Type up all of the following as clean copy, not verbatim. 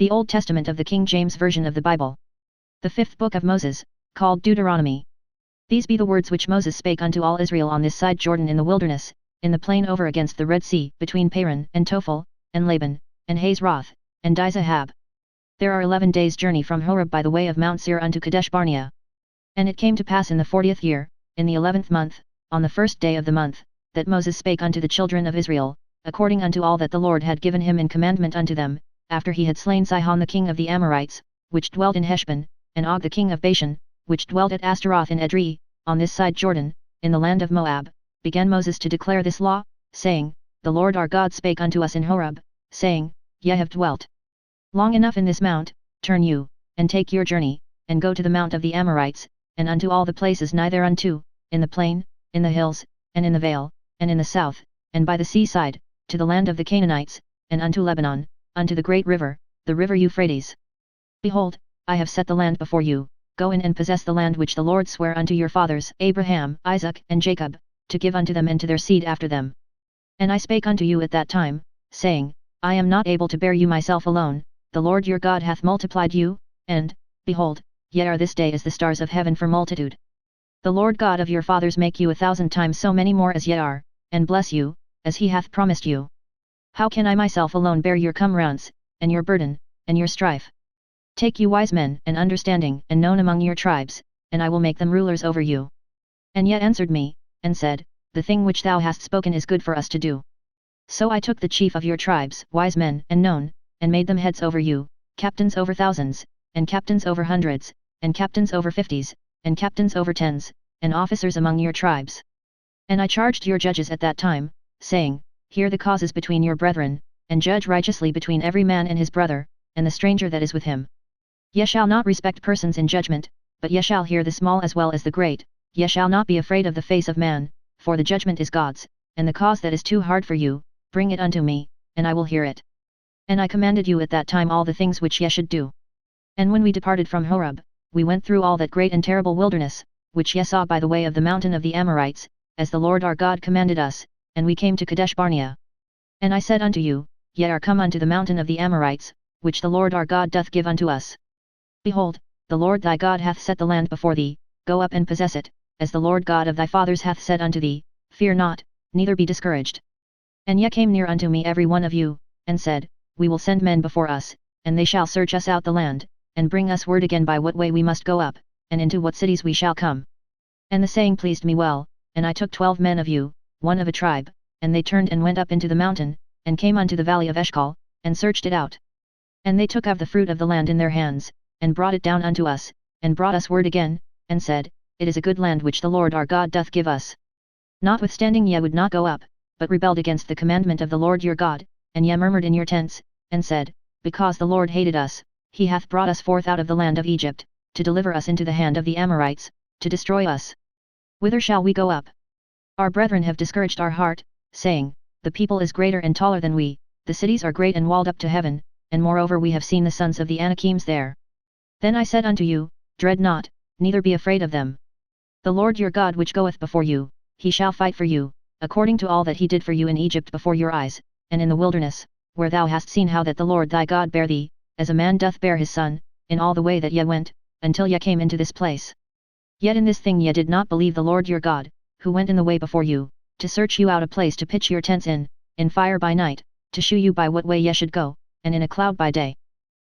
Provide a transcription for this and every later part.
The Old Testament of the King James Version of the Bible. The fifth book of Moses, called Deuteronomy. These be the words which Moses spake unto all Israel on this side Jordan in the wilderness, in the plain over against the Red Sea, between Paran, and Tophel, and Laban, and Hazeroth, and Dizahab. There are 11 days' journey from Horeb by the way of Mount Seir unto Kadesh Barnea. And it came to pass in the 40th year, in the 11th month, on the first day of the month, that Moses spake unto the children of Israel, according unto all that the Lord had given him in commandment unto them, after he had slain Sihon the king of the Amorites, which dwelt in Heshbon, and Og the king of Bashan, which dwelt at Astaroth in Edrei, on this side Jordan, in the land of Moab, began Moses to declare this law, saying, The Lord our God spake unto us in Horeb, saying, Ye have dwelt long enough in this mount, turn you, and take your journey, and go to the mount of the Amorites, and unto all the places nigh thereunto, in the plain, in the hills, and in the vale, and in the south, and by the seaside, to the land of the Canaanites, and unto Lebanon, unto the great river, the river Euphrates. Behold, I have set the land before you, go in and possess the land which the Lord sware unto your fathers Abraham, Isaac, and Jacob, to give unto them and to their seed after them. And I spake unto you at that time, saying, I am not able to bear you myself alone, the Lord your God hath multiplied you, and, behold, ye are this day as the stars of heaven for multitude. The Lord God of your fathers make you 1,000 times so many more as ye are, and bless you, as he hath promised you. How can I myself alone bear your cumbrance, and your burden, and your strife? Take you wise men and understanding and known among your tribes, and I will make them rulers over you. And ye answered me, and said, The thing which thou hast spoken is good for us to do. So I took the chief of your tribes, wise men and known, and made them heads over you, captains over thousands, and captains over hundreds, and captains over 50s, and captains over 10s, and officers among your tribes. And I charged your judges at that time, saying, Hear the causes between your brethren, and judge righteously between every man and his brother, and the stranger that is with him. Ye shall not respect persons in judgment, but ye shall hear the small as well as the great, ye shall not be afraid of the face of man, for the judgment is God's, and the cause that is too hard for you, bring it unto me, and I will hear it. And I commanded you at that time all the things which ye should do. And when we departed from Horeb, we went through all that great and terrible wilderness, which ye saw by the way of the mountain of the Amorites, as the Lord our God commanded us, and we came to Kadesh Barnea. And I said unto you, Ye are come unto the mountain of the Amorites, which the Lord our God doth give unto us. Behold, the Lord thy God hath set the land before thee, go up and possess it, as the Lord God of thy fathers hath said unto thee, Fear not, neither be discouraged. And ye came near unto me every one of you, and said, We will send men before us, and they shall search us out the land, and bring us word again by what way we must go up, and into what cities we shall come. And the saying pleased me well, and I took 12 men of you, one of a tribe, and they turned and went up into the mountain, and came unto the valley of Eshcol, and searched it out. And they took of the fruit of the land in their hands, and brought it down unto us, and brought us word again, and said, It is a good land which the Lord our God doth give us. Notwithstanding ye would not go up, but rebelled against the commandment of the Lord your God, and ye murmured in your tents, and said, Because the Lord hated us, he hath brought us forth out of the land of Egypt, to deliver us into the hand of the Amorites, to destroy us. Whither shall we go up? Our brethren have discouraged our heart, saying, The people is greater and taller than we, the cities are great and walled up to heaven, and moreover we have seen the sons of the Anakims there. Then I said unto you, Dread not, neither be afraid of them. The Lord your God which goeth before you, he shall fight for you, according to all that he did for you in Egypt before your eyes, and in the wilderness, where thou hast seen how that the Lord thy God bare thee, as a man doth bear his son, in all the way that ye went, until ye came into this place. Yet in this thing ye did not believe the Lord your God, who went in the way before you, to search you out a place to pitch your tents in fire by night, to shew you by what way ye should go, and in a cloud by day.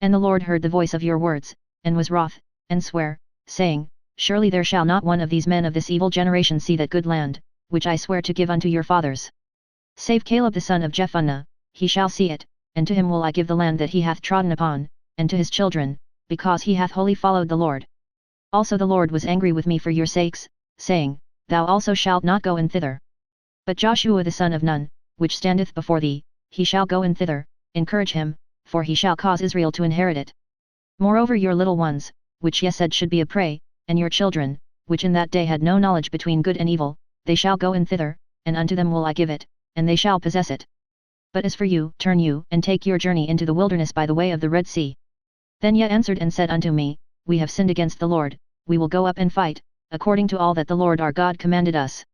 And the Lord heard the voice of your words, and was wroth, and sware, saying, Surely there shall not one of these men of this evil generation see that good land, which I swear to give unto your fathers. Save Caleb the son of Jephunneh, he shall see it, and to him will I give the land that he hath trodden upon, and to his children, because he hath wholly followed the Lord. Also the Lord was angry with me for your sakes, saying, Thou also shalt not go in thither. But Joshua the son of Nun, which standeth before thee, he shall go in thither, encourage him, for he shall cause Israel to inherit it. Moreover your little ones, which ye said should be a prey, and your children, which in that day had no knowledge between good and evil, they shall go in thither, and unto them will I give it, and they shall possess it. But as for you, turn you, and take your journey into the wilderness by the way of the Red Sea. Then ye answered and said unto me, We have sinned against the Lord, we will go up and fight, according to all that the Lord our God commanded us.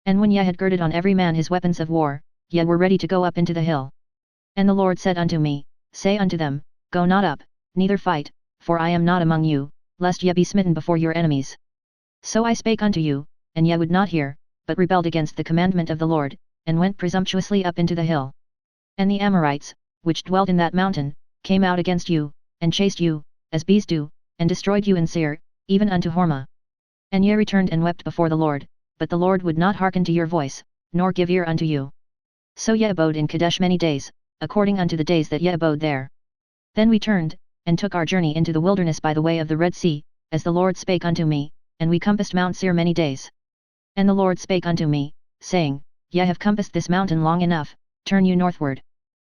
And when ye had girded on every man his weapons of war, ye were ready to go up into the hill. And the Lord said unto me, Say unto them, go not up, neither fight, for I am not among you, lest ye be smitten before your enemies. So I spake unto you, and ye would not hear, but rebelled against the commandment of the Lord, and went presumptuously up into the hill. And the Amorites, which dwelt in that mountain, came out against you, and chased you, as bees do, and destroyed you in Seir, even unto Hormah. And ye returned and wept before the Lord, but the Lord would not hearken to your voice, nor give ear unto you. So ye abode in Kadesh many days, according unto the days that ye abode there. Then we turned, and took our journey into the wilderness by the way of the Red Sea, as the Lord spake unto me, and we compassed Mount Seir many days. And the Lord spake unto me, saying, Ye have compassed this mountain long enough, turn you northward.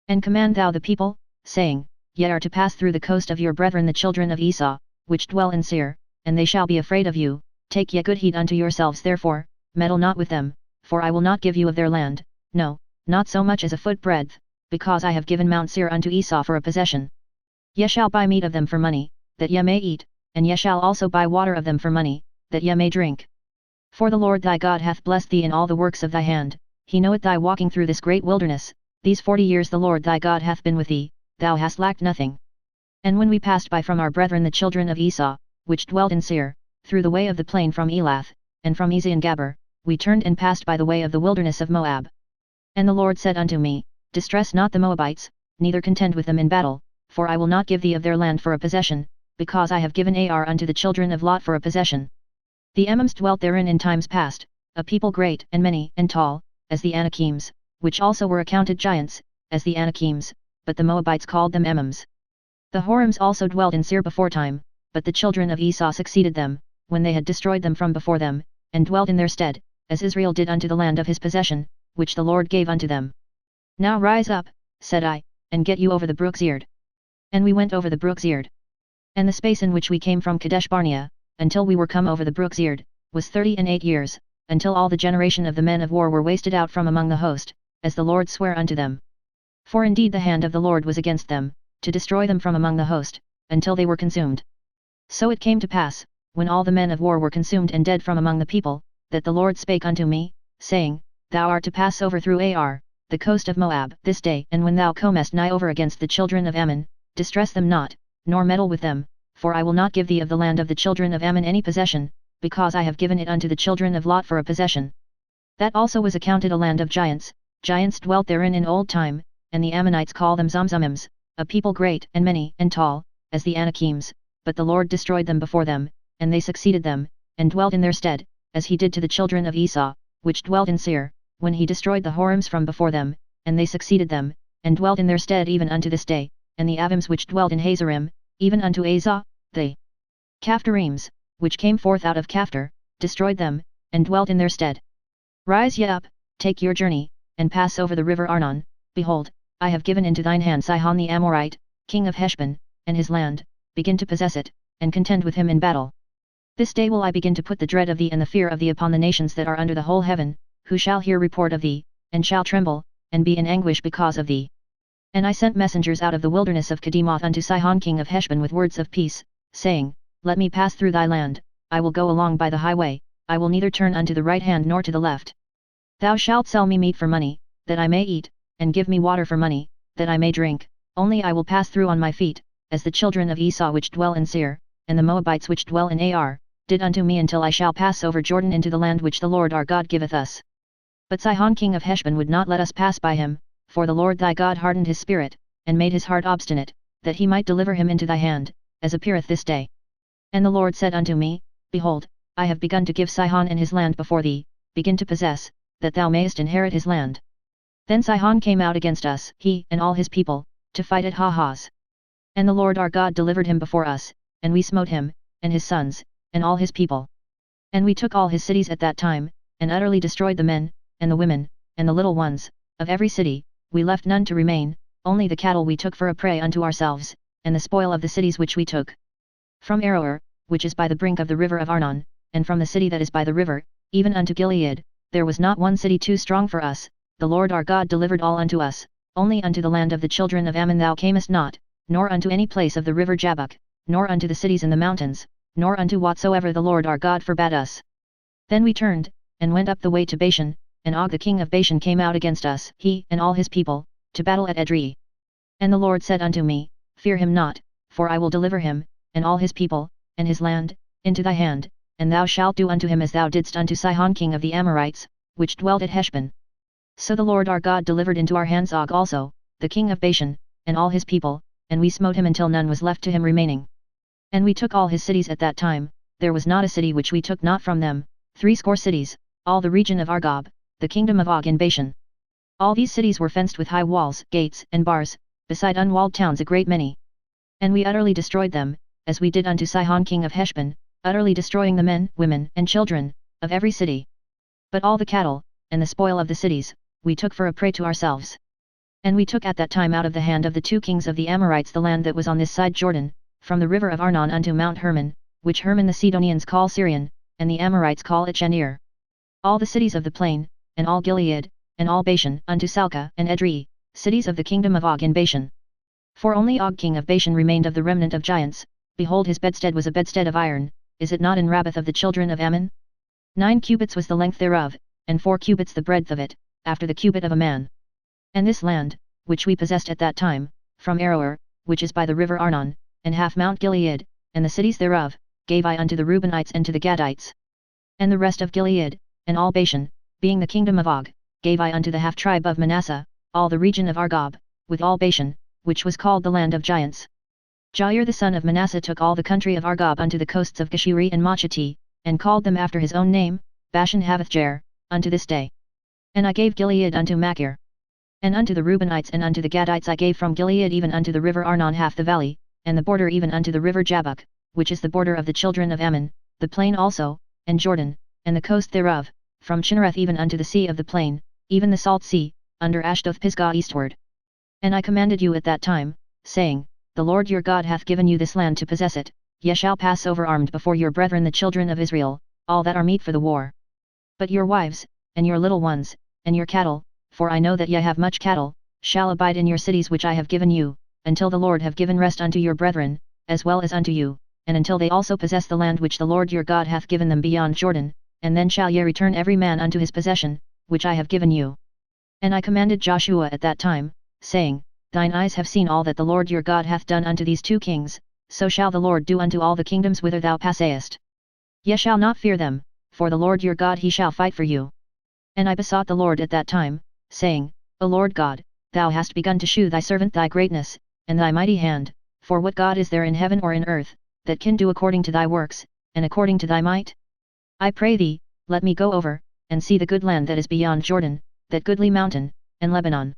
And command thou the people, saying, Ye are to pass through the coast of your brethren the children of Esau, which dwell in Seir, and they shall be afraid of you, take ye good heed unto yourselves therefore, meddle not with them, for I will not give you of their land, no, not so much as a foot breadth, because I have given Mount Seir unto Esau for a possession. Ye shall buy meat of them for money, that ye may eat, and ye shall also buy water of them for money, that ye may drink. For the Lord thy God hath blessed thee in all the works of thy hand, he knoweth thy walking through this great wilderness, these 40 years the Lord thy God hath been with thee, thou hast lacked nothing. And when we passed by from our brethren the children of Esau, which dwelt in Seir, through the way of the plain from Elath, and from Ezion-Gaber, we turned and passed by the way of the wilderness of Moab. And the Lord said unto me, Distress not the Moabites, neither contend with them in battle, for I will not give thee of their land for a possession, because I have given Ar unto the children of Lot for a possession. The Emims dwelt therein in times past, a people great and many and tall, as the Anakims, which also were accounted giants, as the Anakims, but the Moabites called them Emims. The Horims also dwelt in Seir beforetime, but the children of Esau succeeded them, when they had destroyed them from before them, and dwelt in their stead, as Israel did unto the land of his possession, which the Lord gave unto them. Now rise up, said I, and get you over the brook Zered. And we went over the brook Zered. And the space in which we came from Kadesh Barnea, until we were come over the brook Zered, was 38 years, until all the generation of the men of war were wasted out from among the host, as the Lord sware unto them. For indeed the hand of the Lord was against them, to destroy them from among the host, until they were consumed. So it came to pass, when all the men of war were consumed and dead from among the people, that the Lord spake unto me, saying, Thou art to pass over through Ar, the coast of Moab, this day, and when thou comest nigh over against the children of Ammon, distress them not, nor meddle with them, for I will not give thee of the land of the children of Ammon any possession, because I have given it unto the children of Lot for a possession. That also was accounted a land of giants, giants dwelt therein in old time, and the Ammonites call them Zamzummims, a people great and many and tall, as the Anakims, but the Lord destroyed them before them, and they succeeded them, and dwelt in their stead, as he did to the children of Esau, which dwelt in Seir, when he destroyed the Horims from before them, and they succeeded them, and dwelt in their stead even unto this day, and the Avims which dwelt in Hazarim, even unto Azah, the Caphtarims, which came forth out of Caphtor, destroyed them, and dwelt in their stead. Rise ye up, take your journey, and pass over the river Arnon, behold, I have given into thine hand Sihon the Amorite, king of Heshbon, and his land, begin to possess it, and contend with him in battle. This day will I begin to put the dread of thee and the fear of thee upon the nations that are under the whole heaven, who shall hear report of thee, and shall tremble, and be in anguish because of thee. And I sent messengers out of the wilderness of Kedemoth unto Sihon king of Heshbon with words of peace, saying, Let me pass through thy land, I will go along by the highway, I will neither turn unto the right hand nor to the left. Thou shalt sell me meat for money, that I may eat, and give me water for money, that I may drink, only I will pass through on my feet, as the children of Esau which dwell in Seir, and the Moabites which dwell in Ar, did unto me until I shall pass over Jordan into the land which the Lord our God giveth us. But Sihon king of Heshbon would not let us pass by him, for the Lord thy God hardened his spirit, and made his heart obstinate, that he might deliver him into thy hand, as appeareth this day. And the Lord said unto me, Behold, I have begun to give Sihon and his land before thee, begin to possess, that thou mayest inherit his land. Then Sihon came out against us, he and all his people, to fight at Hahaz. And the Lord our God delivered him before us, and we smote him, and his sons, and all his people. And we took all his cities at that time, and utterly destroyed the men, and the women, and the little ones, of every city, we left none to remain, only the cattle we took for a prey unto ourselves, and the spoil of the cities which we took. From Aroer, which is by the brink of the river of Arnon, and from the city that is by the river, even unto Gilead, there was not one city too strong for us, the Lord our God delivered all unto us, only unto the land of the children of Ammon thou camest not, nor unto any place of the river Jabbok, nor unto the cities in the mountains, nor unto whatsoever the Lord our God forbade us. Then we turned, and went up the way to Bashan, and Og the king of Bashan came out against us, he and all his people, to battle at Edrei. And the Lord said unto me, fear him not, for I will deliver him, and all his people, and his land, into thy hand, and thou shalt do unto him as thou didst unto Sihon king of the Amorites, which dwelt at Heshbon. So the Lord our God delivered into our hands Og also, the king of Bashan, and all his people, and we smote him until none was left to him remaining. And we took all his cities at that time, there was not a city which we took not from them, 80 cities, all the region of Argob, the kingdom of Og in Bashan. All these cities were fenced with high walls, gates, and bars, beside unwalled towns a great many. And we utterly destroyed them, as we did unto Sihon king of Heshbon, utterly destroying the men, women, and children, of every city. But all the cattle, and the spoil of the cities, we took for a prey to ourselves. And we took at that time out of the hand of the 2 kings of the Amorites the land that was on this side Jordan, from the river of Arnon unto Mount Hermon, which Hermon the Sidonians call Syrian, and the Amorites call it Shanir. All the cities of the plain, and all Gilead, and all Bashan unto Salcah and Edrei, cities of the kingdom of Og in Bashan. For only Og king of Bashan remained of the remnant of giants, behold his bedstead was a bedstead of iron, is it not in Rabbath of the children of Ammon? 9 cubits was the length thereof, and 4 cubits the breadth of it, after the cubit of a man. And this land, which we possessed at that time, from Aroer, which is by the river Arnon, and half Mount Gilead, and the cities thereof, gave I unto the Reubenites and to the Gadites. And the rest of Gilead, and all Bashan, being the kingdom of Og, gave I unto the half-tribe of Manasseh, all the region of Argob, with all Bashan, which was called the land of giants. Jair the son of Manasseh took all the country of Argob unto the coasts of Geshuri and Machati, and called them after his own name, Bashan Havoth-jair, unto this day. And I gave Gilead unto Machir. And unto the Reubenites and unto the Gadites I gave from Gilead even unto the river Arnon half the valley, and the border even unto the river Jabbok, which is the border of the children of Ammon, the plain also, and Jordan, and the coast thereof, from Chinnereth even unto the sea of the plain, even the salt sea, under Ashdoth Pisgah eastward. And I commanded you at that time, saying, The Lord your God hath given you this land to possess it, ye shall pass over armed before your brethren the children of Israel, all that are meet for the war. But your wives, and your little ones, and your cattle, for I know that ye have much cattle, shall abide in your cities which I have given you, until the Lord have given rest unto your brethren, as well as unto you, and until they also possess the land which the Lord your God hath given them beyond Jordan, and then shall ye return every man unto his possession, which I have given you. And I commanded Joshua at that time, saying, Thine eyes have seen all that the Lord your God hath done unto these 2 kings, so shall the Lord do unto all the kingdoms whither thou passest. Ye shall not fear them, for the Lord your God he shall fight for you. And I besought the Lord at that time, saying, O Lord God, thou hast begun to shew thy servant thy greatness, and thy mighty hand, for what God is there in heaven or in earth, that can do according to thy works, and according to thy might? I pray thee, let me go over, and see the good land that is beyond Jordan, that goodly mountain, and Lebanon.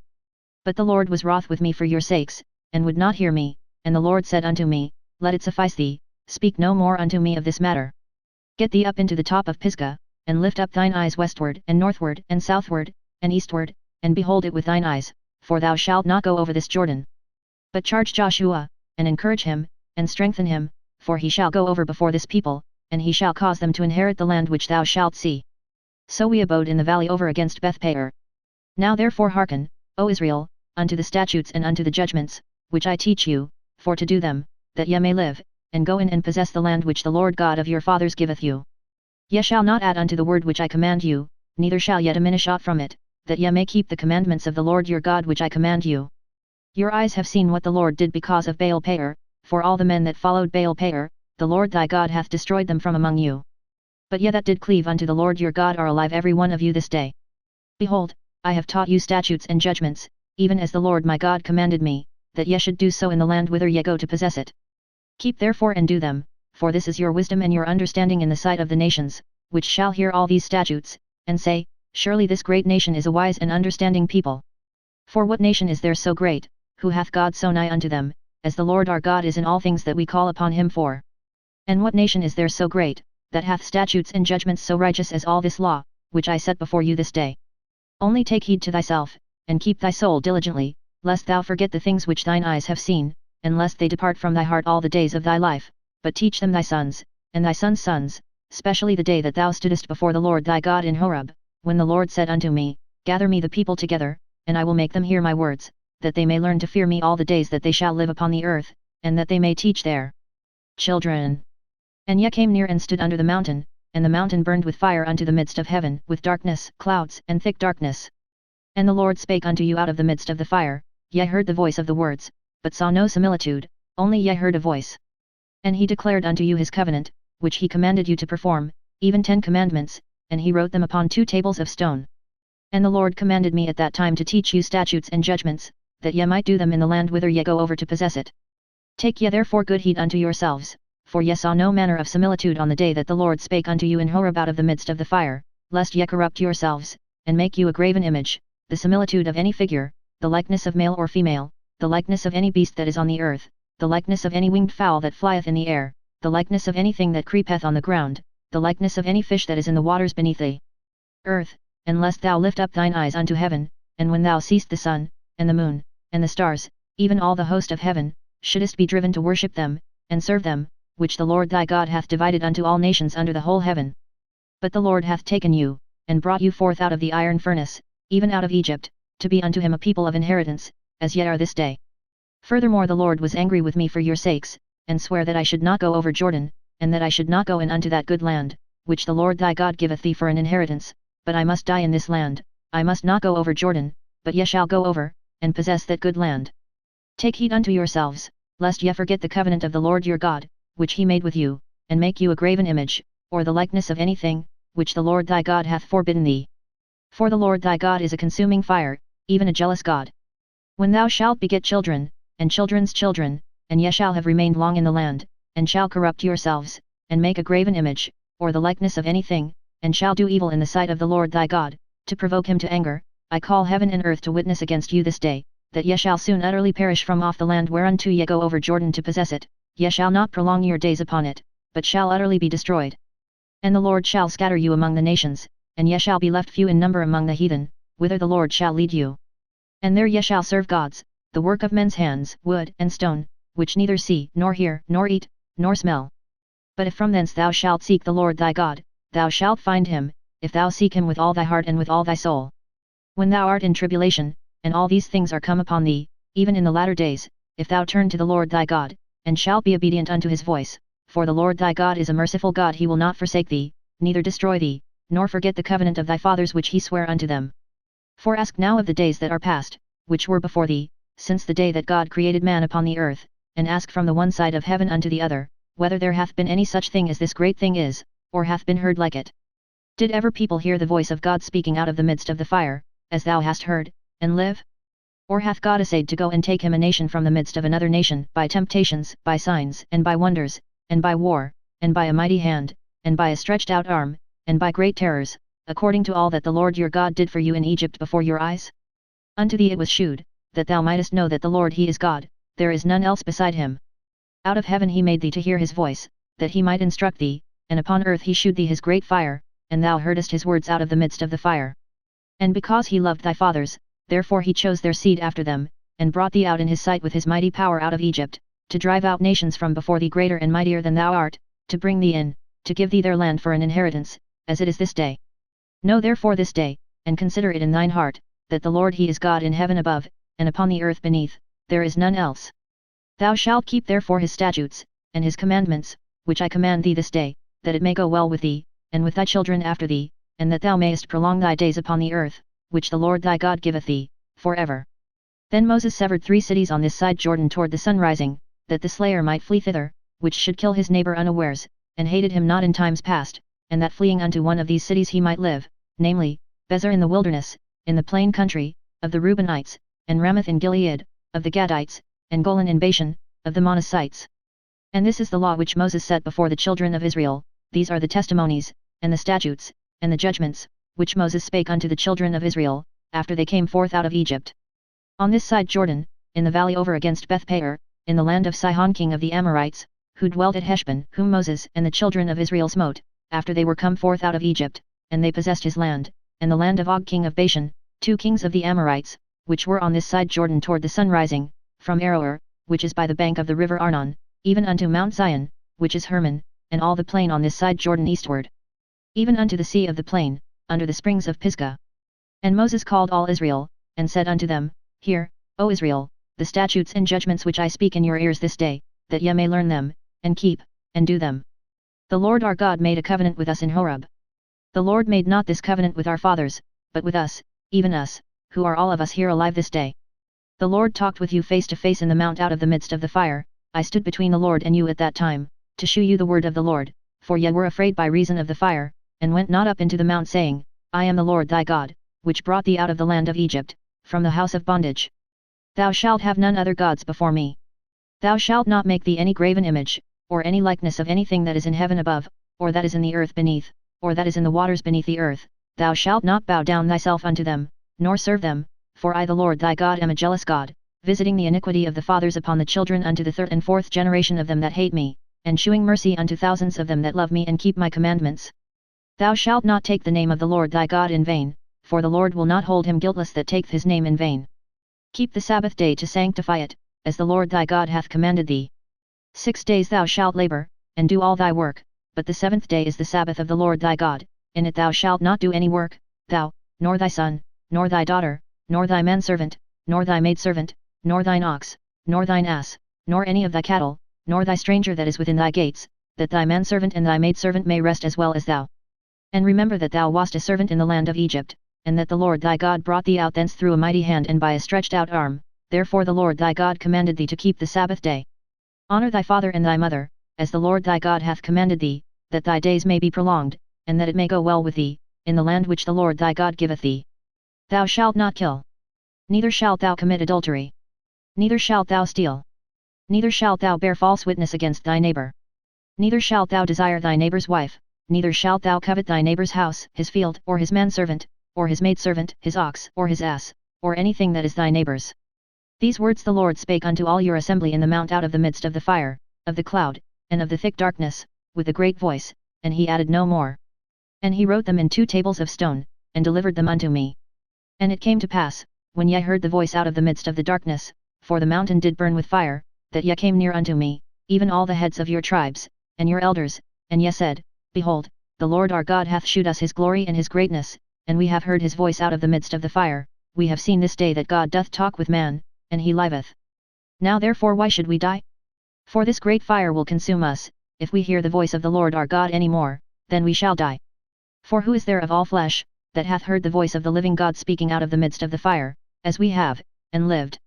But the Lord was wroth with me for your sakes, and would not hear me, and the Lord said unto me, Let it suffice thee, speak no more unto me of this matter. Get thee up into the top of Pisgah, and lift up thine eyes westward and northward and southward, and eastward, and behold it with thine eyes, for thou shalt not go over this Jordan. But charge Joshua, and encourage him, and strengthen him, for he shall go over before this people, and he shall cause them to inherit the land which thou shalt see. So we abode in the valley over against Beth-peor. Now therefore hearken, O Israel, unto the statutes and unto the judgments, which I teach you, for to do them, that ye may live, and go in and possess the land which the Lord God of your fathers giveth you. Ye shall not add unto the word which I command you, neither shall ye diminish aught from it, that ye may keep the commandments of the Lord your God which I command you. Your eyes have seen what the Lord did because of Baal-peor, for all the men that followed Baal-peor, the Lord thy God hath destroyed them from among you. But ye that did cleave unto the Lord your God are alive every one of you this day. Behold, I have taught you statutes and judgments, even as the Lord my God commanded me, that ye should do so in the land whither ye go to possess it. Keep therefore and do them, for this is your wisdom and your understanding in the sight of the nations, which shall hear all these statutes, and say, Surely this great nation is a wise and understanding people. For what nation is there so great, who hath God so nigh unto them, as the Lord our God is in all things that we call upon him for? And what nation is there so great, that hath statutes and judgments so righteous as all this law, which I set before you this day? Only take heed to thyself, and keep thy soul diligently, lest thou forget the things which thine eyes have seen, and lest they depart from thy heart all the days of thy life, but teach them thy sons, and thy sons' sons, specially the day that thou stoodest before the Lord thy God in Horeb, when the Lord said unto me, Gather me the people together, and I will make them hear my words, that they may learn to fear me all the days that they shall live upon the earth, and that they may teach their children. And ye came near and stood under the mountain, and the mountain burned with fire unto the midst of heaven, with darkness, clouds, and thick darkness. And the Lord spake unto you out of the midst of the fire, ye heard the voice of the words, but saw no similitude, only ye heard a voice. And he declared unto you his covenant, which he commanded you to perform, even 10 commandments, and he wrote them upon 2 tables of stone. And the Lord commanded me at that time to teach you statutes and judgments, that ye might do them in the land whither ye go over to possess it. Take ye therefore good heed unto yourselves, for ye saw no manner of similitude on the day that the Lord spake unto you in Horeb out of the midst of the fire, lest ye corrupt yourselves, and make you a graven image, the similitude of any figure, the likeness of male or female, the likeness of any beast that is on the earth, the likeness of any winged fowl that flieth in the air, the likeness of anything that creepeth on the ground, the likeness of any fish that is in the waters beneath the earth, and lest thou lift up thine eyes unto heaven, and when thou seest the sun, and the moon, and the stars, even all the host of heaven, shouldest be driven to worship them, and serve them, which the Lord thy God hath divided unto all nations under the whole heaven. But the Lord hath taken you, and brought you forth out of the iron furnace, even out of Egypt, to be unto him a people of inheritance, as ye are this day. Furthermore the Lord was angry with me for your sakes, and sware that I should not go over Jordan, and that I should not go in unto that good land, which the Lord thy God giveth thee for an inheritance, but I must die in this land, I must not go over Jordan, but ye shall go over, and possess that good land. Take heed unto yourselves, lest ye forget the covenant of the Lord your God, which he made with you, and make you a graven image, or the likeness of anything, which the Lord thy God hath forbidden thee. For the Lord thy God is a consuming fire, even a jealous God. When thou shalt beget children, and children's children, and ye shall have remained long in the land, and shall corrupt yourselves, and make a graven image, or the likeness of anything, and shall do evil in the sight of the Lord thy God, to provoke him to anger, I call heaven and earth to witness against you this day, that ye shall soon utterly perish from off the land whereunto ye go over Jordan to possess it, ye shall not prolong your days upon it, but shall utterly be destroyed. And the Lord shall scatter you among the nations, and ye shall be left few in number among the heathen, whither the Lord shall lead you. And there ye shall serve gods, the work of men's hands, wood and stone, which neither see, nor hear, nor eat, nor smell. But if from thence thou shalt seek the Lord thy God, thou shalt find him, if thou seek him with all thy heart and with all thy soul. When thou art in tribulation, and all these things are come upon thee, even in the latter days, if thou turn to the Lord thy God, and shalt be obedient unto his voice, for the Lord thy God is a merciful God, he will not forsake thee, neither destroy thee, nor forget the covenant of thy fathers which he sware unto them. For ask now of the days that are past, which were before thee, since the day that God created man upon the earth, and ask from the one side of heaven unto the other, whether there hath been any such thing as this great thing is, or hath been heard like it. Did ever people hear the voice of God speaking out of the midst of the fire, as thou hast heard, and live? Or hath God essayed to go and take him a nation from the midst of another nation, by temptations, by signs, and by wonders, and by war, and by a mighty hand, and by a stretched out arm, and by great terrors, according to all that the Lord your God did for you in Egypt before your eyes? Unto thee it was shewed, that thou mightest know that the Lord he is God, there is none else beside him. Out of heaven he made thee to hear his voice, that he might instruct thee, and upon earth he shewed thee his great fire, and thou heardest his words out of the midst of the fire. And because he loved thy fathers, therefore he chose their seed after them, and brought thee out in his sight with his mighty power out of Egypt, to drive out nations from before thee greater and mightier than thou art, to bring thee in, to give thee their land for an inheritance, as it is this day. Know therefore this day, and consider it in thine heart, that the Lord he is God in heaven above, and upon the earth beneath, there is none else. Thou shalt keep therefore his statutes, and his commandments, which I command thee this day, that it may go well with thee, and with thy children after thee, and that thou mayest prolong thy days upon the earth, which the Lord thy God giveth thee, for ever. Then Moses severed 3 cities on this side Jordan toward the sun rising, that the slayer might flee thither, which should kill his neighbor unawares, and hated him not in times past, and that fleeing unto one of these cities he might live, namely, Bezer in the wilderness, in the plain country, of the Reubenites, and Ramoth in Gilead, of the Gadites, and Golan in Bashan, of the Manassites. And this is the law which Moses set before the children of Israel, these are the testimonies, and the statutes, and the judgments, which Moses spake unto the children of Israel, after they came forth out of Egypt. On this side Jordan, in the valley over against Beth-peor, in the land of Sihon king of the Amorites, who dwelt at Heshbon, whom Moses and the children of Israel smote, after they were come forth out of Egypt, and they possessed his land, and the land of Og king of Bashan, 2 kings of the Amorites, which were on this side Jordan toward the sun rising, from Aroer, which is by the bank of the river Arnon, even unto Mount Zion, which is Hermon, and all the plain on this side Jordan eastward, even unto the sea of the plain, under the springs of Pisgah. And Moses called all Israel, and said unto them, Hear, O Israel, the statutes and judgments which I speak in your ears this day, that ye may learn them, and keep, and do them. The Lord our God made a covenant with us in Horeb. The Lord made not this covenant with our fathers, but with us, even us, who are all of us here alive this day. The Lord talked with you face to face in the mount out of the midst of the fire. I stood between the Lord and you at that time, to shew you the word of the Lord, for ye were afraid by reason of the fire, and went not up into the mount saying, I am the Lord thy God, which brought thee out of the land of Egypt, from the house of bondage. Thou shalt have none other gods before me. Thou shalt not make thee any graven image, or any likeness of anything that is in heaven above, or that is in the earth beneath, or that is in the waters beneath the earth. Thou shalt not bow down thyself unto them, nor serve them, for I the Lord thy God am a jealous God, visiting the iniquity of the fathers upon the children unto the third and fourth generation of them that hate me, and shewing mercy unto thousands of them that love me and keep my commandments. Thou shalt not take the name of the Lord thy God in vain, for the Lord will not hold him guiltless that taketh his name in vain. Keep the Sabbath day to sanctify it, as the Lord thy God hath commanded thee. 6 days thou shalt labor, and do all thy work, but the seventh day is the Sabbath of the Lord thy God. In it thou shalt not do any work, thou, nor thy son, nor thy daughter, nor thy manservant, nor thy maidservant, nor thine ox, nor thine ass, nor any of thy cattle, nor thy stranger that is within thy gates, that thy manservant and thy maidservant may rest as well as thou. And remember that thou wast a servant in the land of Egypt, and that the Lord thy God brought thee out thence through a mighty hand and by a stretched out arm. Therefore the Lord thy God commanded thee to keep the Sabbath day. Honor thy father and thy mother, as the Lord thy God hath commanded thee, that thy days may be prolonged, and that it may go well with thee, in the land which the Lord thy God giveth thee. Thou shalt not kill. Neither shalt thou commit adultery. Neither shalt thou steal. Neither shalt thou bear false witness against thy neighbor. Neither shalt thou desire thy neighbor's wife, neither shalt thou covet thy neighbor's house, his field, or his manservant, or his maidservant, his ox, or his ass, or anything that is thy neighbor's. These words the Lord spake unto all your assembly in the mount out of the midst of the fire, of the cloud, and of the thick darkness, with a great voice, and he added no more. And he wrote them in 2 tables of stone, and delivered them unto me. And it came to pass, when ye heard the voice out of the midst of the darkness, for the mountain did burn with fire, that ye came near unto me, even all the heads of your tribes, and your elders, and ye said, Behold, the Lord our God hath shewed us his glory and his greatness, and we have heard his voice out of the midst of the fire. We have seen this day that God doth talk with man, and he liveth. Now therefore why should we die? For this great fire will consume us. If we hear the voice of the Lord our God any more, then we shall die. For who is there of all flesh, that hath heard the voice of the living God speaking out of the midst of the fire, as we have, and lived?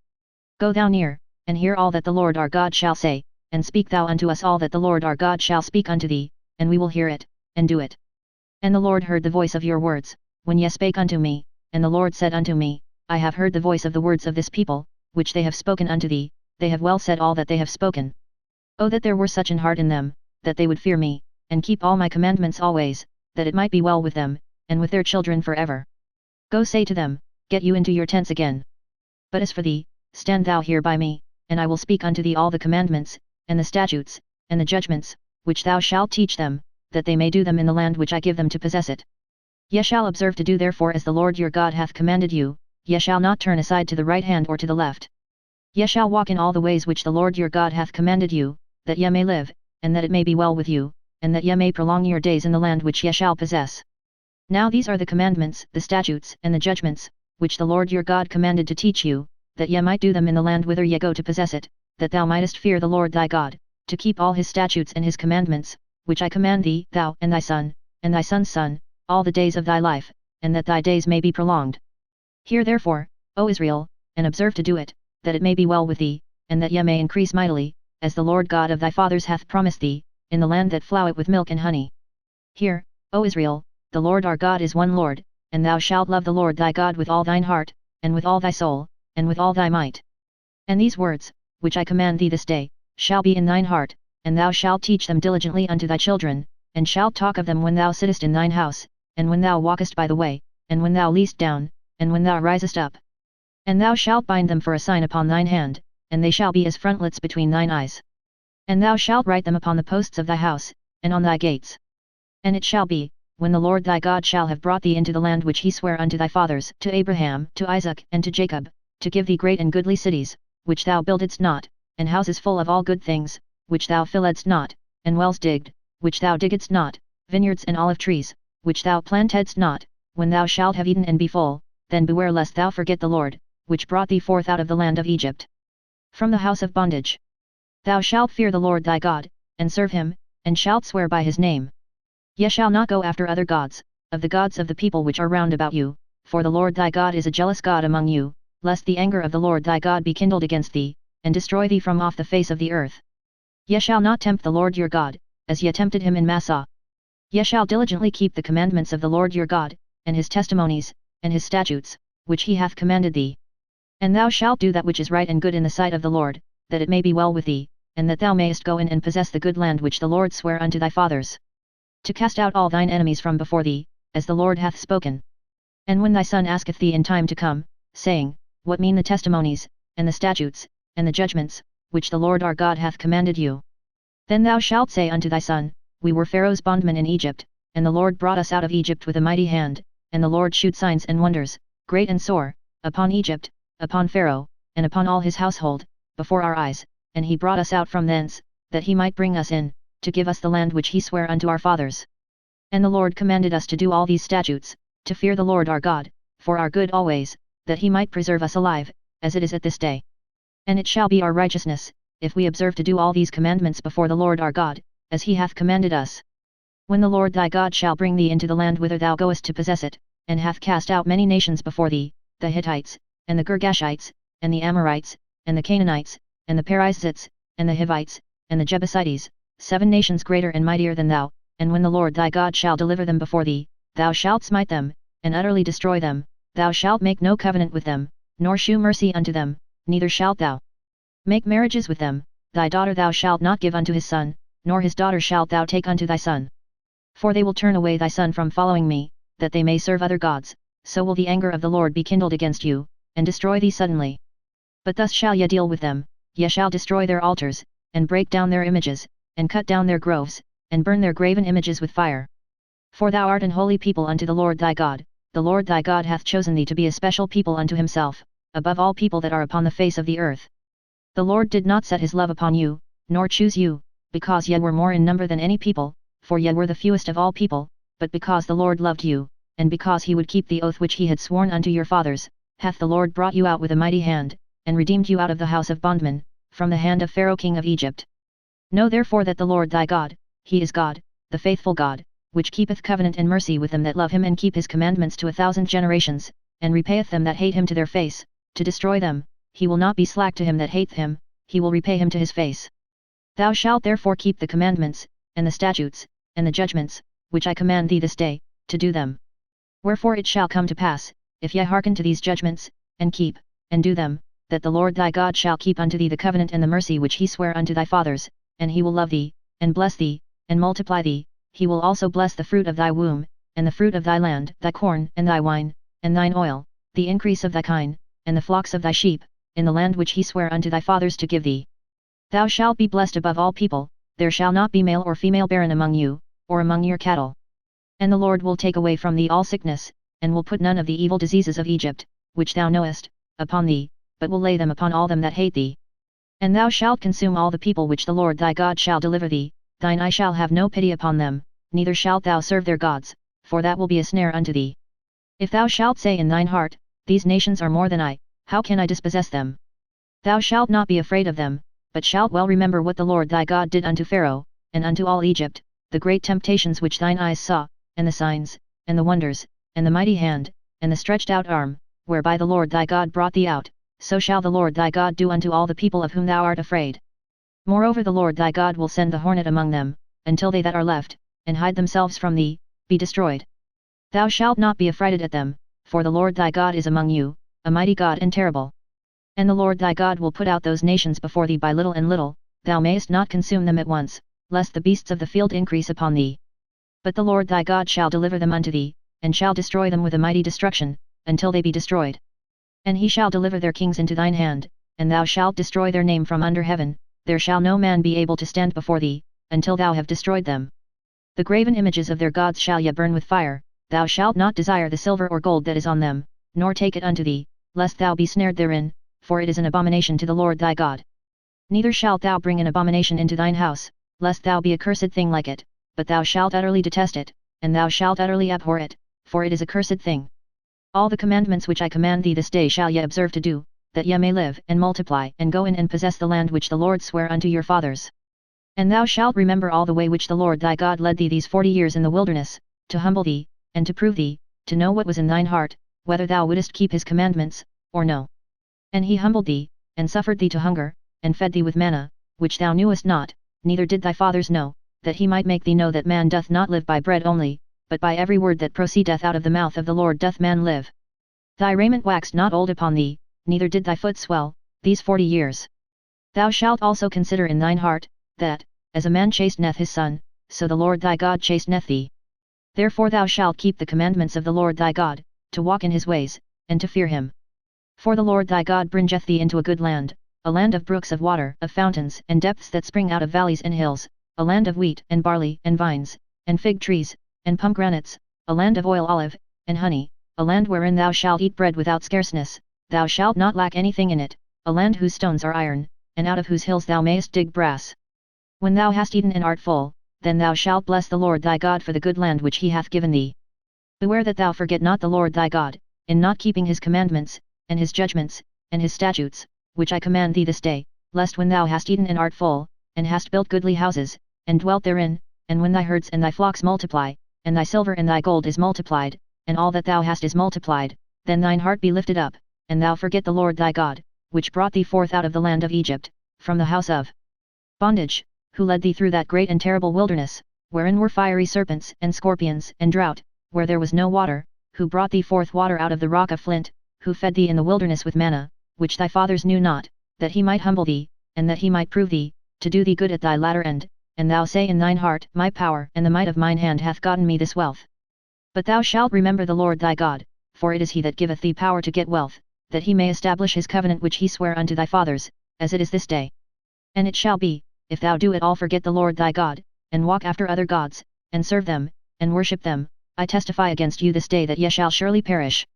Go thou near, and hear all that the Lord our God shall say, and speak thou unto us all that the Lord our God shall speak unto thee, and we will hear it, and do it. And the Lord heard the voice of your words, when ye spake unto me, and the Lord said unto me, I have heard the voice of the words of this people, which they have spoken unto thee. They have well said all that they have spoken. Oh that there were such an heart in them, that they would fear me, and keep all my commandments always, that it might be well with them, and with their children forever. Go say to them, Get you into your tents again. But as for thee, stand thou here by me, and I will speak unto thee all the commandments, and the statutes, and the judgments, which thou shalt teach them, that they may do them in the land which I give them to possess it. Ye shall observe to do therefore as the Lord your God hath commanded you. Ye shall not turn aside to the right hand or to the left. Ye shall walk in all the ways which the Lord your God hath commanded you, that ye may live, and that it may be well with you, and that ye may prolong your days in the land which ye shall possess. Now these are the commandments, the statutes, and the judgments, which the Lord your God commanded to teach you, that ye might do them in the land whither ye go to possess it, that thou mightest fear the Lord thy God, to keep all his statutes and his commandments, which I command thee, thou and thy son, and thy son's son, all the days of thy life, and that thy days may be prolonged. Hear therefore, O Israel, and observe to do it, that it may be well with thee, and that ye may increase mightily, as the Lord God of thy fathers hath promised thee, in the land that floweth with milk and honey. Hear, O Israel, the Lord our God is one Lord, and thou shalt love the Lord thy God with all thine heart, and with all thy soul, and with all thy might. And these words, which I command thee this day, shall be in thine heart, and thou shalt teach them diligently unto thy children, and shalt talk of them when thou sittest in thine house, and when thou walkest by the way, and when thou liest down, and when thou risest up. And thou shalt bind them for a sign upon thine hand, and they shall be as frontlets between thine eyes. And thou shalt write them upon the posts of thy house, and on thy gates. And it shall be, when the Lord thy God shall have brought thee into the land which he sware unto thy fathers, to Abraham, to Isaac, and to Jacob, to give thee great and goodly cities, which thou buildedst not, and houses full of all good things, which thou filledst not, and wells digged, which thou diggedst not, vineyards and olive trees, which thou plantedst not, when thou shalt have eaten and be full, then beware lest thou forget the Lord, which brought thee forth out of the land of Egypt, from the house of bondage. Thou shalt fear the Lord thy God, and serve him, and shalt swear by his name. Ye shall not go after other gods, of the gods of the people which are round about you, for the Lord thy God is a jealous God among you, lest the anger of the Lord thy God be kindled against thee, and destroy thee from off the face of the earth. Ye shall not tempt the Lord your God, as ye tempted him in Massah. Ye shall diligently keep the commandments of the Lord your God, and his testimonies, and his statutes, which he hath commanded thee. And thou shalt do that which is right and good in the sight of the Lord, that it may be well with thee, and that thou mayest go in and possess the good land which the Lord sware unto thy fathers, to cast out all thine enemies from before thee, as the Lord hath spoken. And when thy son asketh thee in time to come, saying, What mean the testimonies, and the statutes, and the judgments, which the Lord our God hath commanded you? Then thou shalt say unto thy son, We were Pharaoh's bondmen in Egypt, and the Lord brought us out of Egypt with a mighty hand, and the Lord shewed signs and wonders, great and sore, upon Egypt, upon Pharaoh, and upon all his household, before our eyes, and he brought us out from thence, that he might bring us in, to give us the land which he sware unto our fathers. And the Lord commanded us to do all these statutes, to fear the Lord our God, for our good always, that he might preserve us alive, as it is at this day. And it shall be our righteousness, if we observe to do all these commandments before the Lord our God, as he hath commanded us. When the Lord thy God shall bring thee into the land whither thou goest to possess it, and hath cast out many nations before thee, the Hittites, and the Girgashites, and the Amorites, and the Canaanites, and the Perizzites, and the Hivites, and the Jebusites, 7 nations greater and mightier than thou, and when the Lord thy God shall deliver them before thee, thou shalt smite them, and utterly destroy them, thou shalt make no covenant with them, nor shew mercy unto them, neither shalt thou make marriages with them, thy daughter thou shalt not give unto his son, nor his daughter shalt thou take unto thy son. For they will turn away thy son from following me, that they may serve other gods, so will the anger of the Lord be kindled against you, and destroy thee suddenly. But thus shall ye deal with them, ye shall destroy their altars, and break down their images, and cut down their groves, and burn their graven images with fire. For thou art an holy people unto the Lord thy God, the Lord thy God hath chosen thee to be a special people unto himself, above all people that are upon the face of the earth. The Lord did not set his love upon you, nor choose you, because ye were more in number than any people, for ye were the fewest of all people, but because the Lord loved you, and because he would keep the oath which he had sworn unto your fathers, hath the Lord brought you out with a mighty hand, and redeemed you out of the house of bondmen, from the hand of Pharaoh king of Egypt. Know therefore that the Lord thy God, he is God, the faithful God, which keepeth covenant and mercy with them that love him and keep his commandments to 1,000 generations, and repayeth them that hate him to their face, to destroy them. He will not be slack to him that hateth him, he will repay him to his face. Thou shalt therefore keep the commandments, and the statutes, and the judgments, which I command thee this day, to do them. Wherefore it shall come to pass, if ye hearken to these judgments, and keep, and do them, that the Lord thy God shall keep unto thee the covenant and the mercy which he sware unto thy fathers, and he will love thee, and bless thee, and multiply thee. He will also bless the fruit of thy womb, and the fruit of thy land, thy corn, and thy wine, and thine oil, the increase of thy kine, and the flocks of thy sheep, in the land which he sware unto thy fathers to give thee. Thou shalt be blessed above all people, there shall not be male or female barren among you, or among your cattle. And the Lord will take away from thee all sickness, and will put none of the evil diseases of Egypt, which thou knowest, upon thee, but will lay them upon all them that hate thee. And thou shalt consume all the people which the Lord thy God shall deliver thee, thine eye shall have no pity upon them, neither shalt thou serve their gods, for that will be a snare unto thee. If thou shalt say in thine heart, These nations are more than I, how can I dispossess them? Thou shalt not be afraid of them, but shalt well remember what the Lord thy God did unto Pharaoh, and unto all Egypt, the great temptations which thine eyes saw, and the signs, and the wonders, and the mighty hand, and the stretched out arm, whereby the Lord thy God brought thee out, so shall the Lord thy God do unto all the people of whom thou art afraid. Moreover the Lord thy God will send the hornet among them, until they that are left, and hide themselves from thee, be destroyed. Thou shalt not be affrighted at them, for the Lord thy God is among you, a mighty God and terrible. And the Lord thy God will put out those nations before thee by little and little, thou mayest not consume them at once, lest the beasts of the field increase upon thee. But the Lord thy God shall deliver them unto thee, and shall destroy them with a mighty destruction, until they be destroyed. And he shall deliver their kings into thine hand, and thou shalt destroy their name from under heaven, there shall no man be able to stand before thee, until thou have destroyed them. The graven images of their gods shall ye burn with fire, thou shalt not desire the silver or gold that is on them, nor take it unto thee, lest thou be snared therein, for it is an abomination to the Lord thy God. Neither shalt thou bring an abomination into thine house, lest thou be a cursed thing like it, but thou shalt utterly detest it, and thou shalt utterly abhor it, for it is a cursed thing. All the commandments which I command thee this day shall ye observe to do, that ye may live and multiply and go in and possess the land which the Lord sware unto your fathers. And thou shalt remember all the way which the Lord thy God led thee these 40 years in the wilderness, to humble thee, and to prove thee, to know what was in thine heart, whether thou wouldest keep his commandments, or no. And he humbled thee, and suffered thee to hunger, and fed thee with manna, which thou knewest not, neither did thy fathers know, that he might make thee know that man doth not live by bread only, but by every word that proceedeth out of the mouth of the Lord doth man live. Thy raiment waxed not old upon thee, neither did thy foot swell, these 40 years. Thou shalt also consider in thine heart, that, as a man chasteneth his son, so the Lord thy God chasteneth thee. Therefore thou shalt keep the commandments of the Lord thy God, to walk in his ways, and to fear him. For the Lord thy God bringeth thee into a good land, a land of brooks of water, of fountains and depths that spring out of valleys and hills, a land of wheat and barley and vines, and fig trees, and pomegranates, a land of oil, olive, and honey, a land wherein thou shalt eat bread without scarceness, thou shalt not lack anything in it, a land whose stones are iron, and out of whose hills thou mayest dig brass. When thou hast eaten and art full, then thou shalt bless the Lord thy God for the good land which he hath given thee. Beware that thou forget not the Lord thy God, in not keeping his commandments, and his judgments, and his statutes, which I command thee this day, lest when thou hast eaten and art full, and hast built goodly houses, and dwelt therein, and when thy herds and thy flocks multiply, and thy silver and thy gold is multiplied, and all that thou hast is multiplied, then thine heart be lifted up, and thou forget the Lord thy God, which brought thee forth out of the land of Egypt, from the house of bondage, who led thee through that great and terrible wilderness, wherein were fiery serpents and scorpions and drought, where there was no water, who brought thee forth water out of the rock of flint, who fed thee in the wilderness with manna, which thy fathers knew not, that he might humble thee, and that he might prove thee, to do thee good at thy latter end, and thou say in thine heart, my power and the might of mine hand hath gotten me this wealth. But thou shalt remember the Lord thy God, for it is he that giveth thee power to get wealth, that he may establish his covenant which he sware unto thy fathers, as it is this day. And it shall be, if thou do at all forget the Lord thy God, and walk after other gods, and serve them, and worship them, I testify against you this day that ye shall surely perish.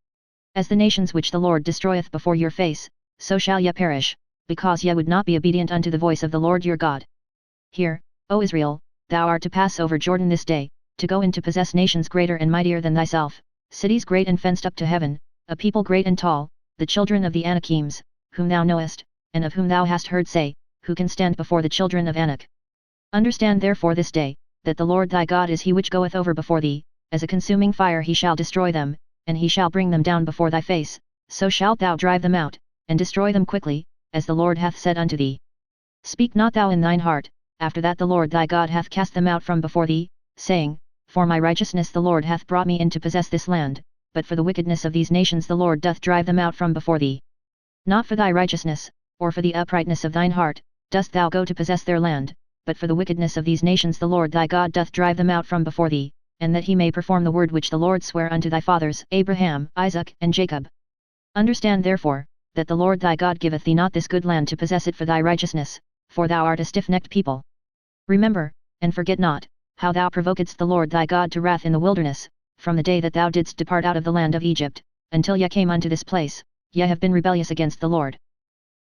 As the nations which the Lord destroyeth before your face, so shall ye perish, because ye would not be obedient unto the voice of the Lord your God. Hear, O Israel, thou art to pass over Jordan this day, to go in to possess nations greater and mightier than thyself, cities great and fenced up to heaven, a people great and tall, the children of the Anakims, whom thou knowest, and of whom thou hast heard say, who can stand before the children of Anak. Understand therefore this day, that the Lord thy God is he which goeth over before thee, as a consuming fire he shall destroy them, and he shall bring them down before thy face, so shalt thou drive them out, and destroy them quickly, as the Lord hath said unto thee. Speak not thou in thine heart, after that the Lord thy God hath cast them out from before thee, saying, For my righteousness the Lord hath brought me in to possess this land, but for the wickedness of these nations the Lord doth drive them out from before thee. Not for thy righteousness, or for the uprightness of thine heart, dost thou go to possess their land, but for the wickedness of these nations the Lord thy God doth drive them out from before thee, and that he may perform the word which the Lord sware unto thy fathers Abraham, Isaac, and Jacob. Understand therefore, that the Lord thy God giveth thee not this good land to possess it for thy righteousness, for thou art a stiff-necked people. Remember, and forget not, how thou provokedst the Lord thy God to wrath in the wilderness, from the day that thou didst depart out of the land of Egypt, until ye came unto this place, ye have been rebellious against the Lord.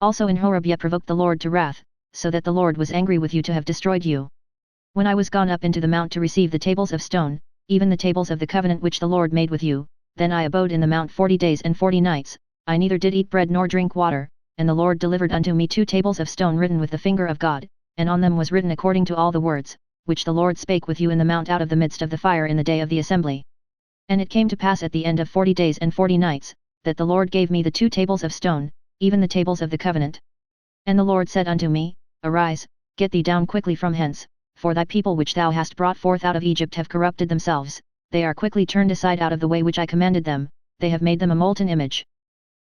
Also in Horeb ye provoked the Lord to wrath, so that the Lord was angry with you to have destroyed you. When I was gone up into the mount to receive the tables of stone, even the tables of the covenant which the Lord made with you, then I abode in the mount 40 days and 40 nights, I neither did eat bread nor drink water, and the Lord delivered unto me 2 tables of stone written with the finger of God, and on them was written according to all the words, which the Lord spake with you in the mount out of the midst of the fire in the day of the assembly. And it came to pass at the end of 40 days and 40 nights, that the Lord gave me the 2 tables of stone, even the tables of the covenant. And the Lord said unto me, Arise, get thee down quickly from hence, for thy people which thou hast brought forth out of Egypt have corrupted themselves, they are quickly turned aside out of the way which I commanded them, they have made them a molten image.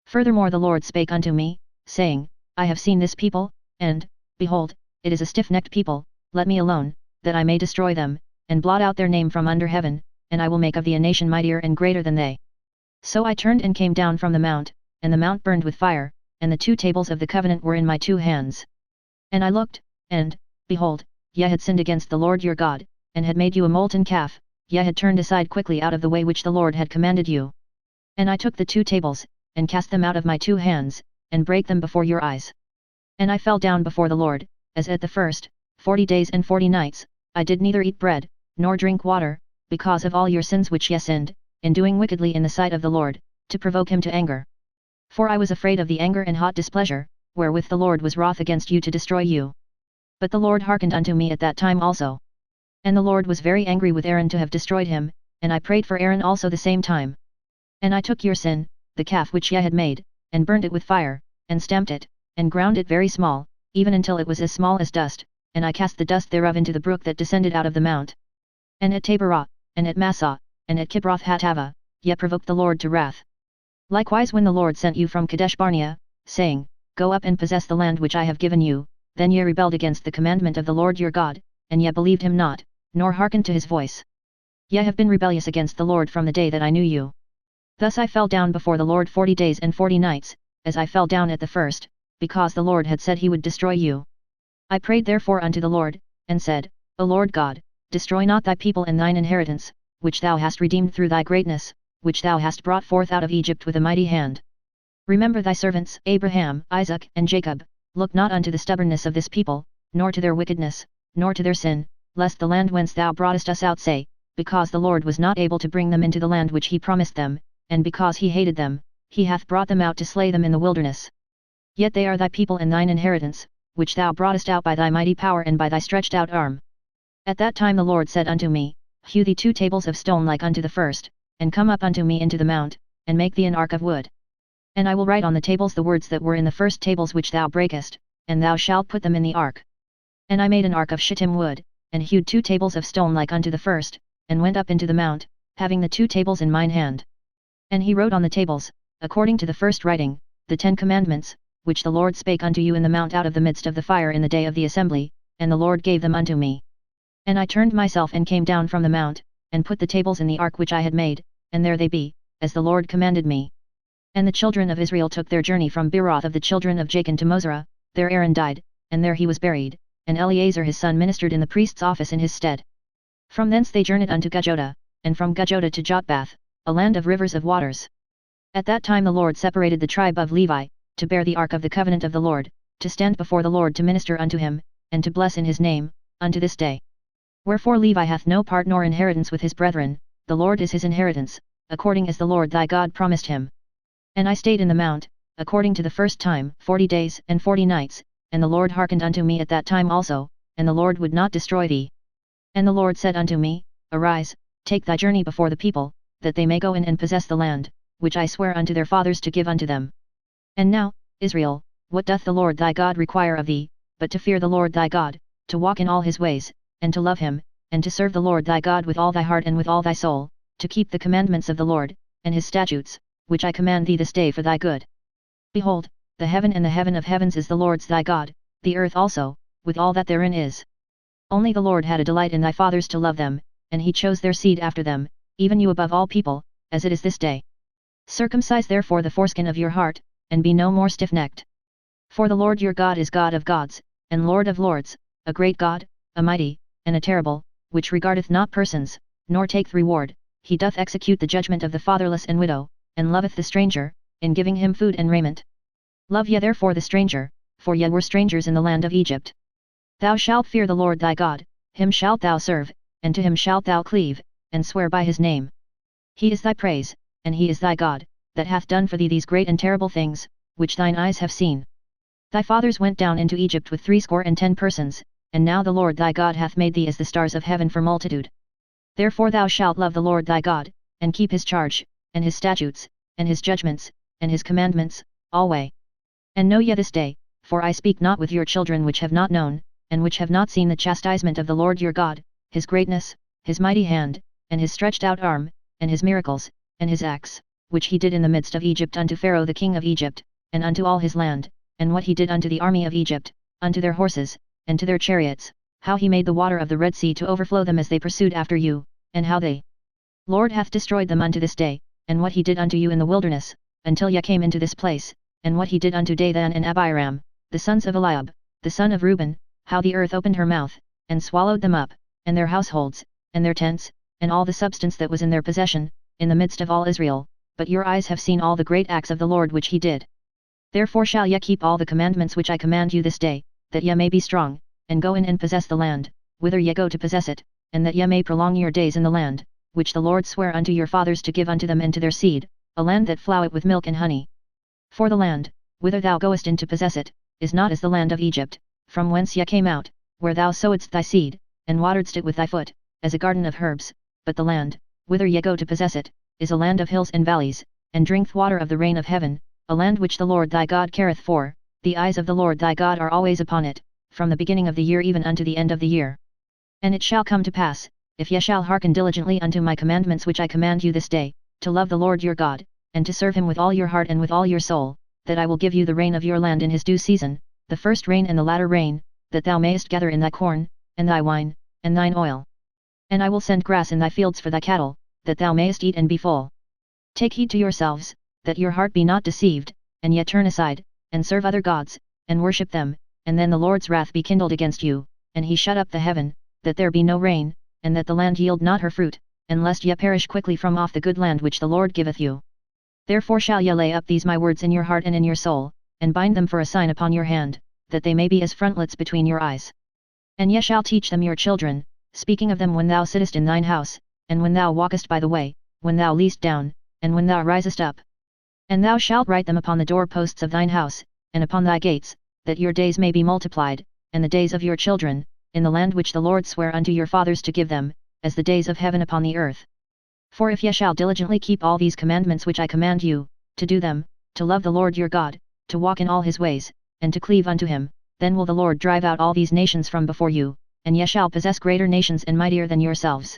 Furthermore the Lord spake unto me, saying, I have seen this people, and, behold, it is a stiff-necked people, let me alone, that I may destroy them, and blot out their name from under heaven, and I will make of thee a nation mightier and greater than they. So I turned and came down from the mount, and the mount burned with fire, and the 2 tables of the covenant were in my 2 hands. And I looked, and, behold, ye had sinned against the Lord your God, and had made you a molten calf, ye had turned aside quickly out of the way which the Lord had commanded you. And I took the 2 tables, and cast them out of my 2 hands, and brake them before your eyes. And I fell down before the Lord, as at the first, 40 days and 40 nights, I did neither eat bread, nor drink water, because of all your sins which ye sinned, in doing wickedly in the sight of the Lord, to provoke him to anger. For I was afraid of the anger and hot displeasure, wherewith the Lord was wroth against you to destroy you. But the Lord hearkened unto me at that time also. And the Lord was very angry with Aaron to have destroyed him, and I prayed for Aaron also the same time. And I took your sin, the calf which ye had made, and burned it with fire, and stamped it, and ground it very small, even until it was as small as dust, and I cast the dust thereof into the brook that descended out of the mount. And at Taberah, and at Massah, and at Kibroth Hattaavah, ye provoked the Lord to wrath. Likewise when the Lord sent you from Kadesh Barnea, saying, Go up and possess the land which I have given you, then ye rebelled against the commandment of the Lord your God, and ye believed him not, nor hearkened to his voice. Ye have been rebellious against the Lord from the day that I knew you. Thus I fell down before the Lord 40 days and 40 nights, as I fell down at the first, because the Lord had said he would destroy you. I prayed therefore unto the Lord, and said, O Lord God, destroy not thy people and thine inheritance, which thou hast redeemed through thy greatness, which thou hast brought forth out of Egypt with a mighty hand. Remember thy servants Abraham, Isaac, and Jacob, look not unto the stubbornness of this people, nor to their wickedness, nor to their sin, lest the land whence thou broughtest us out say, because the Lord was not able to bring them into the land which he promised them, and because he hated them, he hath brought them out to slay them in the wilderness. Yet they are thy people and thine inheritance, which thou broughtest out by thy mighty power and by thy stretched out arm. At that time the Lord said unto me, Hew thee 2 tables of stone like unto the first, and come up unto me into the mount, and make thee an ark of wood. And I will write on the tables the words that were in the first tables which thou breakest, and thou shalt put them in the ark. And I made an ark of shittim wood, and hewed 2 tables of stone like unto the first, and went up into the mount, having the 2 tables in mine hand. And he wrote on the tables, according to the first writing, the 10 commandments, which the Lord spake unto you in the mount out of the midst of the fire in the day of the assembly, and the Lord gave them unto me. And I turned myself and came down from the mount, and put the tables in the ark which I had made, and there they be, as the Lord commanded me. And the children of Israel took their journey from Beeroth of the children of Jachin to Mosera, there Aaron died, and there he was buried, and Eleazar his son ministered in the priest's office in his stead. From thence they journeyed unto Gujota, and from Gujota to Jotbath, a land of rivers of waters. At that time the Lord separated the tribe of Levi, to bear the ark of the covenant of the Lord, to stand before the Lord to minister unto him, and to bless in his name, unto this day. Wherefore Levi hath no part nor inheritance with his brethren, the Lord is his inheritance, according as the Lord thy God promised him. And I stayed in the mount, according to the first time, 40 days and 40 nights, and the Lord hearkened unto me at that time also, and the Lord would not destroy thee. And the Lord said unto me, Arise, take thy journey before the people, that they may go in and possess the land, which I swear unto their fathers to give unto them. And now, Israel, what doth the Lord thy God require of thee, but to fear the Lord thy God, to walk in all his ways, and to love him, and to serve the Lord thy God with all thy heart and with all thy soul, to keep the commandments of the Lord, and his statutes, which I command thee this day for thy good. Behold, the heaven and the heaven of heavens is the Lord's thy God, the earth also, with all that therein is. Only the Lord had a delight in thy fathers to love them, and he chose their seed after them, even you above all people, as it is this day. Circumcise therefore the foreskin of your heart, and be no more stiff-necked. For the Lord your God is God of gods, and Lord of lords, a great God, a mighty, and a terrible, which regardeth not persons, nor taketh reward, he doth execute the judgment of the fatherless and widow, and loveth the stranger, in giving him food and raiment. Love ye therefore the stranger, for ye were strangers in the land of Egypt. Thou shalt fear the Lord thy God, him shalt thou serve, and to him shalt thou cleave, and swear by his name. He is thy praise, and he is thy God, that hath done for thee these great and terrible things, which thine eyes have seen. Thy fathers went down into Egypt with 60 persons, and now the Lord thy God hath made thee as the stars of heaven for multitude. Therefore thou shalt love the Lord thy God, and keep his charge, and his statutes, and his judgments, and his commandments, alway. And know ye this day, for I speak not with your children which have not known, and which have not seen the chastisement of the Lord your God, his greatness, his mighty hand, and his stretched out arm, and his miracles, and his acts, which he did in the midst of Egypt unto Pharaoh the king of Egypt, and unto all his land, and what he did unto the army of Egypt, unto their horses, and to their chariots, how he made the water of the Red Sea to overflow them as they pursued after you, and how they, Lord hath destroyed them unto this day, and what he did unto you in the wilderness, until ye came into this place, and what he did unto Dathan and Abiram, the sons of Eliab, the son of Reuben, how the earth opened her mouth, and swallowed them up, and their households, and their tents, and all the substance that was in their possession, in the midst of all Israel, but your eyes have seen all the great acts of the Lord which he did. Therefore shall ye keep all the commandments which I command you this day, that ye may be strong, and go in and possess the land, whither ye go to possess it, and that ye may prolong your days in the land, which the Lord sware unto your fathers to give unto them and to their seed, a land that floweth with milk and honey. For the land, whither thou goest in to possess it, is not as the land of Egypt, from whence ye came out, where thou sowedst thy seed, and wateredst it with thy foot, as a garden of herbs, but the land, whither ye go to possess it, is a land of hills and valleys, and drinketh water of the rain of heaven, a land which the Lord thy God careth for, the eyes of the Lord thy God are always upon it, from the beginning of the year even unto the end of the year. And it shall come to pass, if ye shall hearken diligently unto my commandments which I command you this day, to love the Lord your God, and to serve him with all your heart and with all your soul, that I will give you the rain of your land in his due season, the first rain and the latter rain, that thou mayest gather in thy corn, and thy wine, and thine oil. And I will send grass in thy fields for thy cattle, that thou mayest eat and be full. Take heed to yourselves, that your heart be not deceived, and yet turn aside, and serve other gods, and worship them, and then the Lord's wrath be kindled against you, and he shut up the heaven, that there be no rain, and that the land yield not her fruit, and lest ye perish quickly from off the good land which the Lord giveth you. Therefore shall ye lay up these my words in your heart and in your soul, and bind them for a sign upon your hand, that they may be as frontlets between your eyes. And ye shall teach them your children, speaking of them when thou sittest in thine house, and when thou walkest by the way, when thou liest down, and when thou risest up. And thou shalt write them upon the doorposts of thine house, and upon thy gates, that your days may be multiplied, and the days of your children, in the land which the Lord sware unto your fathers to give them, as the days of heaven upon the earth. For if ye shall diligently keep all these commandments which I command you, to do them, to love the Lord your God, to walk in all his ways, and to cleave unto him, then will the Lord drive out all these nations from before you, and ye shall possess greater nations and mightier than yourselves.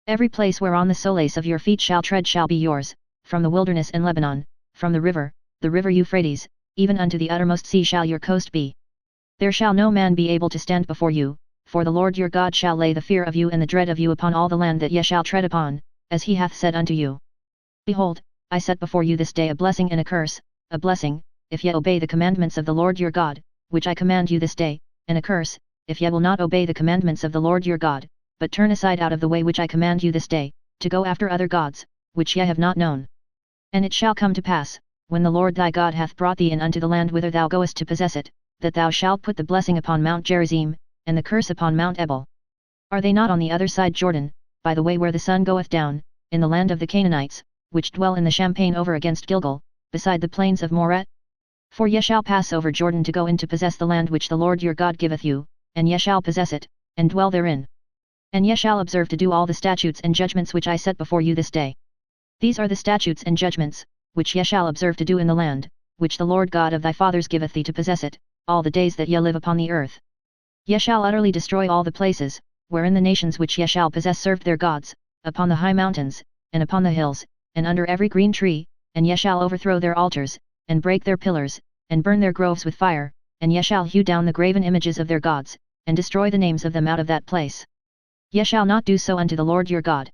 Every place whereon the solace of your feet shall tread shall be yours, from the wilderness and Lebanon, from the river Euphrates, even unto the uttermost sea shall your coast be. There shall no man be able to stand before you, for the Lord your God shall lay the fear of you and the dread of you upon all the land that ye shall tread upon, as he hath said unto you. Behold, I set before you this day a blessing and a curse, a blessing, if ye obey the commandments of the Lord your God, which I command you this day, and a curse, if ye will not obey the commandments of the Lord your God, but turn aside out of the way which I command you this day, to go after other gods, which ye have not known. And it shall come to pass, when the Lord thy God hath brought thee in unto the land whither thou goest to possess it, that thou shalt put the blessing upon Mount Gerizim, and the curse upon Mount Ebal. Are they not on the other side Jordan, by the way where the sun goeth down, in the land of the Canaanites, which dwell in the champaign over against Gilgal, beside the plains of Moret? For ye shall pass over Jordan to go in to possess the land which the Lord your God giveth you, and ye shall possess it, and dwell therein. And ye shall observe to do all the statutes and judgments which I set before you this day. These are the statutes and judgments, which ye shall observe to do in the land, which the Lord God of thy fathers giveth thee to possess it, all the days that ye live upon the earth. Ye shall utterly destroy all the places, wherein the nations which ye shall possess served their gods, upon the high mountains, and upon the hills, and under every green tree, and ye shall overthrow their altars, and break their pillars, and burn their groves with fire, and ye shall hew down the graven images of their gods, and destroy the names of them out of that place. Ye shall not do so unto the Lord your God.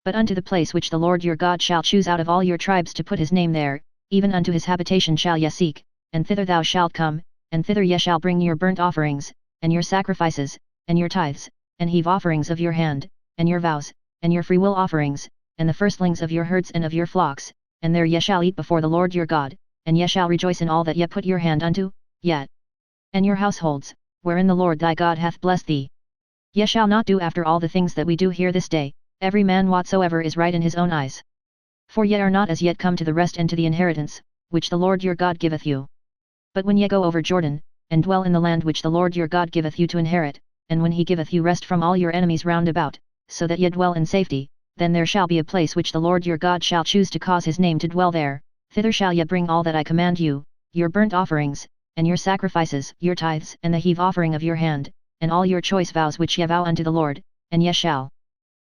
But unto the place which the Lord your God shall choose out of all your tribes to put his name there, even unto his habitation shall ye seek, and thither thou shalt come, and thither ye shall bring your burnt offerings, and your sacrifices, and your tithes, and heave offerings of your hand, and your vows, and your freewill offerings, and the firstlings of your herds and of your flocks, and there ye shall eat before the Lord your God, and ye shall rejoice in all that ye put your hand unto, yet, and your households, wherein the Lord thy God hath blessed thee. Ye shall not do after all the things that we do here this day, every man whatsoever is right in his own eyes. For ye are not as yet come to the rest and to the inheritance, which the Lord your God giveth you. But when ye go over Jordan, and dwell in the land which the Lord your God giveth you to inherit, and when he giveth you rest from all your enemies round about, so that ye dwell in safety, then there shall be a place which the Lord your God shall choose to cause his name to dwell there, thither shall ye bring all that I command you, your burnt offerings, and your sacrifices, your tithes, and the heave offering of your hand, and all your choice vows which ye vow unto the Lord, and ye shall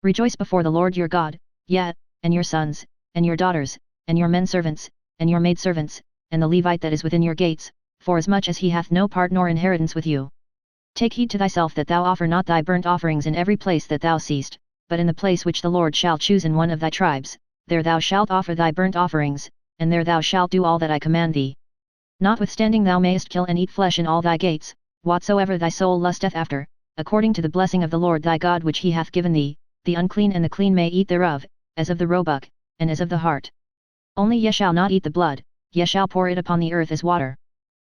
rejoice before the Lord your God, ye, and your sons, and your daughters, and your men servants, and your maidservants, and the Levite that is within your gates, forasmuch as he hath no part nor inheritance with you. Take heed to thyself that thou offer not thy burnt offerings in every place that thou seest, but in the place which the Lord shall choose in one of thy tribes, there thou shalt offer thy burnt offerings, and there thou shalt do all that I command thee. Notwithstanding thou mayest kill and eat flesh in all thy gates, whatsoever thy soul lusteth after, according to the blessing of the Lord thy God which he hath given thee, the unclean and the clean may eat thereof, as of the roebuck, and as of the hart. Only ye shall not eat the blood, ye shall pour it upon the earth as water.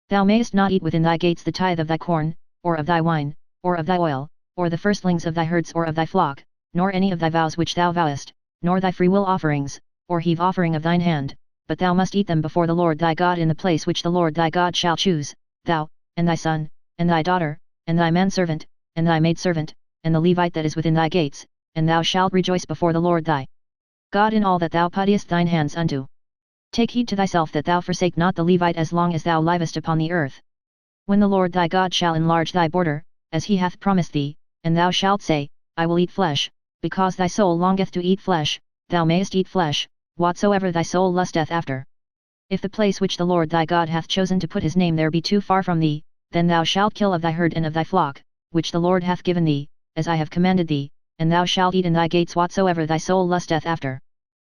Thou mayest not eat within thy gates the tithe of thy corn, or of thy wine, or of thy oil, or the firstlings of thy herds or of thy flock, nor any of thy vows which thou vowest, nor thy freewill offerings, or heave offering of thine hand, but thou must eat them before the Lord thy God in the place which the Lord thy God shall choose, thou, and thy son, and thy daughter, and thy manservant, and thy maidservant, and the Levite that is within thy gates, and thou shalt rejoice before the Lord thy God in all that thou puttest thine hands unto. Take heed to thyself that thou forsake not the Levite as long as thou livest upon the earth. When the Lord thy God shall enlarge thy border, as he hath promised thee, and thou shalt say, I will eat flesh, because thy soul longeth to eat flesh, thou mayest eat flesh, whatsoever thy soul lusteth after. If the place which the Lord thy God hath chosen to put his name there be too far from thee, then thou shalt kill of thy herd and of thy flock, which the Lord hath given thee, as I have commanded thee, and thou shalt eat in thy gates whatsoever thy soul lusteth after.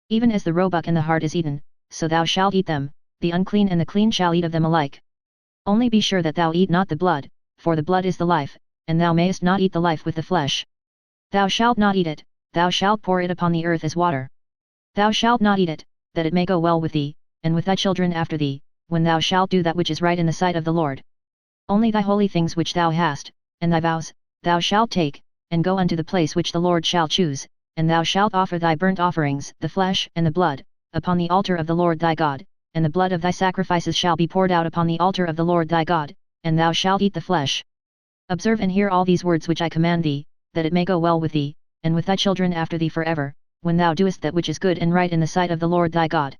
Even as the roebuck and the hart is eaten, so thou shalt eat them, the unclean and the clean shall eat of them alike. Only be sure that thou eat not the blood, for the blood is the life, and thou mayest not eat the life with the flesh. Thou shalt not eat it, thou shalt pour it upon the earth as water. Thou shalt not eat it, that it may go well with thee, and with thy children after thee, when thou shalt do that which is right in the sight of the Lord. Only thy holy things which thou hast, and thy vows, thou shalt take, and go unto the place which the Lord shall choose, and thou shalt offer thy burnt offerings, the flesh and the blood, upon the altar of the Lord thy God, and the blood of thy sacrifices shall be poured out upon the altar of the Lord thy God, and thou shalt eat the flesh. Observe and hear all these words which I command thee, that it may go well with thee, and with thy children after thee forever, when thou doest that which is good and right in the sight of the Lord thy God.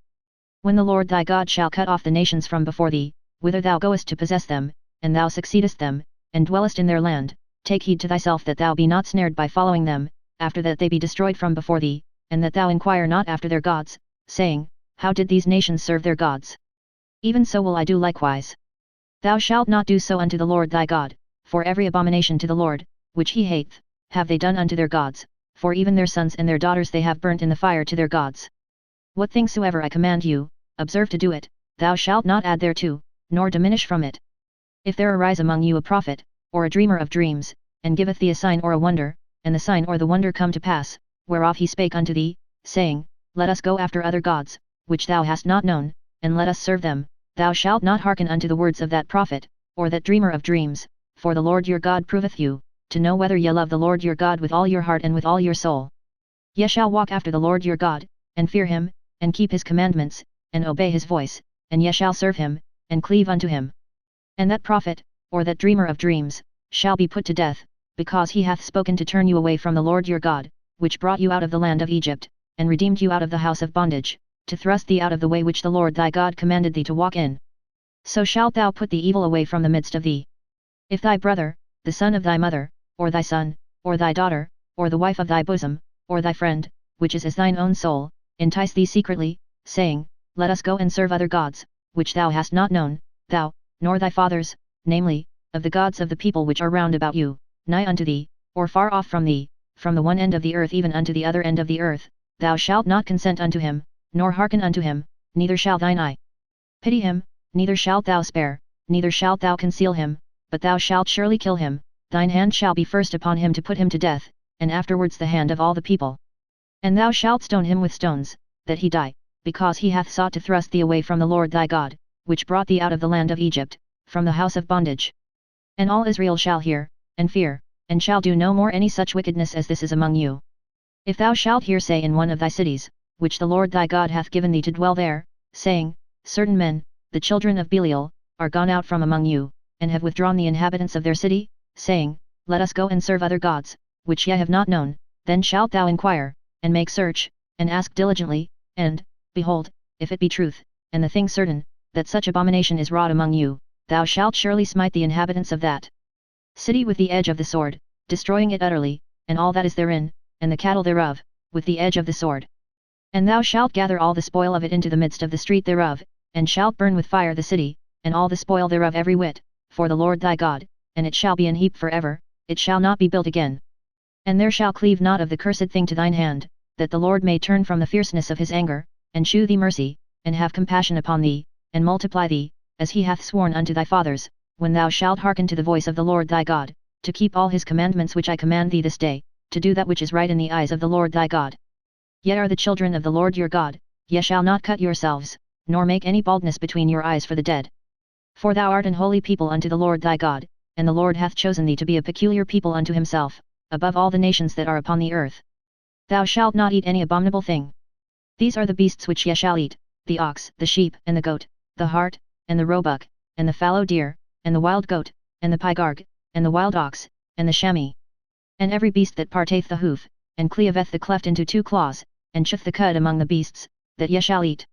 When the Lord thy God shall cut off the nations from before thee, whither thou goest to possess them, and thou succeedest them, and dwellest in their land, take heed to thyself that thou be not snared by following them, after that they be destroyed from before thee, and that thou inquire not after their gods, saying, How did these nations serve their gods? Even so will I do likewise. Thou shalt not do so unto the Lord thy God, for every abomination to the Lord, which he hateth, have they done unto their gods, for even their sons and their daughters they have burnt in the fire to their gods. What things soever I command you, observe to do it, thou shalt not add thereto, nor diminish from it. If there arise among you a prophet, or a dreamer of dreams, and giveth thee a sign or a wonder, and the sign or the wonder come to pass, whereof he spake unto thee, saying, Let us go after other gods, which thou hast not known, and let us serve them, thou shalt not hearken unto the words of that prophet, or that dreamer of dreams, for the Lord your God proveth you, to know whether ye love the Lord your God with all your heart and with all your soul. Ye shall walk after the Lord your God, and fear him, and keep his commandments, and obey his voice, and ye shall serve him, and cleave unto him. And that prophet, or that dreamer of dreams, shall be put to death, because he hath spoken to turn you away from the Lord your God, which brought you out of the land of Egypt, and redeemed you out of the house of bondage, to thrust thee out of the way which the Lord thy God commanded thee to walk in. So shalt thou put the evil away from the midst of thee. If thy brother, the son of thy mother, or thy son, or thy daughter, or the wife of thy bosom, or thy friend, which is as thine own soul, entice thee secretly, saying, Let us go and serve other gods, which thou hast not known, thou, nor thy fathers, namely, of the gods of the people which are round about you, nigh unto thee, or far off from thee, from the one end of the earth even unto the other end of the earth, thou shalt not consent unto him, nor hearken unto him, neither shall thine eye pity him, neither shalt thou spare, neither shalt thou conceal him, but thou shalt surely kill him, thine hand shall be first upon him to put him to death, and afterwards the hand of all the people. And thou shalt stone him with stones, that he die, because he hath sought to thrust thee away from the Lord thy God, which brought thee out of the land of Egypt, from the house of bondage. And all Israel shall hear, and fear, and shall do no more any such wickedness as this is among you. If thou shalt hear say in one of thy cities, which the Lord thy God hath given thee to dwell there, saying, Certain men, the children of Belial, are gone out from among you, and have withdrawn the inhabitants of their city, saying, Let us go and serve other gods, which ye have not known, then shalt thou inquire, and make search, and ask diligently, and, behold, if it be truth, and the thing certain, that such abomination is wrought among you, thou shalt surely smite the inhabitants of that city with the edge of the sword, destroying it utterly, and all that is therein, and the cattle thereof, with the edge of the sword. And thou shalt gather all the spoil of it into the midst of the street thereof, and shalt burn with fire the city, and all the spoil thereof every whit, for the Lord thy God, and it shall be an heap for ever, it shall not be built again. And there shall cleave not of the cursed thing to thine hand, that the Lord may turn from the fierceness of his anger, and shew thee mercy, and have compassion upon thee, and multiply thee, as he hath sworn unto thy fathers, when thou shalt hearken to the voice of the Lord thy God, to keep all his commandments which I command thee this day, to do that which is right in the eyes of the Lord thy God. Ye are the children of the Lord your God, ye shall not cut yourselves, nor make any baldness between your eyes for the dead. For thou art an holy people unto the Lord thy God, and the Lord hath chosen thee to be a peculiar people unto himself, above all the nations that are upon the earth. Thou shalt not eat any abominable thing. These are the beasts which ye shall eat, the ox, the sheep, and the goat, the hart, and the roebuck, and the fallow deer, and the wild goat, and the pygarg, and the wild ox, and the chamois. And every beast that parteth the hoof, and cleaveth the cleft into two claws, and cheweth the cud among the beasts, that ye shall eat.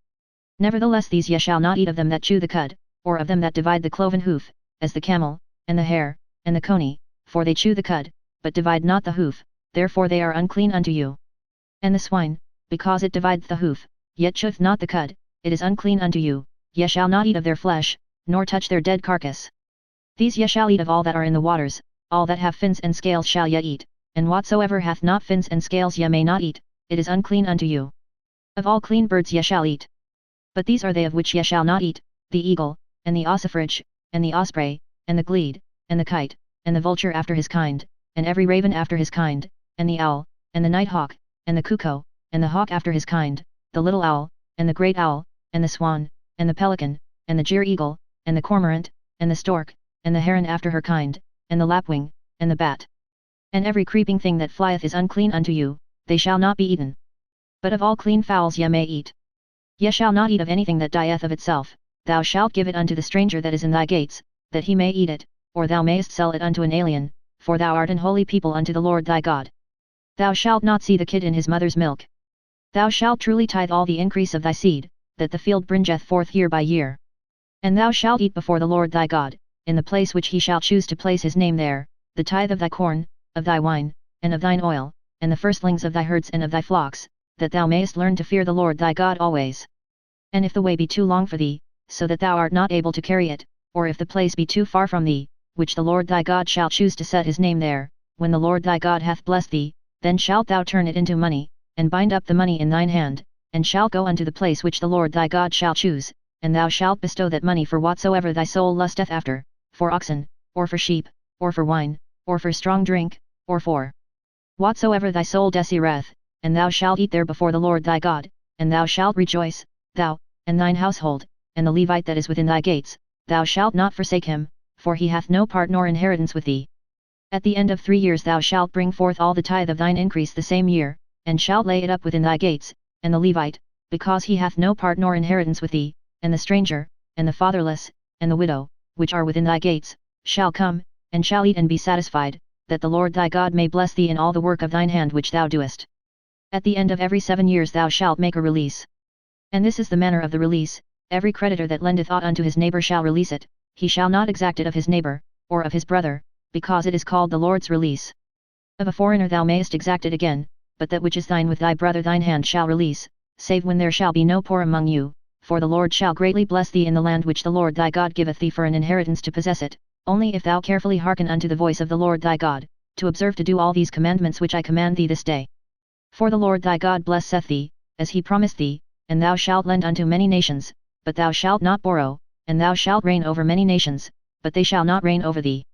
Nevertheless these ye shall not eat of them that chew the cud, or of them that divide the cloven hoof, as the camel, and the hare, and the coney, for they chew the cud, but divide not the hoof, therefore they are unclean unto you. And the swine, because it divides the hoof, yet cheweth not the cud, it is unclean unto you, ye shall not eat of their flesh, nor touch their dead carcass. These ye shall eat of all that are in the waters, all that have fins and scales shall ye eat, and whatsoever hath not fins and scales ye may not eat, it is unclean unto you. Of all clean birds ye shall eat. But these are they of which ye shall not eat, the eagle, and the ossifrage, and the osprey, and the glede, and the kite, and the vulture after his kind, and every raven after his kind, and the owl, and the night hawk, and the cuckoo, and the hawk after his kind, the little owl, and the great owl, and the swan, and the pelican, and the gyre-eagle, and the cormorant, and the stork, and the heron after her kind, and the lapwing, and the bat. And every creeping thing that flieth is unclean unto you, they shall not be eaten. But of all clean fowls ye may eat. Ye shall not eat of anything that dieth of itself, thou shalt give it unto the stranger that is in thy gates, that he may eat it, or thou mayest sell it unto an alien, for thou art an holy people unto the Lord thy God. Thou shalt not see the kid in his mother's milk. Thou shalt truly tithe all the increase of thy seed, that the field bringeth forth year by year. And thou shalt eat before the Lord thy God, in the place which he shall choose to place his name there, the tithe of thy corn, of thy wine, and of thine oil, and the firstlings of thy herds and of thy flocks, that thou mayest learn to fear the Lord thy God always. And if the way be too long for thee, so that thou art not able to carry it, or if the place be too far from thee, which the Lord thy God shall choose to set his name there, when the Lord thy God hath blessed thee, then shalt thou turn it into money, and bind up the money in thine hand, and shalt go unto the place which the Lord thy God shall choose, and thou shalt bestow that money for whatsoever thy soul lusteth after, for oxen, or for sheep, or for wine, or for strong drink, or for whatsoever thy soul desireth, and thou shalt eat there before the Lord thy God, and thou shalt rejoice, thou, and thine household, and the Levite that is within thy gates, thou shalt not forsake him, for he hath no part nor inheritance with thee. At the end of 3 years thou shalt bring forth all the tithe of thine increase the same year, and shalt lay it up within thy gates, and the Levite, because he hath no part nor inheritance with thee, and the stranger, and the fatherless, and the widow, which are within thy gates, shall come, and shall eat and be satisfied, that the Lord thy God may bless thee in all the work of thine hand which thou doest. At the end of every 7 years thou shalt make a release. And this is the manner of the release: every creditor that lendeth aught unto his neighbor shall release it, he shall not exact it of his neighbor, or of his brother, because it is called the Lord's release. Of a foreigner thou mayest exact it again, but that which is thine with thy brother thine hand shall release, save when there shall be no poor among you, for the Lord shall greatly bless thee in the land which the Lord thy God giveth thee for an inheritance to possess it, only if thou carefully hearken unto the voice of the Lord thy God, to observe to do all these commandments which I command thee this day. For the Lord thy God blesseth thee, as he promised thee, and thou shalt lend unto many nations, but thou shalt not borrow, and thou shalt reign over many nations, but they shall not reign over thee.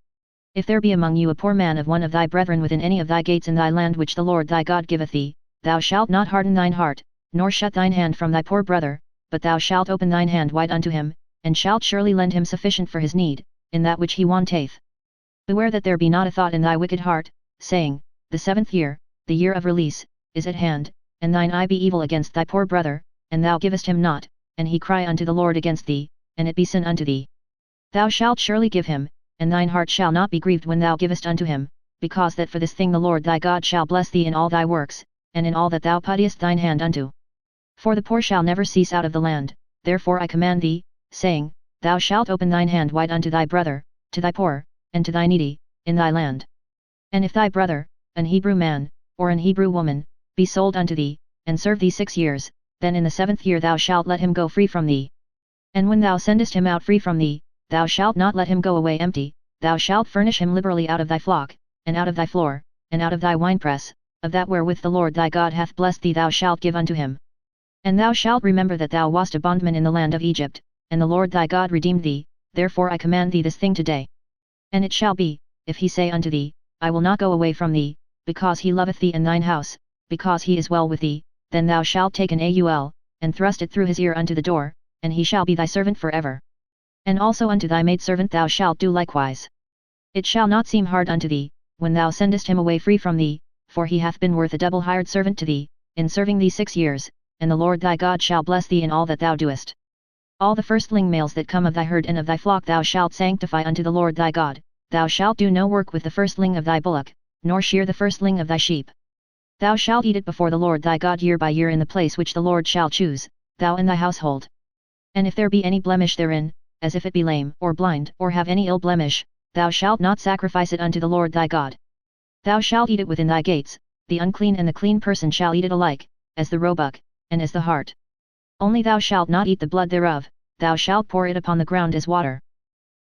If there be among you a poor man of one of thy brethren within any of thy gates in thy land which the Lord thy God giveth thee, thou shalt not harden thine heart, nor shut thine hand from thy poor brother, but thou shalt open thine hand wide unto him, and shalt surely lend him sufficient for his need, in that which he wanteth. Beware that there be not a thought in thy wicked heart, saying, the 7th year, the year of release, is at hand, and thine eye be evil against thy poor brother, and thou givest him not, and he cry unto the Lord against thee, and it be sin unto thee. Thou shalt surely give him, and thine heart shall not be grieved when thou givest unto him, because that for this thing the Lord thy God shall bless thee in all thy works, and in all that thou puttest thine hand unto. For the poor shall never cease out of the land, therefore I command thee, saying, thou shalt open thine hand wide unto thy brother, to thy poor, and to thy needy, in thy land. And if thy brother, an Hebrew man, or an Hebrew woman, be sold unto thee, and serve thee 6 years, then in the 7th year thou shalt let him go free from thee. And when thou sendest him out free from thee, thou shalt not let him go away empty, thou shalt furnish him liberally out of thy flock, and out of thy floor, and out of thy winepress, of that wherewith the Lord thy God hath blessed thee thou shalt give unto him. And thou shalt remember that thou wast a bondman in the land of Egypt, and the Lord thy God redeemed thee, therefore I command thee this thing today. And it shall be, if he say unto thee, I will not go away from thee, because he loveth thee and thine house, because he is well with thee, then thou shalt take an awl, and thrust it through his ear unto the door, and he shall be thy servant for ever. And also unto thy maidservant thou shalt do likewise. It shall not seem hard unto thee, when thou sendest him away free from thee, for he hath been worth a double hired servant to thee, in serving thee 6 years, and the Lord thy God shall bless thee in all that thou doest. All the firstling males that come of thy herd and of thy flock thou shalt sanctify unto the Lord thy God, thou shalt do no work with the firstling of thy bullock, nor shear the firstling of thy sheep. Thou shalt eat it before the Lord thy God year by year in the place which the Lord shall choose, thou and thy household. And if there be any blemish therein, as if it be lame, or blind, or have any ill blemish, thou shalt not sacrifice it unto the Lord thy God. Thou shalt eat it within thy gates, the unclean and the clean person shall eat it alike, as the roebuck, and as the hart. Only thou shalt not eat the blood thereof, thou shalt pour it upon the ground as water.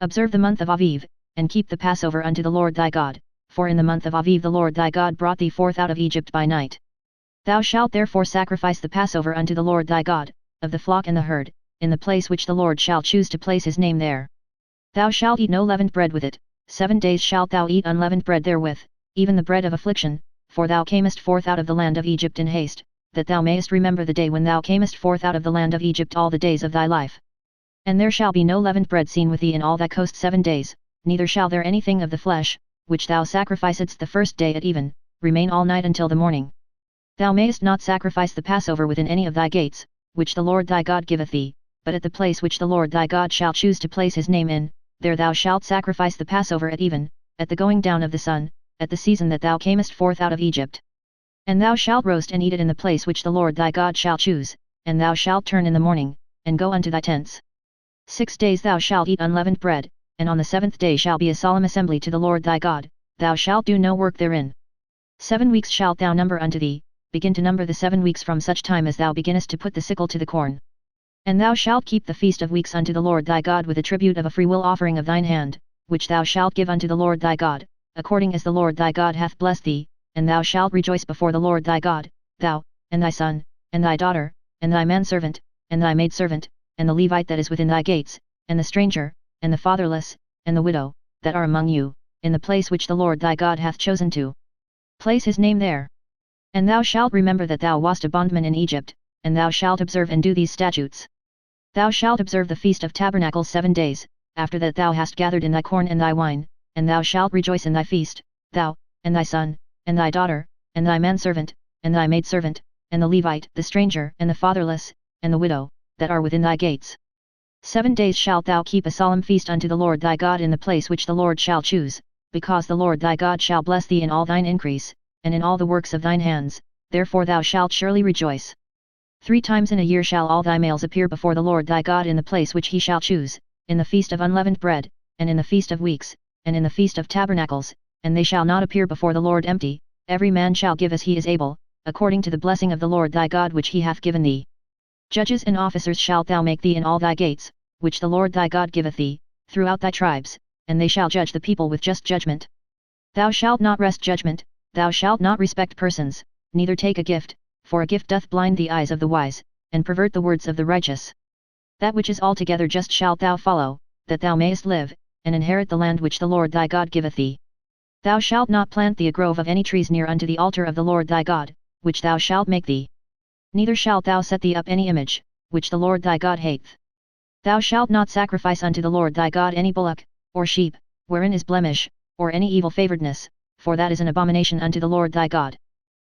Observe the month of Aviv, and keep the Passover unto the Lord thy God, for in the month of Aviv the Lord thy God brought thee forth out of Egypt by night. Thou shalt therefore sacrifice the Passover unto the Lord thy God, of the flock and the herd, in the place which the Lord shall choose to place his name there. Thou shalt eat no leavened bread with it, 7 days shalt thou eat unleavened bread therewith, even the bread of affliction, for thou camest forth out of the land of Egypt in haste, that thou mayest remember the day when thou camest forth out of the land of Egypt all the days of thy life. And there shall be no leavened bread seen with thee in all thy coast 7 days, neither shall there anything of the flesh, which thou sacrificedst the first day at even, remain all night until the morning. Thou mayest not sacrifice the Passover within any of thy gates, which the Lord thy God giveth thee, but at the place which the Lord thy God shall choose to place his name in, there thou shalt sacrifice the Passover at even, at the going down of the sun, at the season that thou camest forth out of Egypt. And thou shalt roast and eat it in the place which the Lord thy God shall choose, and thou shalt turn in the morning, and go unto thy tents. 6 days thou shalt eat unleavened bread, and on the 7th day shall be a solemn assembly to the Lord thy God, thou shalt do no work therein. 7 weeks shalt thou number unto thee, begin to number the 7 weeks from such time as thou beginnest to put the sickle to the corn. And thou shalt keep the feast of weeks unto the Lord thy God with a tribute of a freewill offering of thine hand, which thou shalt give unto the Lord thy God, according as the Lord thy God hath blessed thee, and thou shalt rejoice before the Lord thy God, thou, and thy son, and thy daughter, and thy manservant, and thy maidservant, and the Levite that is within thy gates, and the stranger, and the fatherless, and the widow, that are among you, in the place which the Lord thy God hath chosen to place his name there. And thou shalt remember that thou wast a bondman in Egypt, and thou shalt observe and do these statutes. Thou shalt observe the Feast of Tabernacles 7 days, after that thou hast gathered in thy corn and thy wine, and thou shalt rejoice in thy feast, thou, and thy son, and thy daughter, and thy manservant, and thy maidservant, and the Levite, the stranger, and the fatherless, and the widow, that are within thy gates. 7 days shalt thou keep a solemn feast unto the Lord thy God in the place which the Lord shall choose, because the Lord thy God shall bless thee in all thine increase, and in all the works of thine hands, therefore thou shalt surely rejoice. 3 times in a year shall all thy males appear before the Lord thy God in the place which he shall choose, in the feast of unleavened bread, and in the feast of weeks, and in the feast of tabernacles, and they shall not appear before the Lord empty, every man shall give as he is able, according to the blessing of the Lord thy God which he hath given thee. Judges and officers shalt thou make thee in all thy gates, which the Lord thy God giveth thee, throughout thy tribes, and they shall judge the people with just judgment. Thou shalt not wrest judgment, thou shalt not respect persons, neither take a gift, for a gift doth blind the eyes of the wise, and pervert the words of the righteous. That which is altogether just shalt thou follow, that thou mayest live, and inherit the land which the Lord thy God giveth thee. Thou shalt not plant thee a grove of any trees near unto the altar of the Lord thy God, which thou shalt make thee. Neither shalt thou set thee up any image, which the Lord thy God hateth. Thou shalt not sacrifice unto the Lord thy God any bullock, or sheep, wherein is blemish, or any evil favouredness, for that is an abomination unto the Lord thy God.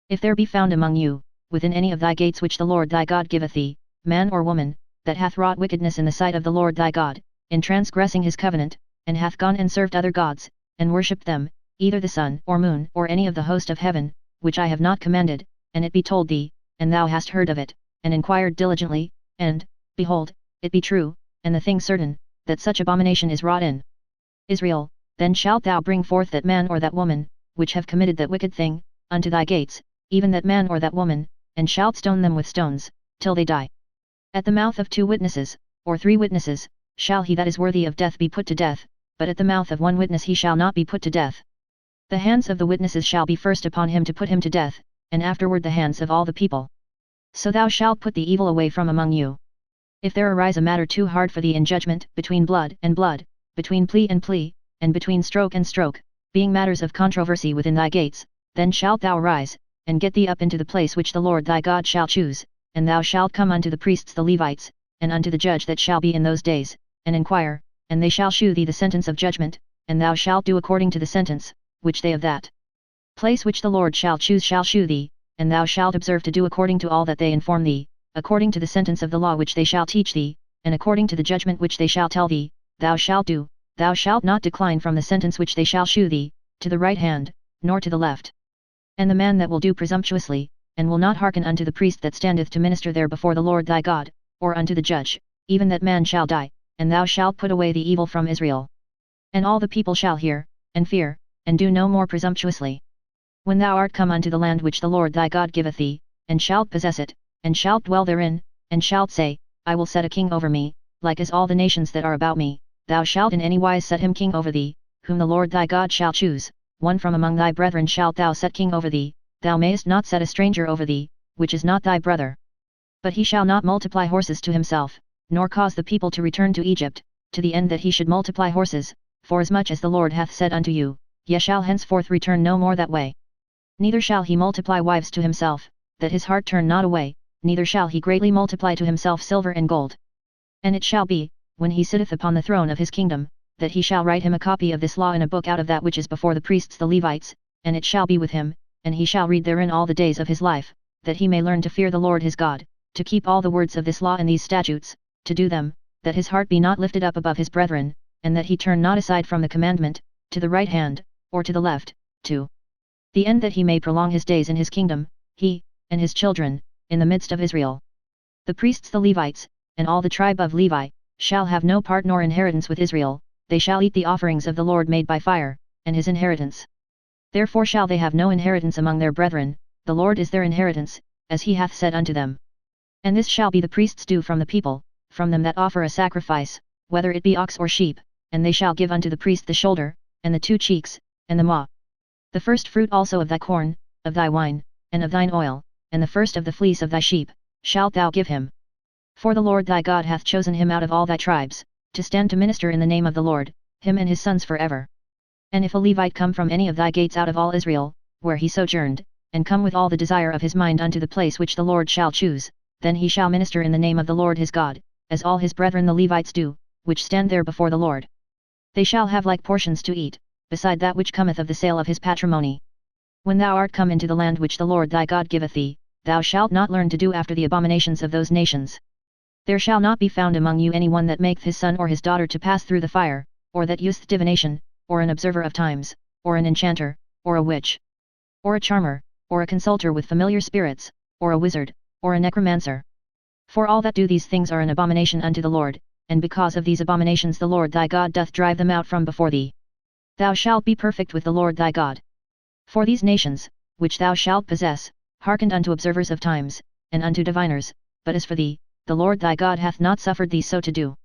If there be found among you, within any of thy gates which the Lord thy God giveth thee, man or woman, that hath wrought wickedness in the sight of the Lord thy God, in transgressing his covenant, and hath gone and served other gods, and worshipped them, either the sun or moon or any of the host of heaven, which I have not commanded, and it be told thee, and thou hast heard of it, and inquired diligently, and, behold, it be true, and the thing certain, that such abomination is wrought in Israel, then shalt thou bring forth that man or that woman, which have committed that wicked thing, unto thy gates, even that man or that woman, and shalt stone them with stones, till they die. At the mouth of 2 witnesses, or 3 witnesses, shall he that is worthy of death be put to death, but at the mouth of 1 witness he shall not be put to death. The hands of the witnesses shall be first upon him to put him to death, and afterward the hands of all the people. So thou shalt put the evil away from among you. If there arise a matter too hard for thee in judgment, between blood and blood, between plea and plea, and between stroke and stroke, being matters of controversy within thy gates, then shalt thou rise, and get thee up into the place which the Lord thy God shall choose, and thou shalt come unto the priests the Levites, and unto the judge that shall be in those days, and inquire, and they shall shew thee the sentence of judgment, and thou shalt do according to the sentence, which they of that place which the Lord shall choose shall shew thee, and thou shalt observe to do according to all that they inform thee, according to the sentence of the law which they shall teach thee, and according to the judgment which they shall tell thee, thou shalt do, thou shalt not decline from the sentence which they shall shew thee, to the right hand, nor to the left. And the man that will do presumptuously, and will not hearken unto the priest that standeth to minister there before the Lord thy God, or unto the judge, even that man shall die, and thou shalt put away the evil from Israel. And all the people shall hear, and fear, and do no more presumptuously. When thou art come unto the land which the Lord thy God giveth thee, and shalt possess it, and shalt dwell therein, and shalt say, I will set a king over me, like as all the nations that are about me, thou shalt in any wise set him king over thee, whom the Lord thy God shall choose, one from among thy brethren shalt thou set king over thee, thou mayest not set a stranger over thee, which is not thy brother. But he shall not multiply horses to himself, nor cause the people to return to Egypt, to the end that he should multiply horses, forasmuch as the Lord hath said unto you, Ye shall henceforth return no more that way. Neither shall he multiply wives to himself, that his heart turn not away, neither shall he greatly multiply to himself silver and gold. And it shall be, when he sitteth upon the throne of his kingdom, that he shall write him a copy of this law in a book out of that which is before the priests the Levites, and it shall be with him, and he shall read therein all the days of his life, that he may learn to fear the Lord his God, to keep all the words of this law and these statutes, to do them, that his heart be not lifted up above his brethren, and that he turn not aside from the commandment, to the right hand, or to the left, to the end that he may prolong his days in his kingdom, he, and his children, in the midst of Israel. The priests the Levites, and all the tribe of Levi, shall have no part nor inheritance with Israel, they shall eat the offerings of the Lord made by fire, and his inheritance. Therefore shall they have no inheritance among their brethren, the Lord is their inheritance, as he hath said unto them. And this shall be the priest's due from the people, from them that offer a sacrifice, whether it be ox or sheep, and they shall give unto the priest the shoulder, and the 2 cheeks, and the maw. The first fruit also of thy corn, of thy wine, and of thine oil, and the first of the fleece of thy sheep, shalt thou give him. For the Lord thy God hath chosen him out of all thy tribes, to stand to minister in the name of the Lord, him and his sons forever. And if a Levite come from any of thy gates out of all Israel, where he sojourned, and come with all the desire of his mind unto the place which the Lord shall choose, then he shall minister in the name of the Lord his God, as all his brethren the Levites do, which stand there before the Lord. They shall have like portions to eat, beside that which cometh of the sale of his patrimony. When thou art come into the land which the Lord thy God giveth thee, thou shalt not learn to do after the abominations of those nations. There shall not be found among you any one that maketh his son or his daughter to pass through the fire, or that useth divination, or an observer of times, or an enchanter, or a witch, or a charmer, or a consulter with familiar spirits, or a wizard, or a necromancer. For all that do these things are an abomination unto the Lord, and because of these abominations the Lord thy God doth drive them out from before thee. Thou shalt be perfect with the Lord thy God. For these nations, which thou shalt possess, hearkened unto observers of times, and unto diviners, but as for thee, the Lord thy God hath not suffered thee so to do.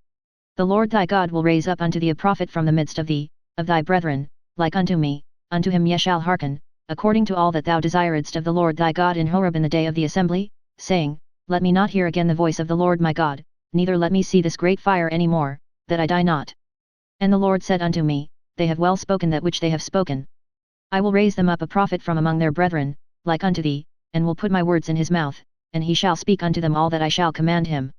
The Lord thy God will raise up unto thee a prophet from the midst of thee, of thy brethren, like unto me, unto him ye shall hearken, according to all that thou desiredst of the Lord thy God in Horeb in the day of the assembly, saying, Let me not hear again the voice of the Lord my God, neither let me see this great fire any more, that I die not. And the Lord said unto me, They have well spoken that which they have spoken. I will raise them up a prophet from among their brethren, like unto thee, and will put my words in his mouth, and he shall speak unto them all that I shall command him.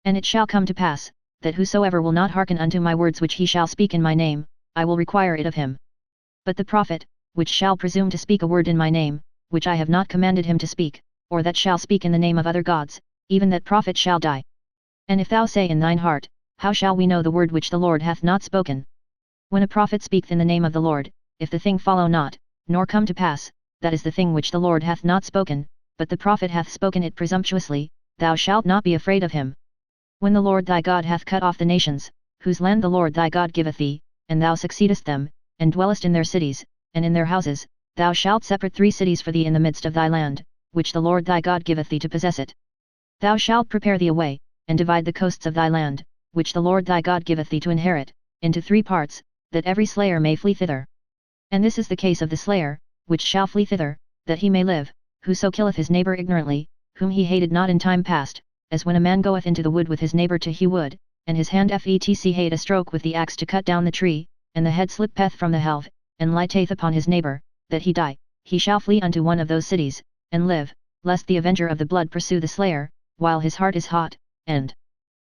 And it shall come to pass, that whosoever will not hearken unto my words which he shall speak in my name, I will require it of him. But the prophet, which shall presume to speak a word in my name, which I have not commanded him to speak, or that shall speak in the name of other gods, even that prophet shall die. And if thou say in thine heart, How shall we know the word which the Lord hath not spoken? When a prophet speaketh in the name of the Lord, if the thing follow not, nor come to pass, that is the thing which the Lord hath not spoken, but the prophet hath spoken it presumptuously, thou shalt not be afraid of him. When the Lord thy God hath cut off the nations, whose land the Lord thy God giveth thee, and thou succeedest them, and dwellest in their cities, and in their houses, thou shalt separate 3 cities for thee in the midst of thy land, which the Lord thy God giveth thee to possess it. Thou shalt prepare thee a way, and divide the coasts of thy land, which the Lord thy God giveth thee to inherit, into 3 parts, that every slayer may flee thither. And this is the case of the slayer, which shall flee thither, that he may live, whoso killeth his neighbor ignorantly, whom he hated not in time past, as when a man goeth into the wood with his neighbor to hew wood, and his hand fetch a stroke with the axe to cut down the tree, and the head slippeth from the helve, and lighteth upon his neighbor, that he die, he shall flee unto one of those cities, and live, lest the avenger of the blood pursue the slayer, while his heart is hot, and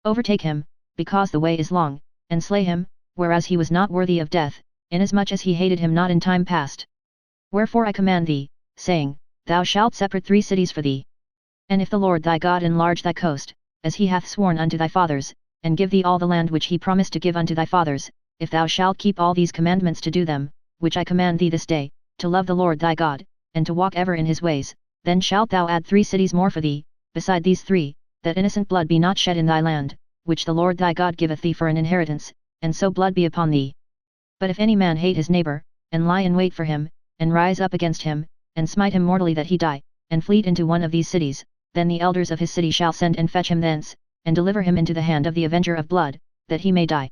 overtake him, because the way is long, and slay him, whereas he was not worthy of death, inasmuch as he hated him not in time past. Wherefore I command thee, saying, Thou shalt separate 3 cities for thee. And if the Lord thy God enlarge thy coast, as he hath sworn unto thy fathers, and give thee all the land which he promised to give unto thy fathers, if thou shalt keep all these commandments to do them, which I command thee this day, to love the Lord thy God, and to walk ever in his ways, then shalt thou add 3 cities more for thee, beside these 3, that innocent blood be not shed in thy land, which the Lord thy God giveth thee for an inheritance, and so blood be upon thee. But if any man hate his neighbor, and lie in wait for him, and rise up against him, and smite him mortally that he die, and flee into one of these cities, then the elders of his city shall send and fetch him thence, and deliver him into the hand of the avenger of blood, that he may die.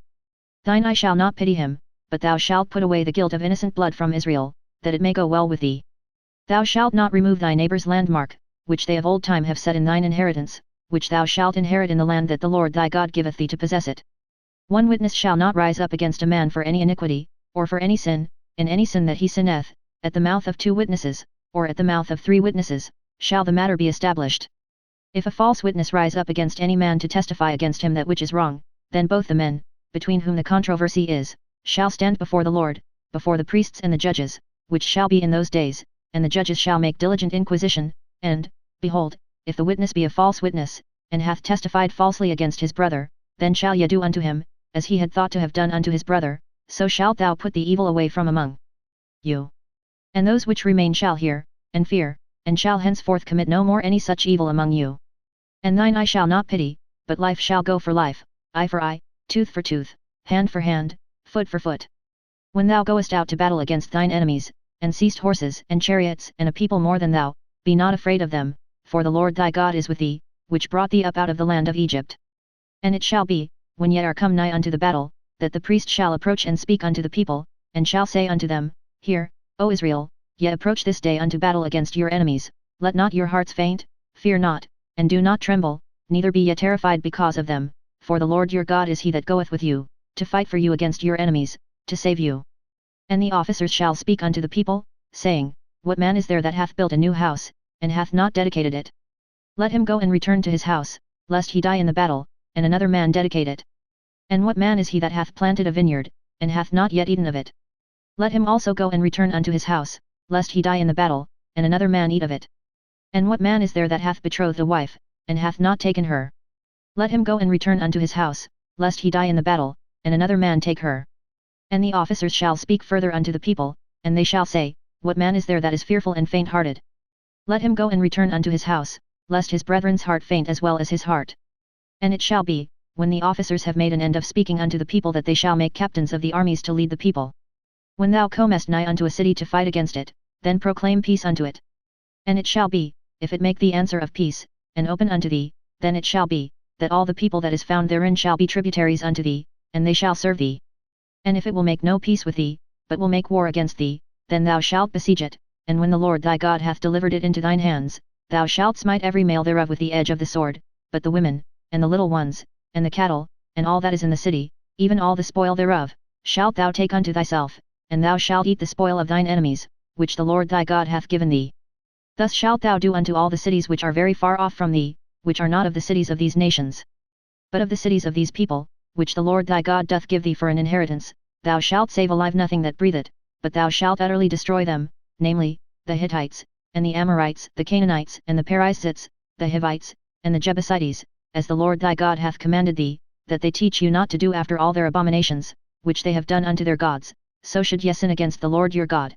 Thine eye shall not pity him, but thou shalt put away the guilt of innocent blood from Israel, that it may go well with thee. Thou shalt not remove thy neighbor's landmark, which they of old time have set in thine inheritance, which thou shalt inherit in the land that the Lord thy God giveth thee to possess it. One witness shall not rise up against a man for any iniquity, or for any sin, in any sin that he sinneth, at the mouth of 2 witnesses, or at the mouth of 3 witnesses, shall the matter be established. If a false witness rise up against any man to testify against him that which is wrong, then both the men, between whom the controversy is, shall stand before the Lord, before the priests and the judges, which shall be in those days, and the judges shall make diligent inquisition, and, behold, if the witness be a false witness, and hath testified falsely against his brother, then shall ye do unto him, as he had thought to have done unto his brother, so shalt thou put the evil away from among you. And those which remain shall hear, and fear, and shall henceforth commit no more any such evil among you. And thine eye shall not pity, but life shall go for life, eye for eye, tooth for tooth, hand for hand, foot for foot. When thou goest out to battle against thine enemies, and seest horses and chariots and a people more than thou, be not afraid of them, for the Lord thy God is with thee, which brought thee up out of the land of Egypt. And it shall be, when ye are come nigh unto the battle, that the priest shall approach and speak unto the people, and shall say unto them, Hear, O Israel, ye approach this day unto battle against your enemies, let not your hearts faint, fear not, and do not tremble, neither be ye terrified because of them, for the Lord your God is he that goeth with you, to fight for you against your enemies, to save you. And the officers shall speak unto the people, saying, What man is there that hath built a new house, and hath not dedicated it? Let him go and return to his house, lest he die in the battle, and another man dedicate it. And what man is he that hath planted a vineyard, and hath not yet eaten of it? Let him also go and return unto his house, lest he die in the battle, and another man eat of it. And what man is there that hath betrothed a wife, and hath not taken her? Let him go and return unto his house, lest he die in the battle, and another man take her. And the officers shall speak further unto the people, and they shall say, What man is there that is fearful and faint-hearted? Let him go and return unto his house, lest his brethren's heart faint as well as his heart. And it shall be, when the officers have made an end of speaking unto the people, that they shall make captains of the armies to lead the people. When thou comest nigh unto a city to fight against it, then proclaim peace unto it. And it shall be, if it make thee answer of peace, and open unto thee, then it shall be, that all the people that is found therein shall be tributaries unto thee, and they shall serve thee. And if it will make no peace with thee, but will make war against thee, then thou shalt besiege it, and when the Lord thy God hath delivered it into thine hands, thou shalt smite every male thereof with the edge of the sword, but the women, and the little ones, and the cattle, and all that is in the city, even all the spoil thereof, shalt thou take unto thyself, and thou shalt eat the spoil of thine enemies, which the Lord thy God hath given thee. Thus shalt thou do unto all the cities which are very far off from thee, which are not of the cities of these nations, but of the cities of these people, which the Lord thy God doth give thee for an inheritance. Thou shalt save alive nothing that breatheth, but thou shalt utterly destroy them, namely, the Hittites, and the Amorites, the Canaanites, and the Perizzites, the Hivites, and the Jebusites, as the Lord thy God hath commanded thee, that they teach you not to do after all their abominations, which they have done unto their gods, so should ye sin against the Lord your God.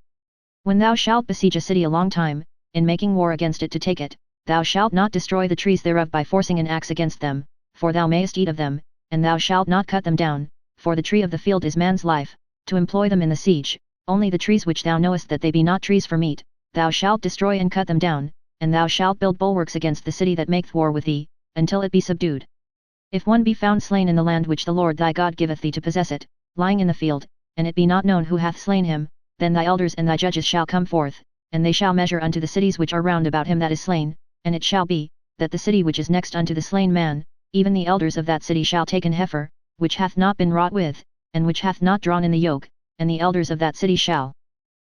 When thou shalt besiege a city a long time, in making war against it to take it, thou shalt not destroy the trees thereof by forcing an axe against them, for thou mayest eat of them, and thou shalt not cut them down, for the tree of the field is man's life, to employ them in the siege. Only the trees which thou knowest that they be not trees for meat, thou shalt destroy and cut them down, and thou shalt build bulwarks against the city that maketh war with thee, until it be subdued. If one be found slain in the land which the Lord thy God giveth thee to possess it, lying in the field, and it be not known who hath slain him, then thy elders and thy judges shall come forth, and they shall measure unto the cities which are round about him that is slain, and it shall be, that the city which is next unto the slain man, even the elders of that city shall take an heifer, which hath not been wrought with, and which hath not drawn in the yoke, and the elders of that city shall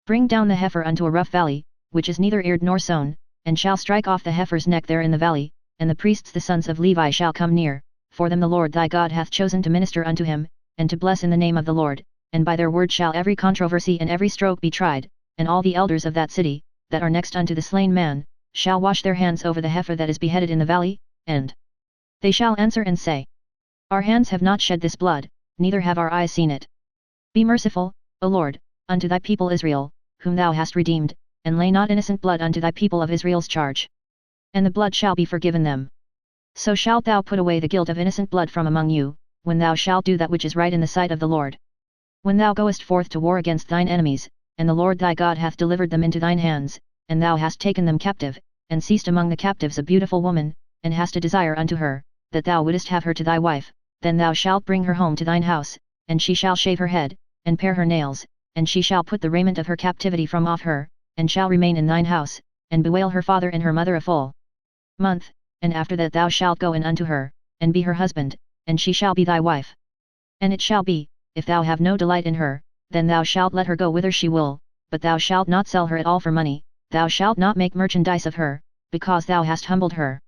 bring down the heifer unto a rough valley, which is neither eared nor sown, and shall strike off the heifer's neck there in the valley, and the priests the sons of Levi shall come near, for them the Lord thy God hath chosen to minister unto him, and to bless in the name of the Lord, and by their word shall every controversy and every stroke be tried, and all the elders of that city, that are next unto the slain man, shall wash their hands over the heifer that is beheaded in the valley, and they shall answer and say, Our hands have not shed this blood, neither have our eyes seen it. Be merciful, O Lord, unto thy people Israel, whom thou hast redeemed, and lay not innocent blood unto thy people of Israel's charge. And the blood shall be forgiven them. So shalt thou put away the guilt of innocent blood from among you, when thou shalt do that which is right in the sight of the Lord. When thou goest forth to war against thine enemies, and the Lord thy God hath delivered them into thine hands, and thou hast taken them captive, and seized among the captives a beautiful woman, and hast a desire unto her, that thou wouldest have her to thy wife, then thou shalt bring her home to thine house, and she shall shave her head, and pare her nails, and she shall put the raiment of her captivity from off her, and shall remain in thine house, and bewail her father and her mother a full month, and after that thou shalt go in unto her, and be her husband, and she shall be thy wife. And it shall be, if thou have no delight in her, then thou shalt let her go whither she will, but thou shalt not sell her at all for money, thou shalt not make merchandise of her, because thou hast humbled her.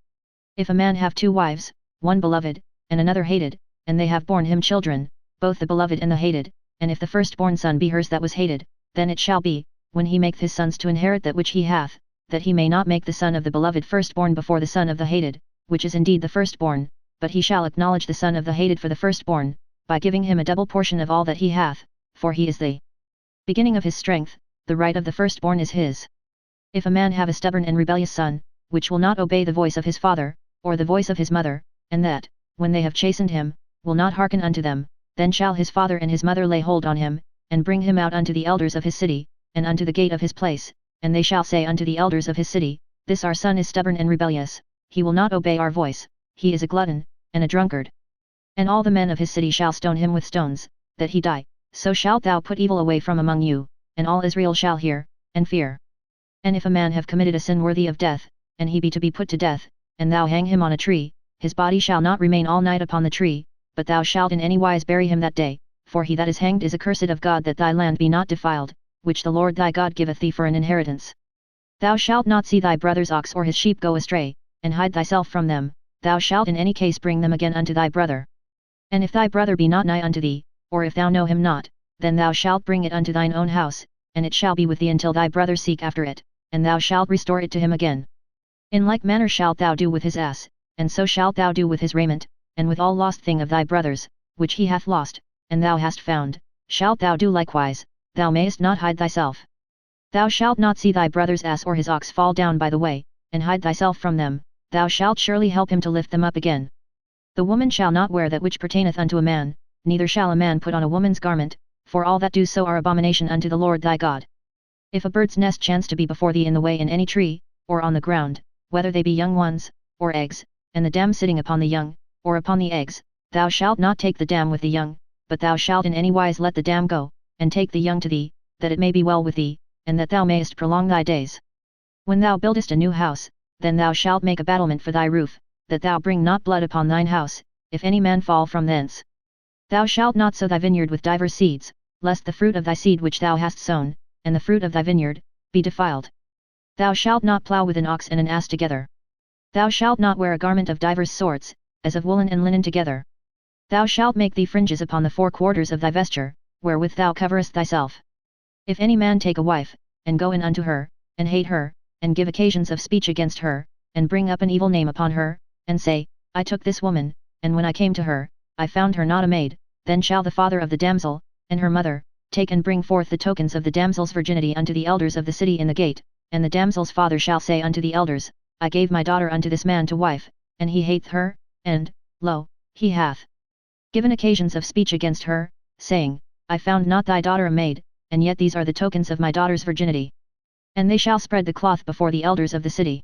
If a man have 2 wives, one beloved, and another hated, and they have borne him children, both the beloved and the hated, and if the firstborn son be hers that was hated, then it shall be, when he maketh his sons to inherit that which he hath, that he may not make the son of the beloved firstborn before the son of the hated, which is indeed the firstborn, but he shall acknowledge the son of the hated for the firstborn, by giving him a double portion of all that he hath, for he is the beginning of his strength, the right of the firstborn is his. If a man have a stubborn and rebellious son, which will not obey the voice of his father, or the voice of his mother, and that, when they have chastened him, will not hearken unto them, then shall his father and his mother lay hold on him, and bring him out unto the elders of his city, and unto the gate of his place, and they shall say unto the elders of his city, This our son is stubborn and rebellious, he will not obey our voice, he is a glutton, and a drunkard. And all the men of his city shall stone him with stones, that he die, so shalt thou put evil away from among you, and all Israel shall hear, and fear. And if a man have committed a sin worthy of death, and he be to be put to death, and thou hang him on a tree, his body shall not remain all night upon the tree, but thou shalt in any wise bury him that day, for he that is hanged is accursed of God, that thy land be not defiled, which the Lord thy God giveth thee for an inheritance. Thou shalt not see thy brother's ox or his sheep go astray, and hide thyself from them, thou shalt in any case bring them again unto thy brother. And if thy brother be not nigh unto thee, or if thou know him not, then thou shalt bring it unto thine own house, and it shall be with thee until thy brother seek after it, and thou shalt restore it to him again. In like manner shalt thou do with his ass, and so shalt thou do with his raiment, and with all lost thing of thy brother's, which he hath lost, and thou hast found, shalt thou do likewise, thou mayest not hide thyself. Thou shalt not see thy brother's ass or his ox fall down by the way, and hide thyself from them, thou shalt surely help him to lift them up again. The woman shall not wear that which pertaineth unto a man, neither shall a man put on a woman's garment, for all that do so are abomination unto the Lord thy God. If a bird's nest chance to be before thee in the way in any tree, or on the ground, whether they be young ones, or eggs, and the dam sitting upon the young, or upon the eggs, thou shalt not take the dam with the young, but thou shalt in any wise let the dam go, and take the young to thee, that it may be well with thee, and that thou mayest prolong thy days. When thou buildest a new house, then thou shalt make a battlement for thy roof, that thou bring not blood upon thine house, if any man fall from thence. Thou shalt not sow thy vineyard with divers seeds, lest the fruit of thy seed which thou hast sown, and the fruit of thy vineyard, be defiled. Thou shalt not plough with an ox and an ass together. Thou shalt not wear a garment of divers sorts, as of woolen and linen together. Thou shalt make thee fringes upon the 4 quarters of thy vesture, wherewith thou coverest thyself. If any man take a wife, and go in unto her, and hate her, and give occasions of speech against her, and bring up an evil name upon her, and say, I took this woman, and when I came to her, I found her not a maid, then shall the father of the damsel, and her mother, take and bring forth the tokens of the damsel's virginity unto the elders of the city in the gate, and the damsel's father shall say unto the elders, I gave my daughter unto this man to wife, and he hateth her, and, lo, he hath given occasions of speech against her, saying, I found not thy daughter a maid, and yet these are the tokens of my daughter's virginity. And they shall spread the cloth before the elders of the city.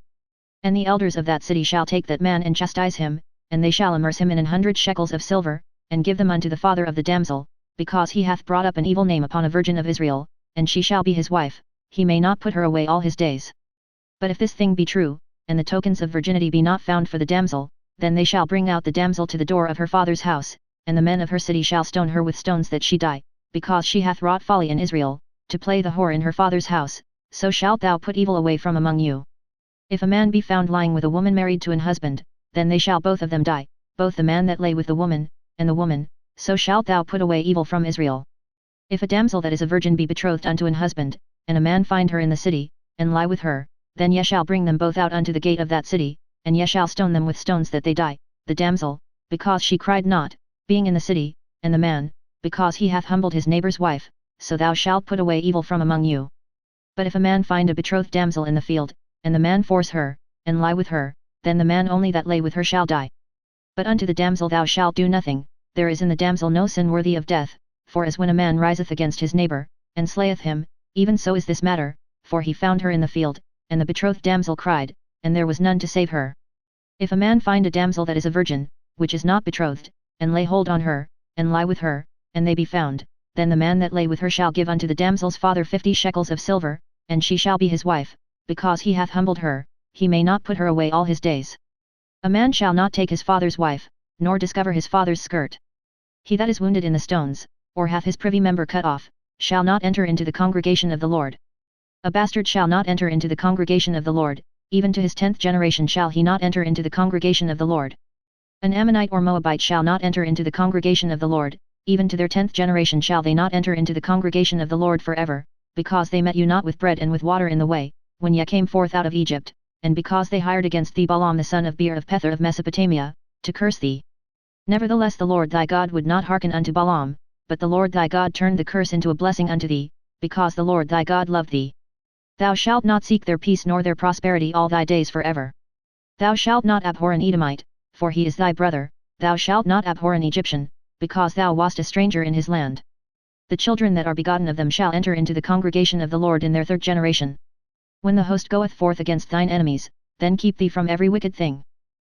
And the elders of that city shall take that man and chastise him, and they shall immerse him in 100 shekels of silver, and give them unto the father of the damsel, because he hath brought up an evil name upon a virgin of Israel, and she shall be his wife, he may not put her away all his days. But if this thing be true, and the tokens of virginity be not found for the damsel, then they shall bring out the damsel to the door of her father's house, and the men of her city shall stone her with stones that she die, because she hath wrought folly in Israel, to play the whore in her father's house, so shalt thou put evil away from among you. If a man be found lying with a woman married to an husband, then they shall both of them die, both the man that lay with the woman, and the woman, so shalt thou put away evil from Israel. If a damsel that is a virgin be betrothed unto an husband, and a man find her in the city, and lie with her, then ye shall bring them both out unto the gate of that city, and ye shall stone them with stones that they die, the damsel, because she cried not, being in the city, and the man, because he hath humbled his neighbour's wife, so thou shalt put away evil from among you. But if a man find a betrothed damsel in the field, and the man force her, and lie with her, then the man only that lay with her shall die. But unto the damsel thou shalt do nothing, there is in the damsel no sin worthy of death, for as when a man riseth against his neighbour, and slayeth him, even so is this matter, for he found her in the field, and the betrothed damsel cried, and there was none to save her. If a man find a damsel that is a virgin, which is not betrothed, and lay hold on her, and lie with her, and they be found, then the man that lay with her shall give unto the damsel's father 50 shekels of silver, and she shall be his wife, because he hath humbled her, he may not put her away all his days. A man shall not take his father's wife, nor discover his father's skirt. He that is wounded in the stones, or hath his privy member cut off, shall not enter into the congregation of the Lord. A bastard shall not enter into the congregation of the Lord, even to his 10th generation shall he not enter into the congregation of the Lord. An Ammonite or Moabite shall not enter into the congregation of the Lord, even to their 10th generation shall they not enter into the congregation of the Lord forever, because they met you not with bread and with water in the way, when ye came forth out of Egypt, and because they hired against thee Balaam the son of Beor of Pethor of Mesopotamia, to curse thee. Nevertheless the Lord thy God would not hearken unto Balaam, but the Lord thy God turned the curse into a blessing unto thee, because the Lord thy God loved thee. Thou shalt not seek their peace nor their prosperity all thy days forever. Thou shalt not abhor an Edomite, for he is thy brother, thou shalt not abhor an Egyptian, because thou wast a stranger in his land. The children that are begotten of them shall enter into the congregation of the Lord in their 3rd generation. When the host goeth forth against thine enemies, then keep thee from every wicked thing.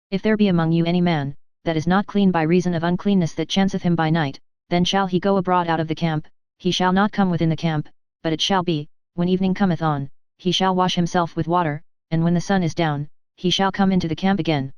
If there be among you any man, that is not clean by reason of uncleanness that chanceth him by night, then shall he go abroad out of the camp, he shall not come within the camp, but it shall be, when evening cometh on, he shall wash himself with water, and when the sun is down, he shall come into the camp again.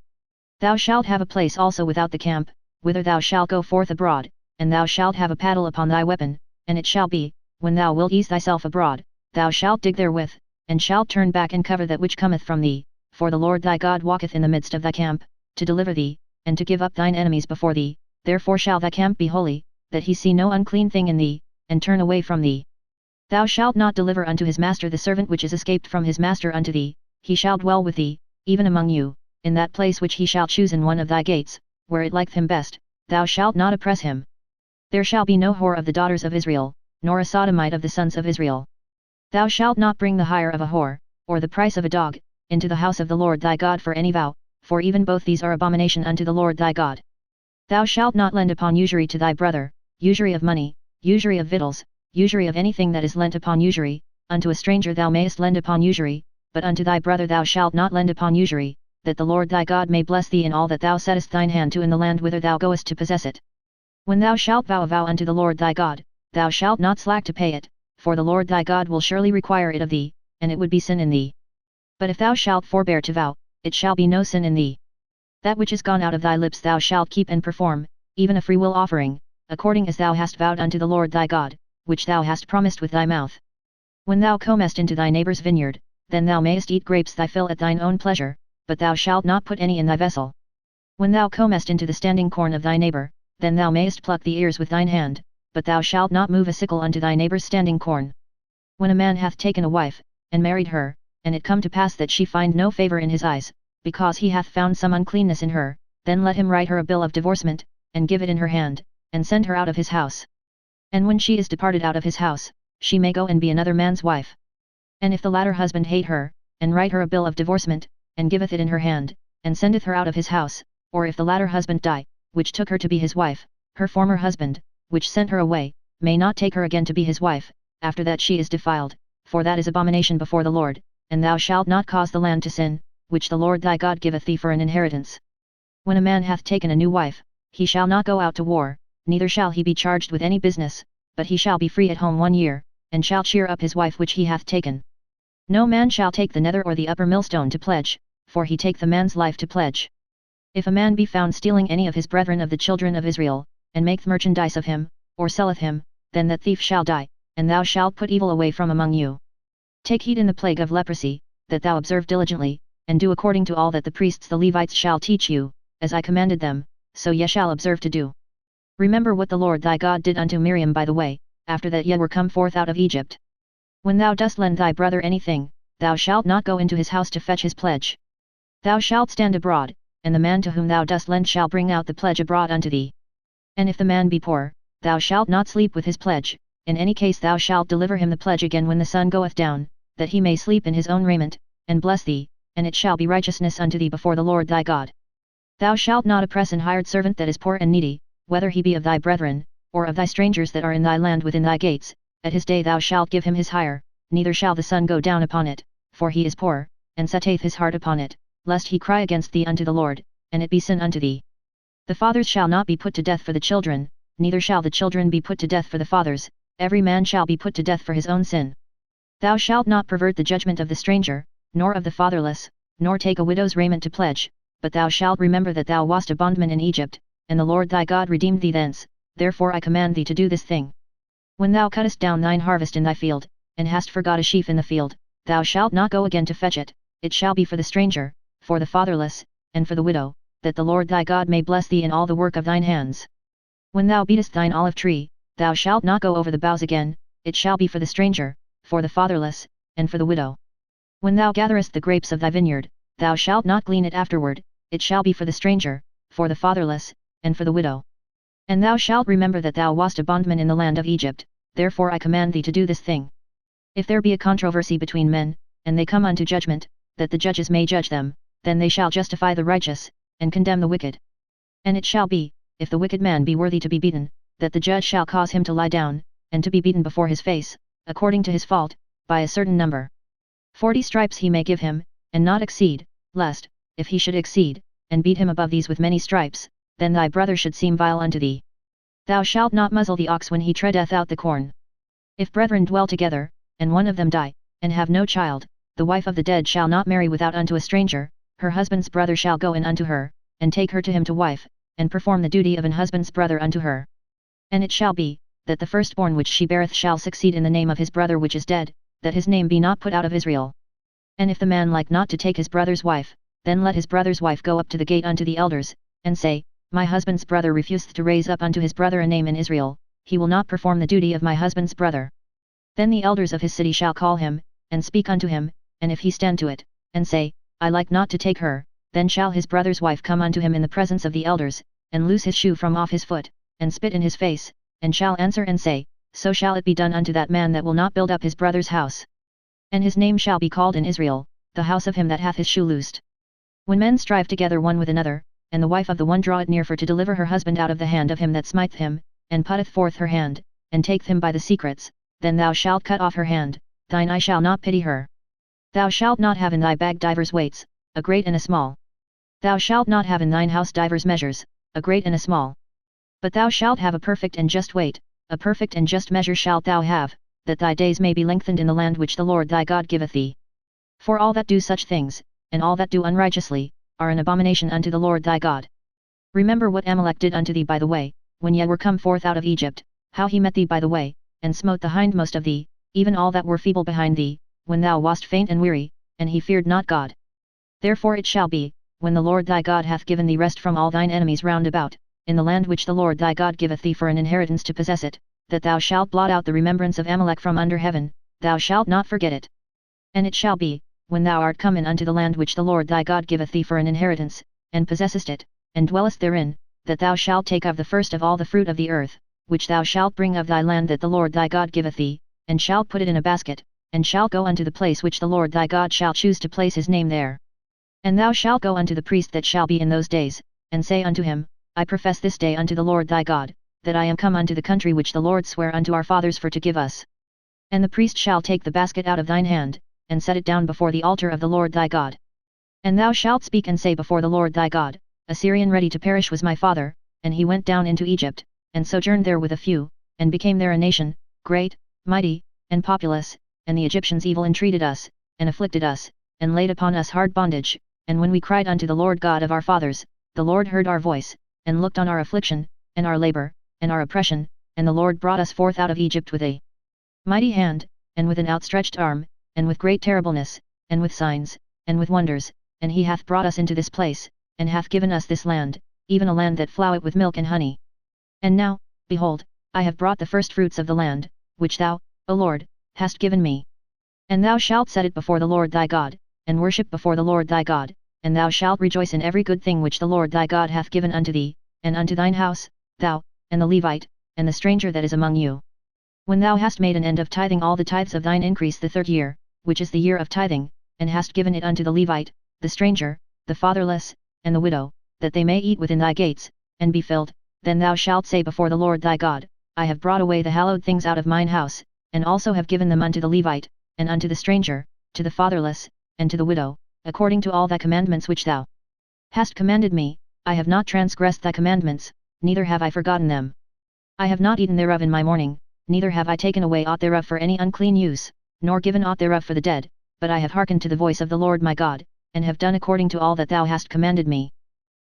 Thou shalt have a place also without the camp, whither thou shalt go forth abroad, and thou shalt have a paddle upon thy weapon, and it shall be, when thou wilt ease thyself abroad, thou shalt dig therewith, and shalt turn back and cover that which cometh from thee, for the Lord thy God walketh in the midst of thy camp, to deliver thee, and to give up thine enemies before thee, therefore shall thy camp be holy, that he see no unclean thing in thee, and turn away from thee. Thou shalt not deliver unto his master the servant which is escaped from his master unto thee, he shall dwell with thee, even among you, in that place which he shall choose in one of thy gates, where it liketh him best, thou shalt not oppress him. There shall be no whore of the daughters of Israel, nor a sodomite of the sons of Israel. Thou shalt not bring the hire of a whore, or the price of a dog, into the house of the Lord thy God for any vow, for even both these are abomination unto the Lord thy God. Thou shalt not lend upon usury to thy brother, usury of money, usury of victuals, usury of anything that is lent upon usury, unto a stranger thou mayest lend upon usury, but unto thy brother thou shalt not lend upon usury, that the Lord thy God may bless thee in all that thou settest thine hand to in the land whither thou goest to possess it. When thou shalt vow a vow unto the Lord thy God, thou shalt not slack to pay it, for the Lord thy God will surely require it of thee, and it would be sin in thee. But if thou shalt forbear to vow, it shall be no sin in thee. That which is gone out of thy lips thou shalt keep and perform, even a freewill offering, according as thou hast vowed unto the Lord thy God, which thou hast promised with thy mouth. When thou comest into thy neighbour's vineyard, then thou mayest eat grapes thy fill at thine own pleasure, but thou shalt not put any in thy vessel. When thou comest into the standing corn of thy neighbour, then thou mayest pluck the ears with thine hand, but thou shalt not move a sickle unto thy neighbour's standing corn. When a man hath taken a wife, and married her, and it come to pass that she find no favour in his eyes, because he hath found some uncleanness in her, then let him write her a bill of divorcement, and give it in her hand, and send her out of his house. And when she is departed out of his house, she may go and be another man's wife. And if the latter husband hate her, and write her a bill of divorcement, and giveth it in her hand, and sendeth her out of his house, or if the latter husband die, which took her to be his wife, her former husband, which sent her away, may not take her again to be his wife, after that she is defiled, for that is abomination before the Lord, and thou shalt not cause the land to sin, which the Lord thy God giveth thee for an inheritance. When a man hath taken a new wife, he shall not go out to war, neither shall he be charged with any business, but he shall be free at home 1 year, and shall cheer up his wife which he hath taken. No man shall take the nether or the upper millstone to pledge, for he take the man's life to pledge. If a man be found stealing any of his brethren of the children of Israel, and maketh merchandise of him, or selleth him, then that thief shall die, and thou shalt put evil away from among you. Take heed in the plague of leprosy, that thou observe diligently, and do according to all that the priests the Levites shall teach you, as I commanded them, so ye shall observe to do. Remember what the Lord thy God did unto Miriam by the way, after that ye were come forth out of Egypt. When thou dost lend thy brother anything, thou shalt not go into his house to fetch his pledge. Thou shalt stand abroad, and the man to whom thou dost lend shall bring out the pledge abroad unto thee. And if the man be poor, thou shalt not sleep with his pledge, in any case thou shalt deliver him the pledge again when the sun goeth down, that he may sleep in his own raiment, and bless thee, and it shall be righteousness unto thee before the Lord thy God. Thou shalt not oppress an hired servant that is poor and needy, whether he be of thy brethren, or of thy strangers that are in thy land within thy gates. At his day thou shalt give him his hire, neither shall the sun go down upon it, for he is poor, and setteth his heart upon it, lest he cry against thee unto the Lord, and it be sin unto thee. The fathers shall not be put to death for the children, neither shall the children be put to death for the fathers, every man shall be put to death for his own sin. Thou shalt not pervert the judgment of the stranger, nor of the fatherless, nor take a widow's raiment to pledge, but thou shalt remember that thou wast a bondman in Egypt, and the Lord thy God redeemed thee thence, therefore I command thee to do this thing. When thou cuttest down thine harvest in thy field, and hast forgot a sheaf in the field, thou shalt not go again to fetch it, it shall be for the stranger, for the fatherless, and for the widow, that the Lord thy God may bless thee in all the work of thine hands. When thou beatest thine olive tree, thou shalt not go over the boughs again, it shall be for the stranger, for the fatherless, and for the widow. When thou gatherest the grapes of thy vineyard, thou shalt not glean it afterward, it shall be for the stranger, for the fatherless, and for the widow. And thou shalt remember that thou wast a bondman in the land of Egypt, therefore I command thee to do this thing. If there be a controversy between men, and they come unto judgment, that the judges may judge them, then they shall justify the righteous, and condemn the wicked. And it shall be, if the wicked man be worthy to be beaten, that the judge shall cause him to lie down, and to be beaten before his face, according to his fault, by a certain number. 40 stripes he may give him, and not exceed, lest, if he should exceed, and beat him above these with many stripes, then thy brother should seem vile unto thee. Thou shalt not muzzle the ox when he treadeth out the corn. If brethren dwell together, and one of them die, and have no child, the wife of the dead shall not marry without unto a stranger, her husband's brother shall go in unto her, and take her to him to wife, and perform the duty of an husband's brother unto her. And it shall be, that the firstborn which she beareth shall succeed in the name of his brother which is dead, that his name be not put out of Israel. And if the man like not to take his brother's wife, then let his brother's wife go up to the gate unto the elders, and say, My husband's brother refuseth to raise up unto his brother a name in Israel, he will not perform the duty of my husband's brother. Then the elders of his city shall call him, and speak unto him, and if he stand to it, and say, I like not to take her, then shall his brother's wife come unto him in the presence of the elders, and loose his shoe from off his foot, and spit in his face, and shall answer and say, So shall it be done unto that man that will not build up his brother's house. And his name shall be called in Israel, the house of him that hath his shoe loosed. When men strive together one with another, and the wife of the one draweth near for to deliver her husband out of the hand of him that smiteth him, and putteth forth her hand, and taketh him by the secrets, then thou shalt cut off her hand, thine eye shall not pity her. Thou shalt not have in thy bag divers weights, a great and a small. Thou shalt not have in thine house divers measures, a great and a small. But thou shalt have a perfect and just weight, a perfect and just measure shalt thou have, that thy days may be lengthened in the land which the Lord thy God giveth thee. For all that do such things, and all that do unrighteously, are an abomination unto the Lord thy God. Remember what Amalek did unto thee by the way, when ye were come forth out of Egypt, how he met thee by the way, and smote the hindmost of thee, even all that were feeble behind thee, when thou wast faint and weary, and he feared not God. Therefore it shall be, when the Lord thy God hath given thee rest from all thine enemies round about, in the land which the Lord thy God giveth thee for an inheritance to possess it, that thou shalt blot out the remembrance of Amalek from under heaven, thou shalt not forget it. And it shall be, when thou art come in unto the land which the Lord thy God giveth thee for an inheritance, and possessest it, and dwellest therein, that thou shalt take of the first of all the fruit of the earth, which thou shalt bring of thy land that the Lord thy God giveth thee, and shalt put it in a basket, and shalt go unto the place which the Lord thy God shall choose to place his name there. And thou shalt go unto the priest that shall be in those days, and say unto him, I profess this day unto the Lord thy God, that I am come unto the country which the Lord sware unto our fathers for to give us. And the priest shall take the basket out of thine hand, and set it down before the altar of the Lord thy God. And thou shalt speak and say before the Lord thy God, A Syrian ready to perish was my father, and he went down into Egypt, and sojourned there with a few, and became there a nation, great, mighty, and populous, and the Egyptians evil entreated us, and afflicted us, and laid upon us hard bondage, and when we cried unto the Lord God of our fathers, the Lord heard our voice, and looked on our affliction, and our labor, and our oppression, and the Lord brought us forth out of Egypt with a mighty hand, and with an outstretched arm, and with great terribleness, and with signs, and with wonders, and he hath brought us into this place, and hath given us this land, even a land that floweth with milk and honey. And now, behold, I have brought the firstfruits of the land, which thou, O Lord, hast given me. And thou shalt set it before the Lord thy God, and worship before the Lord thy God, and thou shalt rejoice in every good thing which the Lord thy God hath given unto thee, and unto thine house, thou, and the Levite, and the stranger that is among you. When thou hast made an end of tithing all the tithes of thine increase the third year, which is the year of tithing, and hast given it unto the Levite, the stranger, the fatherless, and the widow, that they may eat within thy gates, and be filled, then thou shalt say before the Lord thy God, I have brought away the hallowed things out of mine house, and also have given them unto the Levite, and unto the stranger, to the fatherless, and to the widow, according to all thy commandments which thou hast commanded me. I have not transgressed thy commandments, neither have I forgotten them. I have not eaten thereof in my mourning, neither have I taken away aught thereof for any unclean use, nor given aught thereof for the dead, but I have hearkened to the voice of the Lord my God, and have done according to all that thou hast commanded me.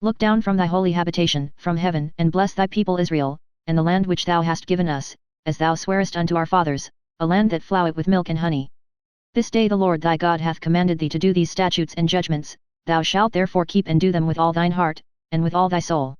Look down from thy holy habitation from heaven, and bless thy people Israel, and the land which thou hast given us, as thou swarest unto our fathers, a land that floweth with milk and honey. This day the Lord thy God hath commanded thee to do these statutes and judgments, thou shalt therefore keep and do them with all thine heart, and with all thy soul.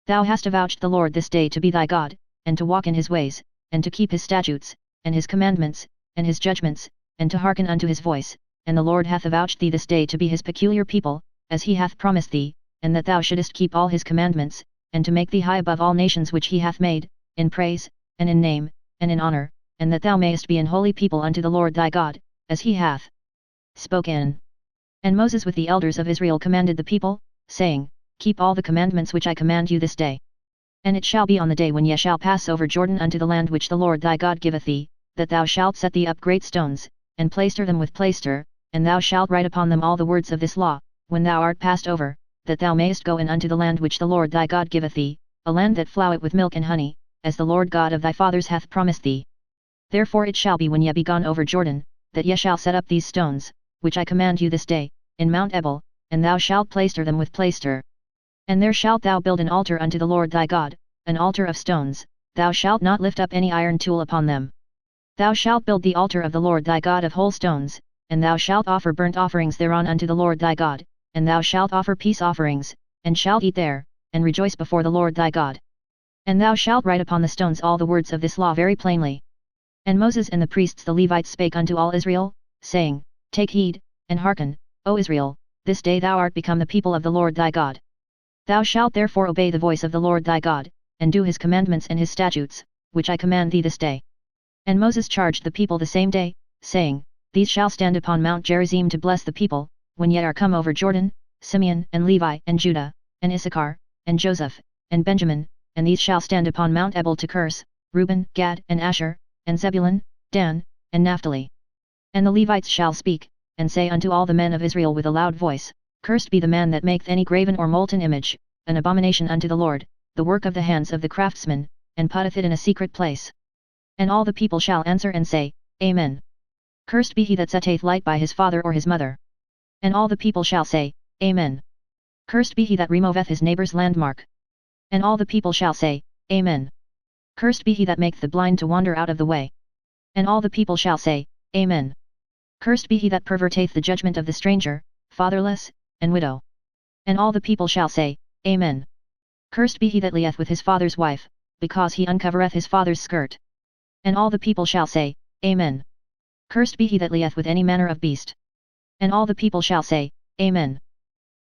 Thou hast avouched the Lord this day to be thy God, and to walk in his ways, and to keep his statutes, and his commandments, and his judgments, and to hearken unto his voice, and the Lord hath avouched thee this day to be his peculiar people, as he hath promised thee, and that thou shouldest keep all his commandments, and to make thee high above all nations which he hath made, in praise, and in name, and in honor, and that thou mayest be an holy people unto the Lord thy God, as he hath spoken. And Moses with the elders of Israel commanded the people, saying, Keep all the commandments which I command you this day. And it shall be on the day when ye shall pass over Jordan unto the land which the Lord thy God giveth thee, that thou shalt set thee up great stones, and plaister them with plaister, and thou shalt write upon them all the words of this law, when thou art passed over, that thou mayest go in unto the land which the Lord thy God giveth thee, a land that floweth with milk and honey, as the Lord God of thy fathers hath promised thee. Therefore it shall be when ye be gone over Jordan, that ye shall set up these stones, which I command you this day, in Mount Ebal, and thou shalt plaister them with plaister. And there shalt thou build an altar unto the Lord thy God, an altar of stones, thou shalt not lift up any iron tool upon them. Thou shalt build the altar of the Lord thy God of whole stones, and thou shalt offer burnt offerings thereon unto the Lord thy God, and thou shalt offer peace offerings, and shalt eat there, and rejoice before the Lord thy God. And thou shalt write upon the stones all the words of this law very plainly. And Moses and the priests the Levites spake unto all Israel, saying, Take heed, and hearken, O Israel, this day thou art become the people of the Lord thy God. Thou shalt therefore obey the voice of the Lord thy God, and do his commandments and his statutes, which I command thee this day. And Moses charged the people the same day, saying, These shall stand upon Mount Gerizim to bless the people, when ye are come over Jordan, Simeon and Levi and Judah, and Issachar, and Joseph, and Benjamin, and these shall stand upon Mount Ebal to curse, Reuben, Gad and Asher, and Zebulun, Dan, and Naphtali. And the Levites shall speak, and say unto all the men of Israel with a loud voice, Cursed be the man that maketh any graven or molten image, an abomination unto the Lord, the work of the hands of the craftsman, and putteth it in a secret place. And all the people shall answer and say, Amen. Cursed be he that setteth light by his father or his mother. And all the people shall say, Amen. Cursed be he that removeth his neighbour's landmark. And all the people shall say, Amen. Cursed be he that maketh the blind to wander out of the way. And all the people shall say, Amen. Cursed be he that perverteth the judgment of the stranger, fatherless, and widow. And all the people shall say, Amen. Cursed be he that lieth with his father's wife, because he uncovereth his father's skirt. And all the people shall say, Amen. Cursed be he that lieth with any manner of beast. And all the people shall say, Amen.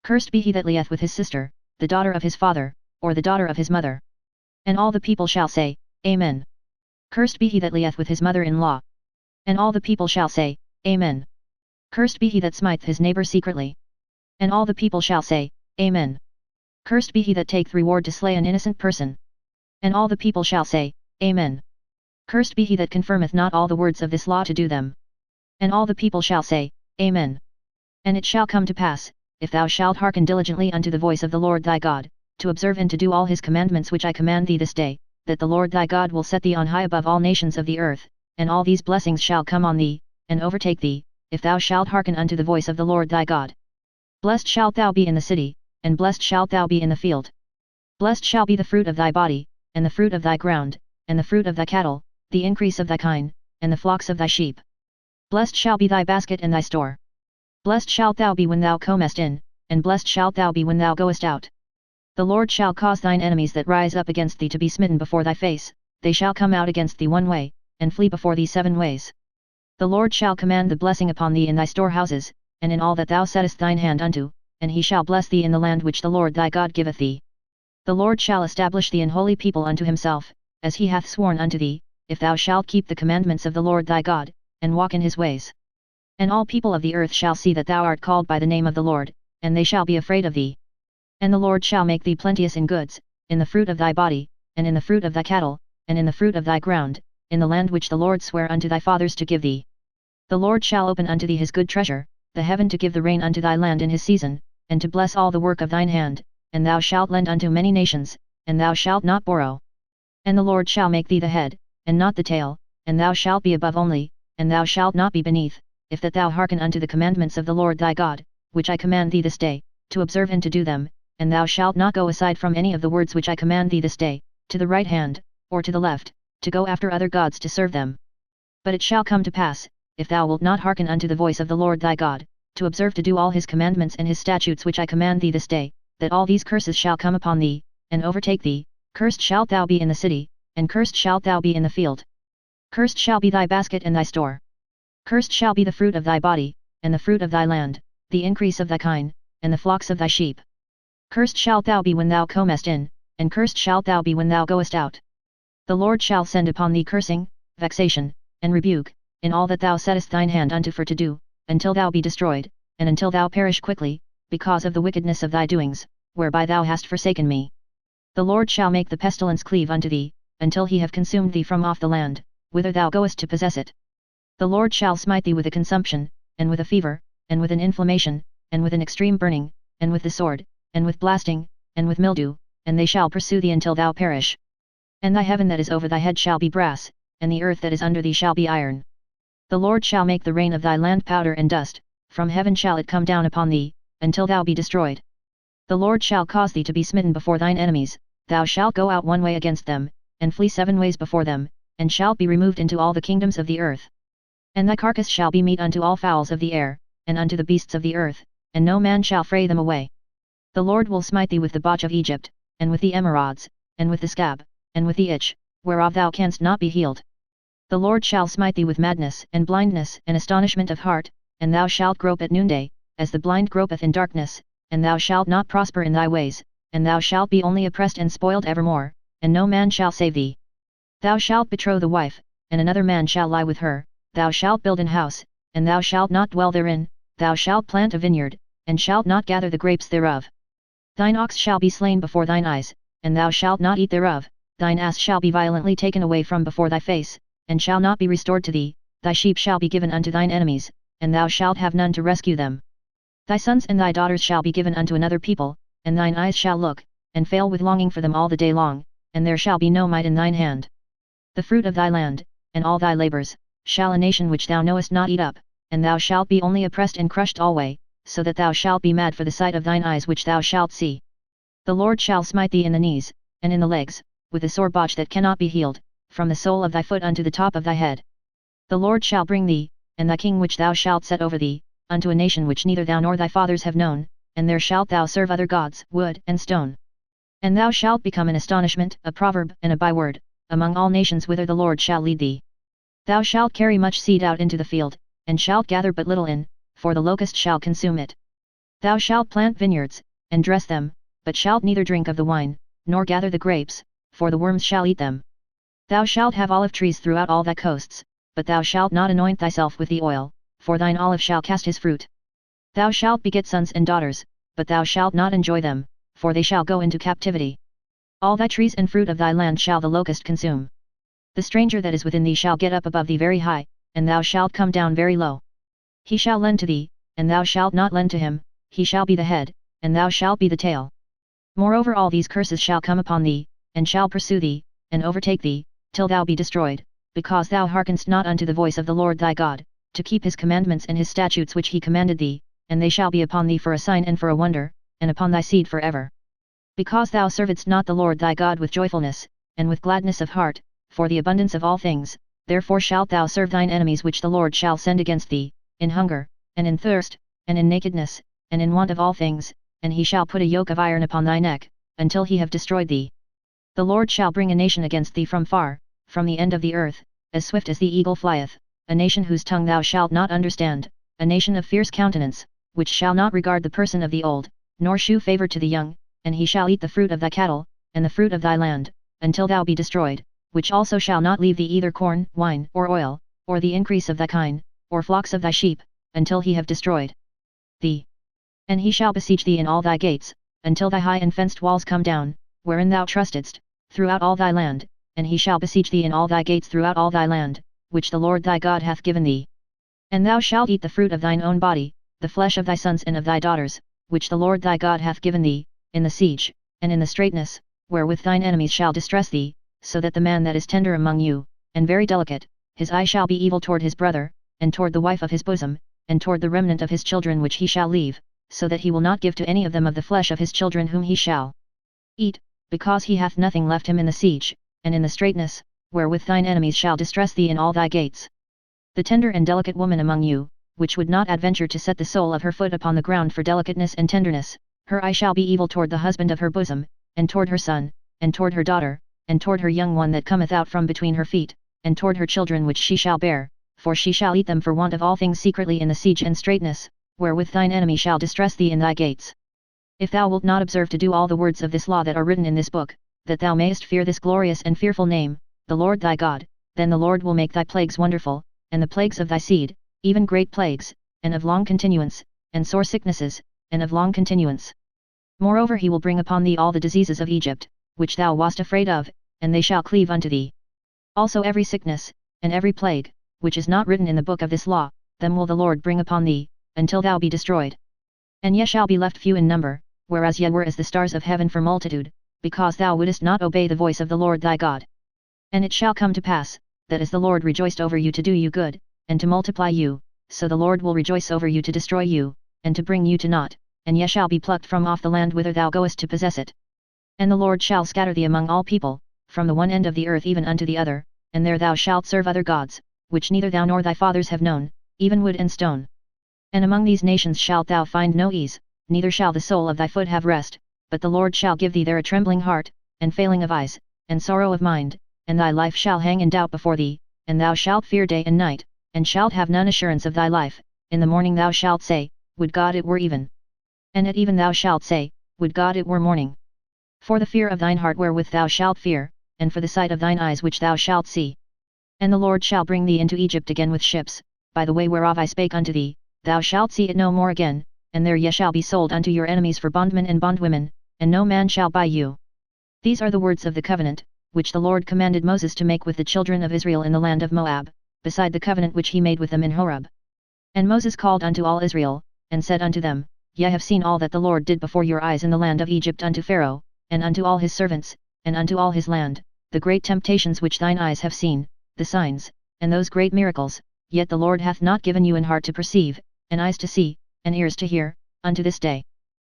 Cursed be he that lieth with his sister, the daughter of his father, or the daughter of his mother. And all the people shall say, Amen. Cursed be he that lieth with his mother-in-law. And all the people shall say, Amen. Cursed be he that smiteth his neighbour secretly. And all the people shall say, Amen. Cursed be he that taketh reward to slay an innocent person. And all the people shall say, Amen. Cursed be he that confirmeth not all the words of this law to do them. And all the people shall say, Amen. And it shall come to pass, if thou shalt hearken diligently unto the voice of the Lord thy God, to observe and to do all his commandments which I command thee this day, that the Lord thy God will set thee on high above all nations of the earth, and all these blessings shall come on thee, and overtake thee, if thou shalt hearken unto the voice of the Lord thy God. Blessed shalt thou be in the city, and blessed shalt thou be in the field. Blessed shall be the fruit of thy body, and the fruit of thy ground, and the fruit of thy cattle, the increase of thy kine, and the flocks of thy sheep. Blessed shall be thy basket and thy store. Blessed shalt thou be when thou comest in, and blessed shalt thou be when thou goest out. The Lord shall cause thine enemies that rise up against thee to be smitten before thy face, they shall come out against thee one way, and flee before thee 7 ways. The Lord shall command the blessing upon thee in thy storehouses, and in all that thou settest thine hand unto, and he shall bless thee in the land which the Lord thy God giveth thee. The Lord shall establish thee an holy people unto himself, as he hath sworn unto thee, if thou shalt keep the commandments of the Lord thy God, and walk in his ways. And all people of the earth shall see that thou art called by the name of the Lord, and they shall be afraid of thee. And the Lord shall make thee plenteous in goods, in the fruit of thy body, and in the fruit of thy cattle, and in the fruit of thy ground, in the land which the Lord sware unto thy fathers to give thee. The Lord shall open unto thee his good treasure, the heaven to give the rain unto thy land in his season, and to bless all the work of thine hand, and thou shalt lend unto many nations, and thou shalt not borrow. And the Lord shall make thee the head, and not the tail, and thou shalt be above only, and thou shalt not be beneath, if that thou hearken unto the commandments of the Lord thy God, which I command thee this day, to observe and to do them, and thou shalt not go aside from any of the words which I command thee this day, to the right hand, or to the left, to go after other gods to serve them. But it shall come to pass, if thou wilt not hearken unto the voice of the Lord thy God, to observe to do all his commandments and his statutes which I command thee this day, that all these curses shall come upon thee, and overtake thee. Cursed shalt thou be in the city, and cursed shalt thou be in the field. Cursed shall be thy basket and thy store. Cursed shall be the fruit of thy body, and the fruit of thy land, the increase of thy kine, and the flocks of thy sheep. Cursed shalt thou be when thou comest in, and cursed shalt thou be when thou goest out. The Lord shall send upon thee cursing, vexation, and rebuke, in all that thou settest thine hand unto for to do, until thou be destroyed, and until thou perish quickly, because of the wickedness of thy doings, whereby thou hast forsaken me. The Lord shall make the pestilence cleave unto thee, until he have consumed thee from off the land, whither thou goest to possess it. The Lord shall smite thee with a consumption, and with a fever, and with an inflammation, and with an extreme burning, and with the sword, and with blasting, and with mildew, and they shall pursue thee until thou perish. And thy heaven that is over thy head shall be brass, and the earth that is under thee shall be iron. The Lord shall make the rain of thy land powder and dust, from heaven shall it come down upon thee, until thou be destroyed. The Lord shall cause thee to be smitten before thine enemies, thou shalt go out one way against them, and flee 7 ways before them, and shalt be removed into all the kingdoms of the earth. And thy carcass shall be meat unto all fowls of the air, and unto the beasts of the earth, and no man shall fray them away. The Lord will smite thee with the botch of Egypt, and with the emerods, and with the scab, and with the itch, whereof thou canst not be healed. The Lord shall smite thee with madness and blindness and astonishment of heart, and thou shalt grope at noonday, as the blind gropeth in darkness, and thou shalt not prosper in thy ways, and thou shalt be only oppressed and spoiled evermore, and no man shall save thee. Thou shalt betroth the wife, and another man shall lie with her, thou shalt build an house, and thou shalt not dwell therein, thou shalt plant a vineyard, and shalt not gather the grapes thereof. Thine ox shall be slain before thine eyes, and thou shalt not eat thereof, thine ass shall be violently taken away from before thy face, and shall not be restored to thee, thy sheep shall be given unto thine enemies, and thou shalt have none to rescue them. Thy sons and thy daughters shall be given unto another people, and thine eyes shall look, and fail with longing for them all the day long, and there shall be no might in thine hand. The fruit of thy land, and all thy labours, shall a nation which thou knowest not eat up, and thou shalt be only oppressed and crushed alway, so that thou shalt be mad for the sight of thine eyes which thou shalt see. The Lord shall smite thee in the knees, and in the legs, with a sore botch that cannot be healed, from the sole of thy foot unto the top of thy head. The Lord shall bring thee, and thy king which thou shalt set over thee, unto a nation which neither thou nor thy fathers have known, and there shalt thou serve other gods, wood and stone. And thou shalt become an astonishment, a proverb, and a byword, among all nations whither the Lord shall lead thee. Thou shalt carry much seed out into the field, and shalt gather but little in, for the locust shall consume it. Thou shalt plant vineyards, and dress them, but shalt neither drink of the wine, nor gather the grapes, for the worms shall eat them. Thou shalt have olive trees throughout all thy coasts, but thou shalt not anoint thyself with the oil, for thine olive shall cast his fruit. Thou shalt beget sons and daughters, but thou shalt not enjoy them, for they shall go into captivity. All thy trees and fruit of thy land shall the locust consume. The stranger that is within thee shall get up above thee very high, and thou shalt come down very low. He shall lend to thee, and thou shalt not lend to him, he shall be the head, and thou shalt be the tail. Moreover all these curses shall come upon thee, and shall pursue thee, and overtake thee, till thou be destroyed, because thou hearkenest not unto the voice of the Lord thy God, to keep his commandments and his statutes which he commanded thee, and they shall be upon thee for a sign and for a wonder, and upon thy seed for ever. Because thou servedst not the Lord thy God with joyfulness, and with gladness of heart, for the abundance of all things, therefore shalt thou serve thine enemies which the Lord shall send against thee, in hunger, and in thirst, and in nakedness, and in want of all things, and he shall put a yoke of iron upon thy neck, until he have destroyed thee. The Lord shall bring a nation against thee from far, from the end of the earth, as swift as the eagle flieth, a nation whose tongue thou shalt not understand, a nation of fierce countenance, which shall not regard the person of the old, nor shew favour to the young, and he shall eat the fruit of thy cattle, and the fruit of thy land, until thou be destroyed, which also shall not leave thee either corn, wine, or oil, or the increase of thy kine, or flocks of thy sheep, until he have destroyed thee. And he shall besiege thee in all thy gates, until thy high and fenced walls come down, wherein thou trustedst, throughout all thy land, and he shall besiege thee in all thy gates throughout all thy land, which the Lord thy God hath given thee. And thou shalt eat the fruit of thine own body, the flesh of thy sons and of thy daughters, which the Lord thy God hath given thee, in the siege, and in the straitness, wherewith thine enemies shall distress thee, so that the man that is tender among you, and very delicate, his eye shall be evil toward his brother, and toward the wife of his bosom, and toward the remnant of his children which he shall leave, so that he will not give to any of them of the flesh of his children whom he shall eat, because he hath nothing left him in the siege, and in the straitness, wherewith thine enemies shall distress thee in all thy gates. The tender and delicate woman among you, which would not adventure to set the sole of her foot upon the ground for delicateness and tenderness, her eye shall be evil toward the husband of her bosom, and toward her son, and toward her daughter, and toward her young one that cometh out from between her feet, and toward her children which she shall bear, for she shall eat them for want of all things secretly in the siege and straitness, wherewith thine enemy shall distress thee in thy gates. If thou wilt not observe to do all the words of this law that are written in this book, that thou mayest fear this glorious and fearful name, the Lord thy God, then the Lord will make thy plagues wonderful, and the plagues of thy seed, even great plagues, and of long continuance, and sore sicknesses, and of long continuance. Moreover he will bring upon thee all the diseases of Egypt, which thou wast afraid of, and they shall cleave unto thee. Also every sickness, and every plague, which is not written in the book of this law, them will the Lord bring upon thee, until thou be destroyed. And ye shall be left few in number, whereas ye were as the stars of heaven for multitude, because thou wouldest not obey the voice of the Lord thy God. And it shall come to pass, that as the Lord rejoiced over you to do you good, and to multiply you, so the Lord will rejoice over you to destroy you, and to bring you to naught, and ye shall be plucked from off the land whither thou goest to possess it. And the Lord shall scatter thee among all people, from the one end of the earth even unto the other, and there thou shalt serve other gods, which neither thou nor thy fathers have known, even wood and stone. And among these nations shalt thou find no ease, neither shall the sole of thy foot have rest, but the Lord shall give thee there a trembling heart, and failing of eyes, and sorrow of mind, and thy life shall hang in doubt before thee, and thou shalt fear day and night, and shalt have none assurance of thy life. In the morning thou shalt say, Would God it were even. And at even thou shalt say, Would God it were morning. For the fear of thine heart wherewith thou shalt fear, and for the sight of thine eyes which thou shalt see. And the Lord shall bring thee into Egypt again with ships, by the way whereof I spake unto thee, thou shalt see it no more again, and there ye shall be sold unto your enemies for bondmen and bondwomen, and no man shall buy you. These are the words of the covenant, which the Lord commanded Moses to make with the children of Israel in the land of Moab, beside the covenant which he made with them in Horeb. And Moses called unto all Israel, and said unto them, Ye have seen all that the Lord did before your eyes in the land of Egypt unto Pharaoh, and unto all his servants, and unto all his land, the great temptations which thine eyes have seen, the signs, and those great miracles, yet the Lord hath not given you an heart to perceive, and eyes to see, and ears to hear, unto this day.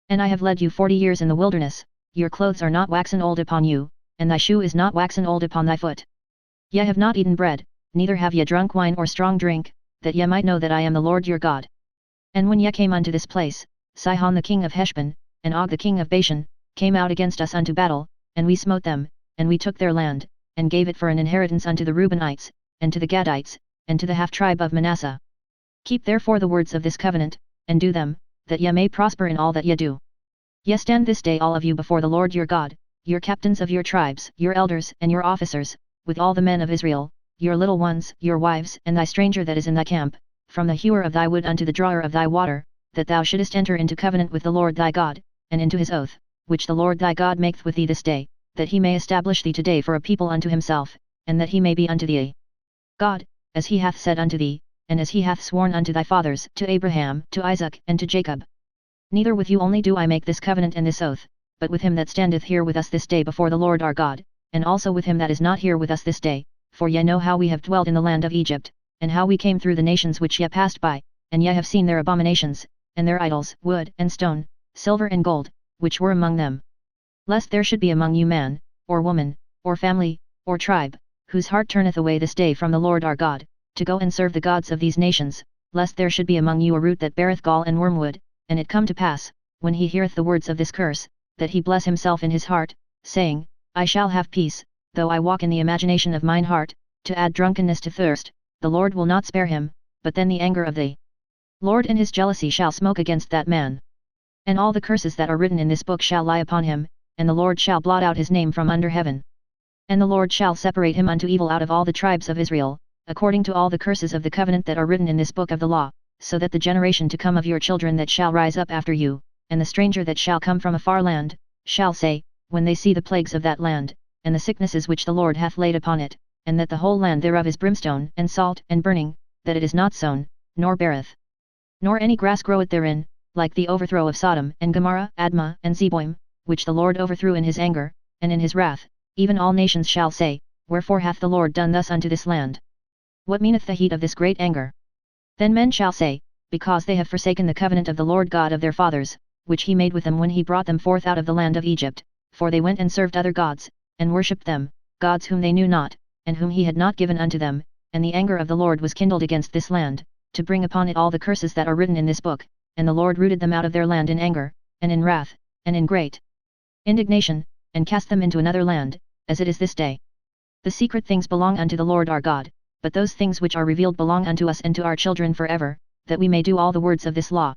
And I have led you 40 years in the wilderness, your clothes are not waxen old upon you, and thy shoe is not waxen old upon thy foot. Ye have not eaten bread, neither have ye drunk wine or strong drink, that ye might know that I am the Lord your God. And when ye came unto this place, Sihon the king of Heshbon, and Og the king of Bashan, came out against us unto battle, and we smote them, and we took their land, and gave it for an inheritance unto the Reubenites, and to the Gadites, and to the half-tribe of Manasseh. Keep therefore the words of this covenant, and do them, that ye may prosper in all that ye do. Ye stand this day all of you before the Lord your God, your captains of your tribes, your elders and your officers, with all the men of Israel, your little ones, your wives, and thy stranger that is in thy camp, from the hewer of thy wood unto the drawer of thy water, that thou shouldest enter into covenant with the Lord thy God, and into his oath, which the Lord thy God maketh with thee this day, that he may establish thee today for a people unto himself, and that he may be unto thee a God, as he hath said unto thee, and as he hath sworn unto thy fathers, to Abraham, to Isaac, and to Jacob. Neither with you only do I make this covenant and this oath, but with him that standeth here with us this day before the Lord our God, and also with him that is not here with us this day, for ye know how we have dwelt in the land of Egypt, and how we came through the nations which ye passed by, and ye have seen their abominations, and their idols, wood and stone, silver and gold, which were among them. Lest there should be among you man, or woman, or family, or tribe, whose heart turneth away this day from the Lord our God, to go and serve the gods of these nations, lest there should be among you a root that beareth gall and wormwood, and it come to pass, when he heareth the words of this curse, that he bless himself in his heart, saying, I shall have peace, though I walk in the imagination of mine heart, to add drunkenness to thirst, the Lord will not spare him, but then the anger of the Lord in his jealousy shall smoke against that man. And all the curses that are written in this book shall lie upon him, and the Lord shall blot out his name from under heaven. And the Lord shall separate him unto evil out of all the tribes of Israel, according to all the curses of the covenant that are written in this book of the law, so that the generation to come of your children that shall rise up after you, and the stranger that shall come from a far land, shall say, when they see the plagues of that land, and the sicknesses which the Lord hath laid upon it, and that the whole land thereof is brimstone and salt and burning, that it is not sown, nor beareth, nor any grass groweth therein, like the overthrow of Sodom and Gomorrah, Admah and Zeboim, which the Lord overthrew in his anger, and in his wrath, even all nations shall say, wherefore hath the Lord done thus unto this land? What meaneth the heat of this great anger? Then men shall say, because they have forsaken the covenant of the Lord God of their fathers, which he made with them when he brought them forth out of the land of Egypt, for they went and served other gods, and worshipped them, gods whom they knew not, and whom he had not given unto them, and the anger of the Lord was kindled against this land, to bring upon it all the curses that are written in this book, and the Lord rooted them out of their land in anger, and in wrath, and in great indignation, and cast them into another land, as it is this day. The secret things belong unto the Lord our God, but those things which are revealed belong unto us and to our children forever, that we may do all the words of this law.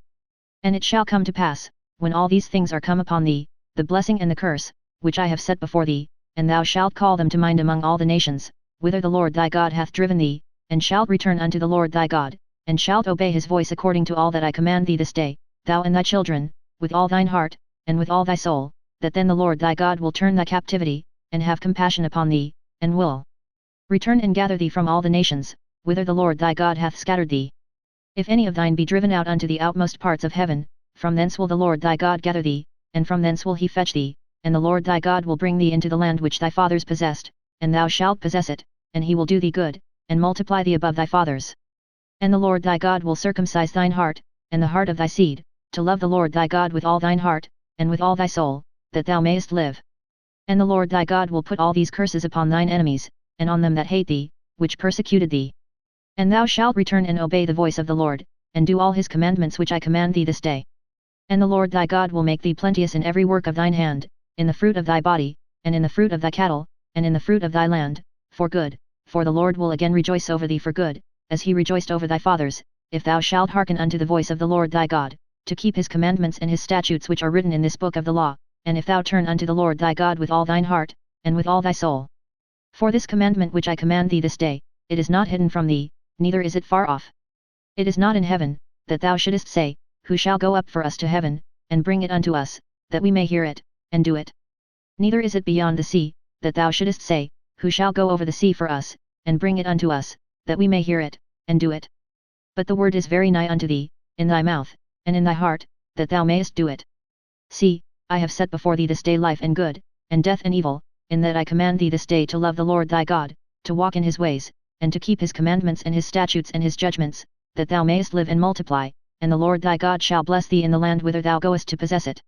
And it shall come to pass, when all these things are come upon thee, the blessing and the curse, which I have set before thee, and thou shalt call them to mind among all the nations, whither the Lord thy God hath driven thee, and shalt return unto the Lord thy God, and shalt obey his voice according to all that I command thee this day, thou and thy children, with all thine heart, and with all thy soul, that then the Lord thy God will turn thy captivity, and have compassion upon thee, and will return and gather thee from all the nations, whither the Lord thy God hath scattered thee. If any of thine be driven out unto the outmost parts of heaven, from thence will the Lord thy God gather thee, and from thence will he fetch thee, and the Lord thy God will bring thee into the land which thy fathers possessed, and thou shalt possess it, and he will do thee good, and multiply thee above thy fathers. And the Lord thy God will circumcise thine heart, and the heart of thy seed, to love the Lord thy God with all thine heart, and with all thy soul, that thou mayest live. And the Lord thy God will put all these curses upon thine enemies, and on them that hate thee, which persecuted thee. And thou shalt return and obey the voice of the Lord, and do all his commandments which I command thee this day. And the Lord thy God will make thee plenteous in every work of thine hand, in the fruit of thy body, and in the fruit of thy cattle, and in the fruit of thy land, for good, for the Lord will again rejoice over thee for good, as he rejoiced over thy fathers, if thou shalt hearken unto the voice of the Lord thy God, to keep his commandments and his statutes which are written in this book of the law, and if thou turn unto the Lord thy God with all thine heart, and with all thy soul. For this commandment which I command thee this day, it is not hidden from thee, neither is it far off. It is not in heaven, that thou shouldest say, who shall go up for us to heaven, and bring it unto us, that we may hear it, and do it. Neither is it beyond the sea, that thou shouldest say, who shall go over the sea for us, and bring it unto us, that we may hear it, and do it. But the word is very nigh unto thee, in thy mouth, and in thy heart, that thou mayest do it. See, I have set before thee this day life and good, and death and evil, in that I command thee this day to love the Lord thy God, to walk in his ways, and to keep his commandments and his statutes and his judgments, that thou mayest live and multiply, and the Lord thy God shall bless thee in the land whither thou goest to possess it.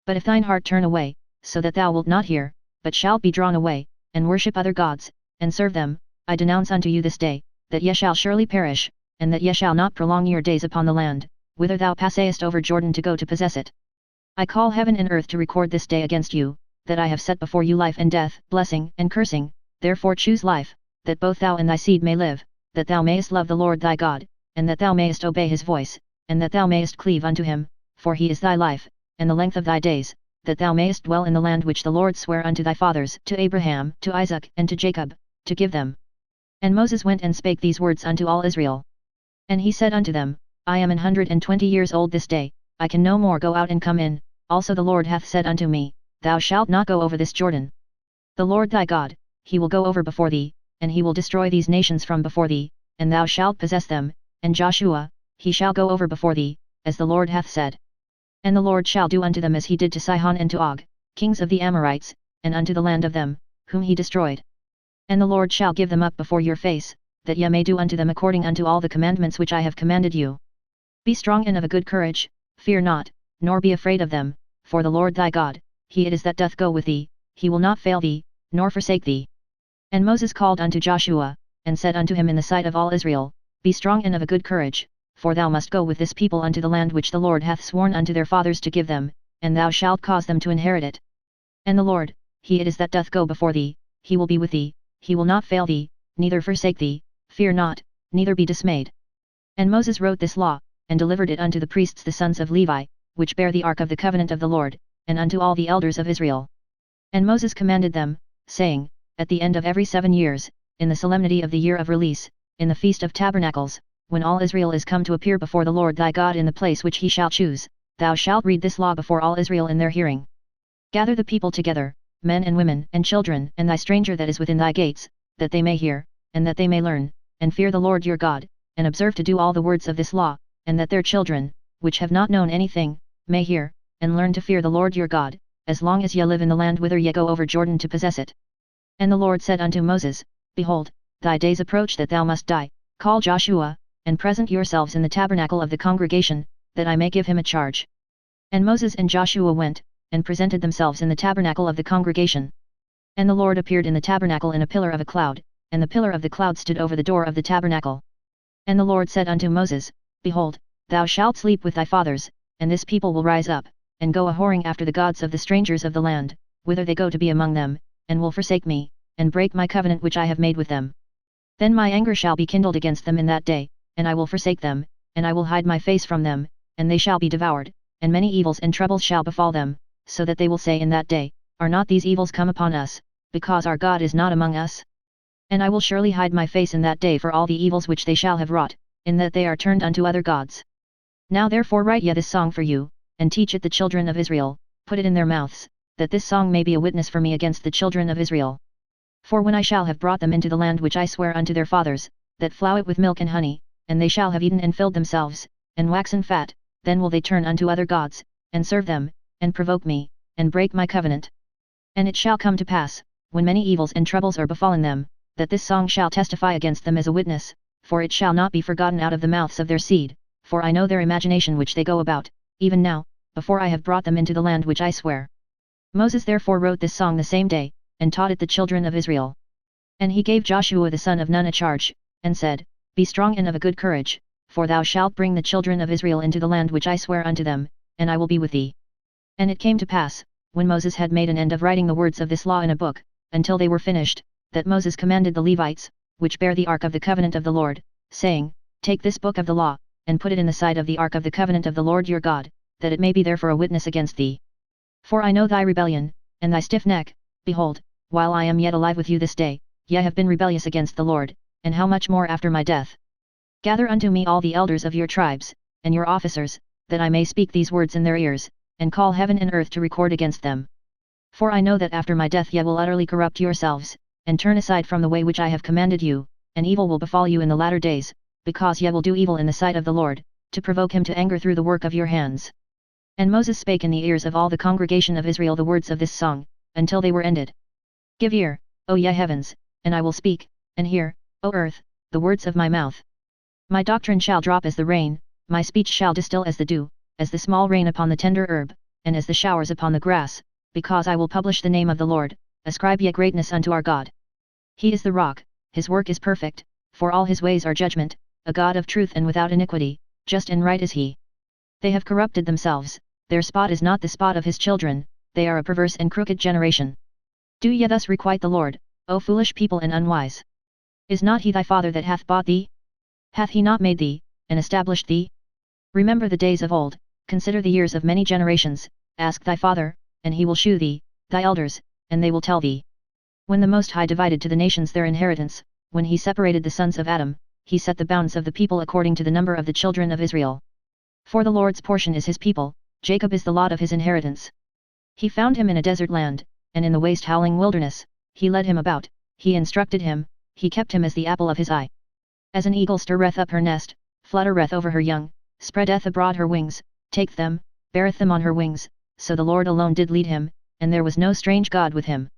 But if thine heart turn away, so that thou wilt not hear, but shalt be drawn away, and worship other gods, and serve them, I denounce unto you this day, that ye shall surely perish, and that ye shall not prolong your days upon the land, whither thou passest over Jordan to go to possess it. I call heaven and earth to record this day against you, that I have set before you life and death, blessing and cursing, therefore choose life, that both thou and thy seed may live, that thou mayest love the Lord thy God, and that thou mayest obey his voice, and that thou mayest cleave unto him, for he is thy life, and the length of thy days, that thou mayest dwell in the land which the Lord sware unto thy fathers, to Abraham, to Isaac, and to Jacob, to give them. And Moses went and spake these words unto all Israel. And he said unto them, I am 120 years old this day, I can no more go out and come in, also the Lord hath said unto me, Thou shalt not go over this Jordan. The Lord thy God, he will go over before thee, and he will destroy these nations from before thee, and thou shalt possess them, and Joshua, he shall go over before thee, as the Lord hath said. And the Lord shall do unto them as he did to Sihon and to Og, kings of the Amorites, and unto the land of them, whom he destroyed. And the Lord shall give them up before your face, that ye may do unto them according unto all the commandments which I have commanded you. Be strong and of a good courage, fear not, nor be afraid of them, for the Lord thy God, he it is that doth go with thee, he will not fail thee, nor forsake thee. And Moses called unto Joshua, and said unto him in the sight of all Israel, Be strong and of a good courage, for thou must go with this people unto the land which the Lord hath sworn unto their fathers to give them, and thou shalt cause them to inherit it. And the Lord, he it is that doth go before thee, he will be with thee, he will not fail thee, neither forsake thee, fear not, neither be dismayed. And Moses wrote this law, and delivered it unto the priests the sons of Levi, which bear the ark of the covenant of the Lord, and unto all the elders of Israel. And Moses commanded them, saying, At the end of every 7 years, in the solemnity of the year of release, in the feast of tabernacles, when all Israel is come to appear before the Lord thy God in the place which he shall choose, thou shalt read this law before all Israel in their hearing. Gather the people together, men and women and children and thy stranger that is within thy gates, that they may hear, and that they may learn, and fear the Lord your God, and observe to do all the words of this law, and that their children, which have not known anything, may hear, and learn to fear the Lord your God, as long as ye live in the land whither ye go over Jordan to possess it. And the Lord said unto Moses, Behold, thy days approach that thou must die, call Joshua, and present yourselves in the tabernacle of the congregation, that I may give him a charge. And Moses and Joshua went, and presented themselves in the tabernacle of the congregation. And the Lord appeared in the tabernacle in a pillar of a cloud, and the pillar of the cloud stood over the door of the tabernacle. And the Lord said unto Moses, Behold, thou shalt sleep with thy fathers, and this people will rise up, and go a-whoring after the gods of the strangers of the land, whither they go to be among them, and will forsake me, and break my covenant which I have made with them. Then my anger shall be kindled against them in that day, and I will forsake them, and I will hide my face from them, and they shall be devoured, and many evils and troubles shall befall them, so that they will say in that day, Are not these evils come upon us, because our God is not among us? And I will surely hide my face in that day for all the evils which they shall have wrought, in that they are turned unto other gods. Now therefore write ye this song for you, and teach it the children of Israel, put it in their mouths, that this song may be a witness for me against the children of Israel. For when I shall have brought them into the land which I swear unto their fathers, that flow it with milk and honey, and they shall have eaten and filled themselves, and waxen fat, then will they turn unto other gods, and serve them, and provoke me, and break my covenant. And it shall come to pass, when many evils and troubles are befallen them, that this song shall testify against them as a witness, for it shall not be forgotten out of the mouths of their seed, for I know their imagination which they go about, even now, before I have brought them into the land which I swear. Moses therefore wrote this song the same day, and taught it the children of Israel. And he gave Joshua the son of Nun a charge, and said, Be strong and of a good courage, for thou shalt bring the children of Israel into the land which I swear unto them, and I will be with thee. And it came to pass, when Moses had made an end of writing the words of this law in a book, until they were finished, that Moses commanded the Levites, which bear the ark of the covenant of the Lord, saying, Take this book of the law, and put it in the side of the ark of the covenant of the Lord your God, that it may be there for a witness against thee. For I know thy rebellion, and thy stiff neck, behold, while I am yet alive with you this day, ye have been rebellious against the Lord, and how much more after my death. Gather unto me all the elders of your tribes, and your officers, that I may speak these words in their ears, and call heaven and earth to record against them. For I know that after my death ye will utterly corrupt yourselves, and turn aside from the way which I have commanded you, and evil will befall you in the latter days, because ye will do evil in the sight of the Lord, to provoke him to anger through the work of your hands. And Moses spake in the ears of all the congregation of Israel the words of this song, until they were ended. Give ear, O ye heavens, and I will speak, and hear, O earth, the words of my mouth. My doctrine shall drop as the rain, my speech shall distill as the dew, as the small rain upon the tender herb, and as the showers upon the grass, because I will publish the name of the Lord, ascribe ye greatness unto our God. He is the rock, his work is perfect, for all his ways are judgment, a God of truth and without iniquity, just and right is he. They have corrupted themselves, their spot is not the spot of his children, they are a perverse and crooked generation. Do ye thus requite the Lord, O foolish people and unwise? Is not he thy father that hath bought thee? Hath he not made thee, and established thee? Remember the days of old, consider the years of many generations, ask thy father, and he will shew thee, thy elders, and they will tell thee. When the Most High divided to the nations their inheritance, when he separated the sons of Adam, he set the bounds of the people according to the number of the children of Israel. For the Lord's portion is his people, Jacob is the lot of his inheritance. He found him in a desert land, and in the waste howling wilderness, he led him about, he instructed him, he kept him as the apple of his eye. As an eagle stirreth up her nest, fluttereth over her young, spreadeth abroad her wings, taketh them, beareth them on her wings, so the Lord alone did lead him, and there was no strange God with him.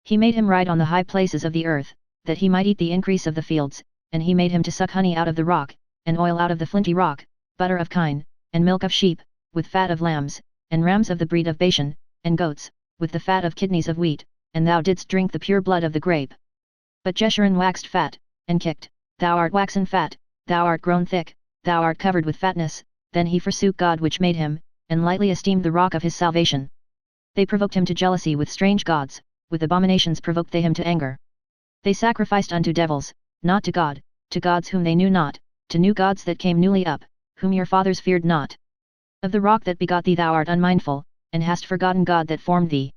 He made him ride on the high places of the earth, that he might eat the increase of the fields, and he made him to suck honey out of the rock, and oil out of the flinty rock, butter of kine, and milk of sheep, with fat of lambs, and rams of the breed of Bashan, and goats, with the fat of kidneys of wheat, and thou didst drink the pure blood of the grape. But Jeshurun waxed fat, and kicked, Thou art waxen fat, thou art grown thick, thou art covered with fatness. Then he forsook God which made him, and lightly esteemed the rock of his salvation. They provoked him to jealousy with strange gods, with abominations provoked they him to anger. They sacrificed unto devils, not to God, to gods whom they knew not, to new gods that came newly up, whom your fathers feared not. Of the rock that begot thee thou art unmindful, and hast forgotten God that formed thee.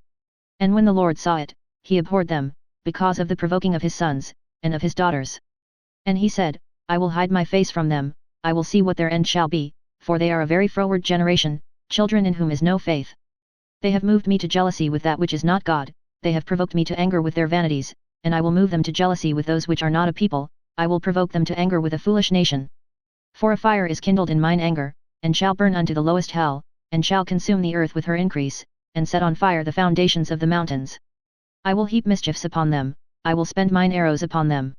And when the Lord saw it, he abhorred them, because of the provoking of his sons, and of his daughters. And he said, I will hide my face from them, I will see what their end shall be, for they are a very froward generation, children in whom is no faith. They have moved me to jealousy with that which is not God, they have provoked me to anger with their vanities, and I will move them to jealousy with those which are not a people, I will provoke them to anger with a foolish nation. For a fire is kindled in mine anger, and shall burn unto the lowest hell, and shall consume the earth with her increase, and set on fire the foundations of the mountains. I will heap mischiefs upon them, I will spend mine arrows upon them.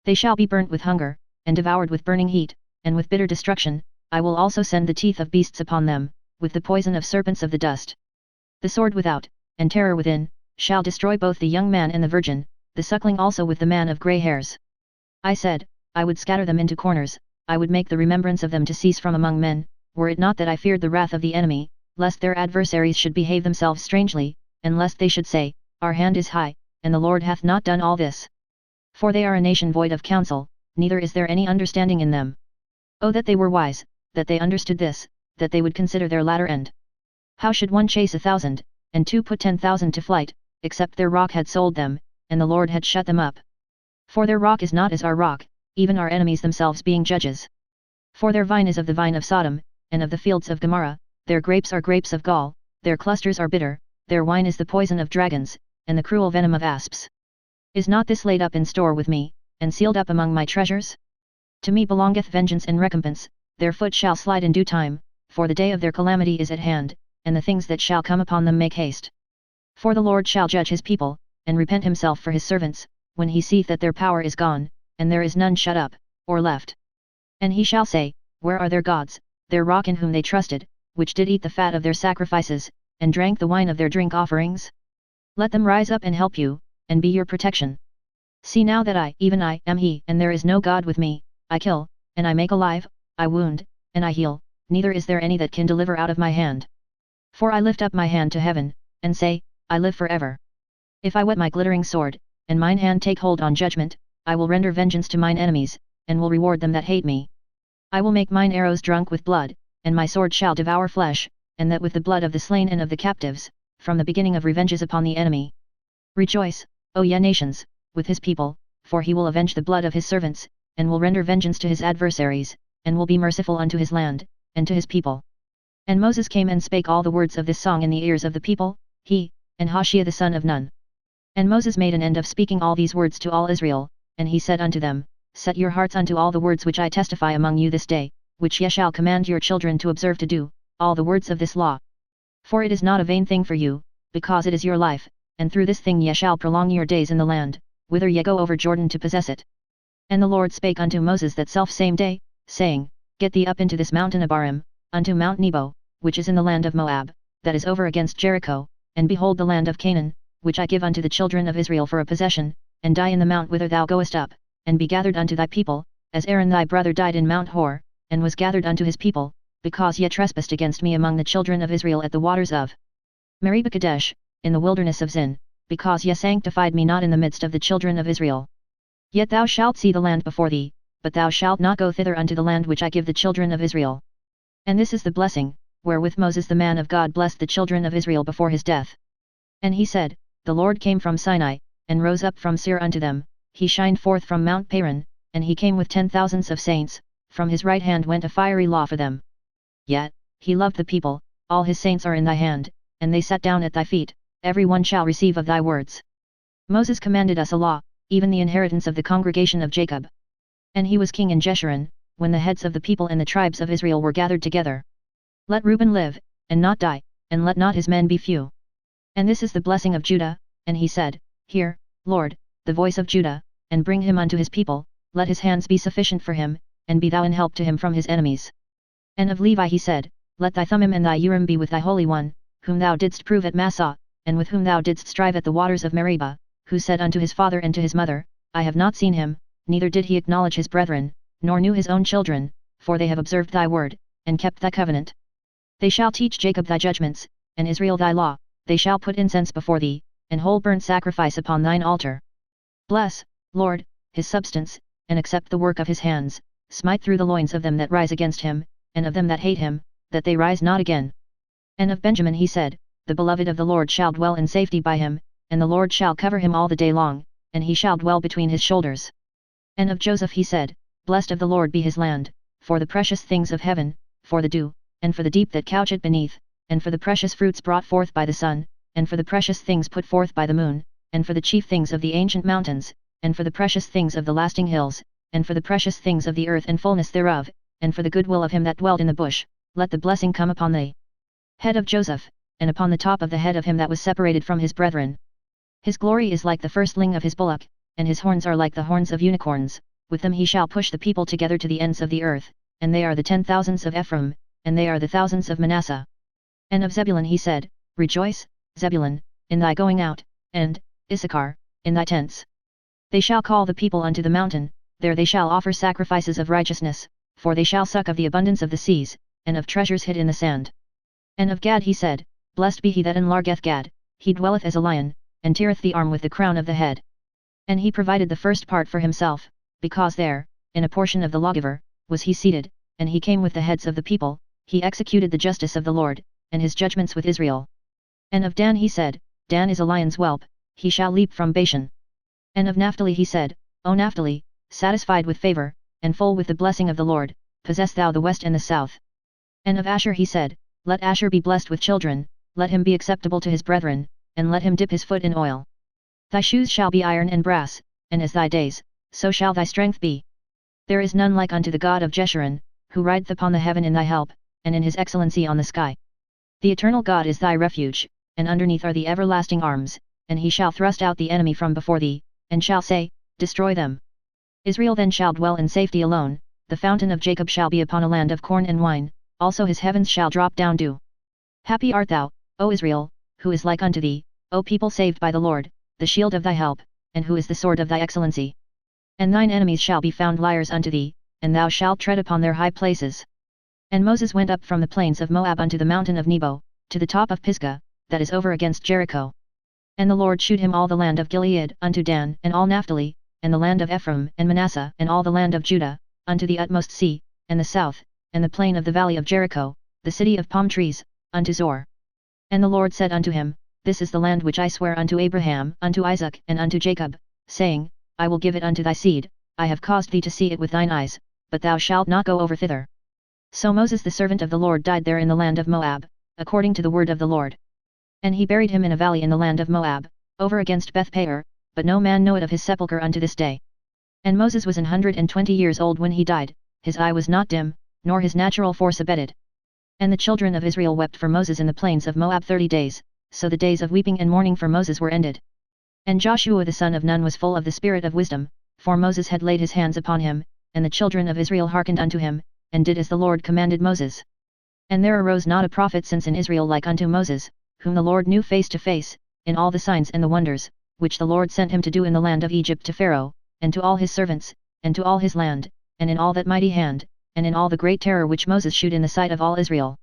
They shall be burnt with hunger, and devoured with burning heat, and with bitter destruction, I will also send the teeth of beasts upon them, with the poison of serpents of the dust. The sword without, and terror within, shall destroy both the young man and the virgin, the suckling also with the man of grey hairs. I said, I would scatter them into corners, I would make the remembrance of them to cease from among men, were it not that I feared the wrath of the enemy, lest their adversaries should behave themselves strangely, and lest they should say, Our hand is high, and the Lord hath not done all this. For they are a nation void of counsel, neither is there any understanding in them. Oh that they were wise, that they understood this, that they would consider their latter end. How should one chase 1,000, and two put 10,000 to flight, except their rock had sold them, and the Lord had shut them up? For their rock is not as our rock, even our enemies themselves being judges. For their vine is of the vine of Sodom, and of the fields of Gomorrah, their grapes are grapes of gall, their clusters are bitter, their wine is the poison of dragons, and the cruel venom of asps. Is not this laid up in store with me, and sealed up among my treasures? To me belongeth vengeance and recompense, their foot shall slide in due time, for the day of their calamity is at hand, and the things that shall come upon them make haste. For the Lord shall judge his people, and repent himself for his servants, when he seeth that their power is gone, and there is none shut up, or left. And he shall say, Where are their gods, their rock in whom they trusted, which did eat the fat of their sacrifices, and drank the wine of their drink offerings? Let them rise up and help you, and be your protection. See now that I, even I, am he, and there is no God with me, I kill, and I make alive, I wound, and I heal, neither is there any that can deliver out of my hand. For I lift up my hand to heaven, and say, I live forever. If I whet my glittering sword, and mine hand take hold on judgment, I will render vengeance to mine enemies, and will reward them that hate me. I will make mine arrows drunk with blood, and my sword shall devour flesh, and that with the blood of the slain and of the captives, from the beginning of revenges upon the enemy. Rejoice, O ye nations, with his people, for he will avenge the blood of his servants, and will render vengeance to his adversaries, and will be merciful unto his land, and to his people. And Moses came and spake all the words of this song in the ears of the people, he, and Hoshea the son of Nun. And Moses made an end of speaking all these words to all Israel, and he said unto them, Set your hearts unto all the words which I testify among you this day, which ye shall command your children to observe to do, all the words of this law. For it is not a vain thing for you, because it is your life, and through this thing ye shall prolong your days in the land, whither ye go over Jordan to possess it. And the Lord spake unto Moses that selfsame day, saying, Get thee up into this mountain Abarim, unto Mount Nebo, which is in the land of Moab, that is over against Jericho, and behold the land of Canaan, which I give unto the children of Israel for a possession, and die in the mount whither thou goest up, and be gathered unto thy people, as Aaron thy brother died in Mount Hor, and was gathered unto his people, because ye trespassed against me among the children of Israel at the waters of Meribah Kadesh, in the wilderness of Zin, because ye sanctified me not in the midst of the children of Israel. Yet thou shalt see the land before thee, but thou shalt not go thither unto the land which I give the children of Israel. And this is the blessing, wherewith Moses the man of God blessed the children of Israel before his death. And he said, The Lord came from Sinai, and rose up from Seir unto them, he shined forth from Mount Paran, and he came with 10,000s of saints, from his right hand went a fiery law for them. Yet, he loved the people, all his saints are in thy hand, and they sat down at thy feet, every one shall receive of thy words. Moses commanded us a law, even the inheritance of the congregation of Jacob. And he was king in Jeshurun, when the heads of the people and the tribes of Israel were gathered together. Let Reuben live, and not die, and let not his men be few. And this is the blessing of Judah, and he said, Hear, Lord, the voice of Judah, and bring him unto his people, let his hands be sufficient for him, and be thou in help to him from his enemies. And of Levi he said, Let thy Thummim and thy Urim be with thy Holy One, whom thou didst prove at Massah, and with whom thou didst strive at the waters of Meribah, who said unto his father and to his mother, I have not seen him, neither did he acknowledge his brethren, nor knew his own children, for they have observed thy word, and kept thy covenant. They shall teach Jacob thy judgments, and Israel thy law, they shall put incense before thee, and whole burnt sacrifice upon thine altar. Bless, Lord, his substance, and accept the work of his hands, smite through the loins of them that rise against him, and of them that hate him, that they rise not again. And of Benjamin he said, The beloved of the Lord shall dwell in safety by him, and the Lord shall cover him all the day long, and he shall dwell between his shoulders. And of Joseph he said, Blessed of the Lord be his land, for the precious things of heaven, for the dew, and for the deep that couch it beneath, and for the precious fruits brought forth by the sun, and for the precious things put forth by the moon, and for the chief things of the ancient mountains, and for the precious things of the lasting hills, and for the precious things of the earth and fullness thereof, and for the goodwill of him that dwelt in the bush, let the blessing come upon the head of Joseph, and upon the top of the head of him that was separated from his brethren. His glory is like the firstling of his bullock, and his horns are like the horns of unicorns, with them he shall push the people together to the ends of the earth, and they are the 10,000s of Ephraim, and they are the thousands of Manasseh. And of Zebulun he said, Rejoice, Zebulun, in thy going out, and, Issachar, in thy tents. They shall call the people unto the mountain, there they shall offer sacrifices of righteousness, for they shall suck of the abundance of the seas, and of treasures hid in the sand. And of Gad he said, Blessed be he that enlargeth Gad, he dwelleth as a lion, and teareth the arm with the crown of the head. And he provided the first part for himself, because there, in a portion of the lawgiver, was he seated, and he came with the heads of the people, he executed the justice of the Lord, and his judgments with Israel. And of Dan he said, Dan is a lion's whelp, he shall leap from Bashan. And of Naphtali he said, O Naphtali, satisfied with favor, and full with the blessing of the Lord, possess thou the west and the south. And of Asher he said, Let Asher be blessed with children, let him be acceptable to his brethren, and let him dip his foot in oil. Thy shoes shall be iron and brass, and as thy days, so shall thy strength be. There is none like unto the God of Jeshurun, who rideth upon the heaven in thy help, and in his excellency on the sky. The eternal God is thy refuge, and underneath are the everlasting arms, and he shall thrust out the enemy from before thee, and shall say, Destroy them. Israel then shall dwell in safety alone, the fountain of Jacob shall be upon a land of corn and wine, also his heavens shall drop down dew. Happy art thou, O Israel, who is like unto thee, O people saved by the Lord, the shield of thy help, and who is the sword of thy excellency. And thine enemies shall be found liars unto thee, and thou shalt tread upon their high places. And Moses went up from the plains of Moab unto the mountain of Nebo, to the top of Pisgah, that is over against Jericho. And the Lord shewed him all the land of Gilead unto Dan and all Naphtali, and the land of Ephraim and Manasseh and all the land of Judah, unto the utmost sea, and the south, and the plain of the valley of Jericho, the city of palm trees, unto Zor. And the Lord said unto him, This is the land which I swear unto Abraham, unto Isaac, and unto Jacob, saying, I will give it unto thy seed, I have caused thee to see it with thine eyes, but thou shalt not go over thither. So Moses the servant of the Lord died there in the land of Moab, according to the word of the Lord. And he buried him in a valley in the land of Moab, over against Beth-peor, but no man knoweth of his sepulchre unto this day. And Moses was 120 years old when he died, his eye was not dim, nor his natural force abated. And the children of Israel wept for Moses in the plains of Moab 30 days, so the days of weeping and mourning for Moses were ended. And Joshua the son of Nun was full of the spirit of wisdom, for Moses had laid his hands upon him, and the children of Israel hearkened unto him, and did as the Lord commanded Moses. And there arose not a prophet since in Israel like unto Moses, whom the Lord knew face to face, in all the signs and the wonders, which the Lord sent him to do in the land of Egypt to Pharaoh, and to all his servants, and to all his land, and in all that mighty hand, and in all the great terror which Moses shewed in the sight of all Israel.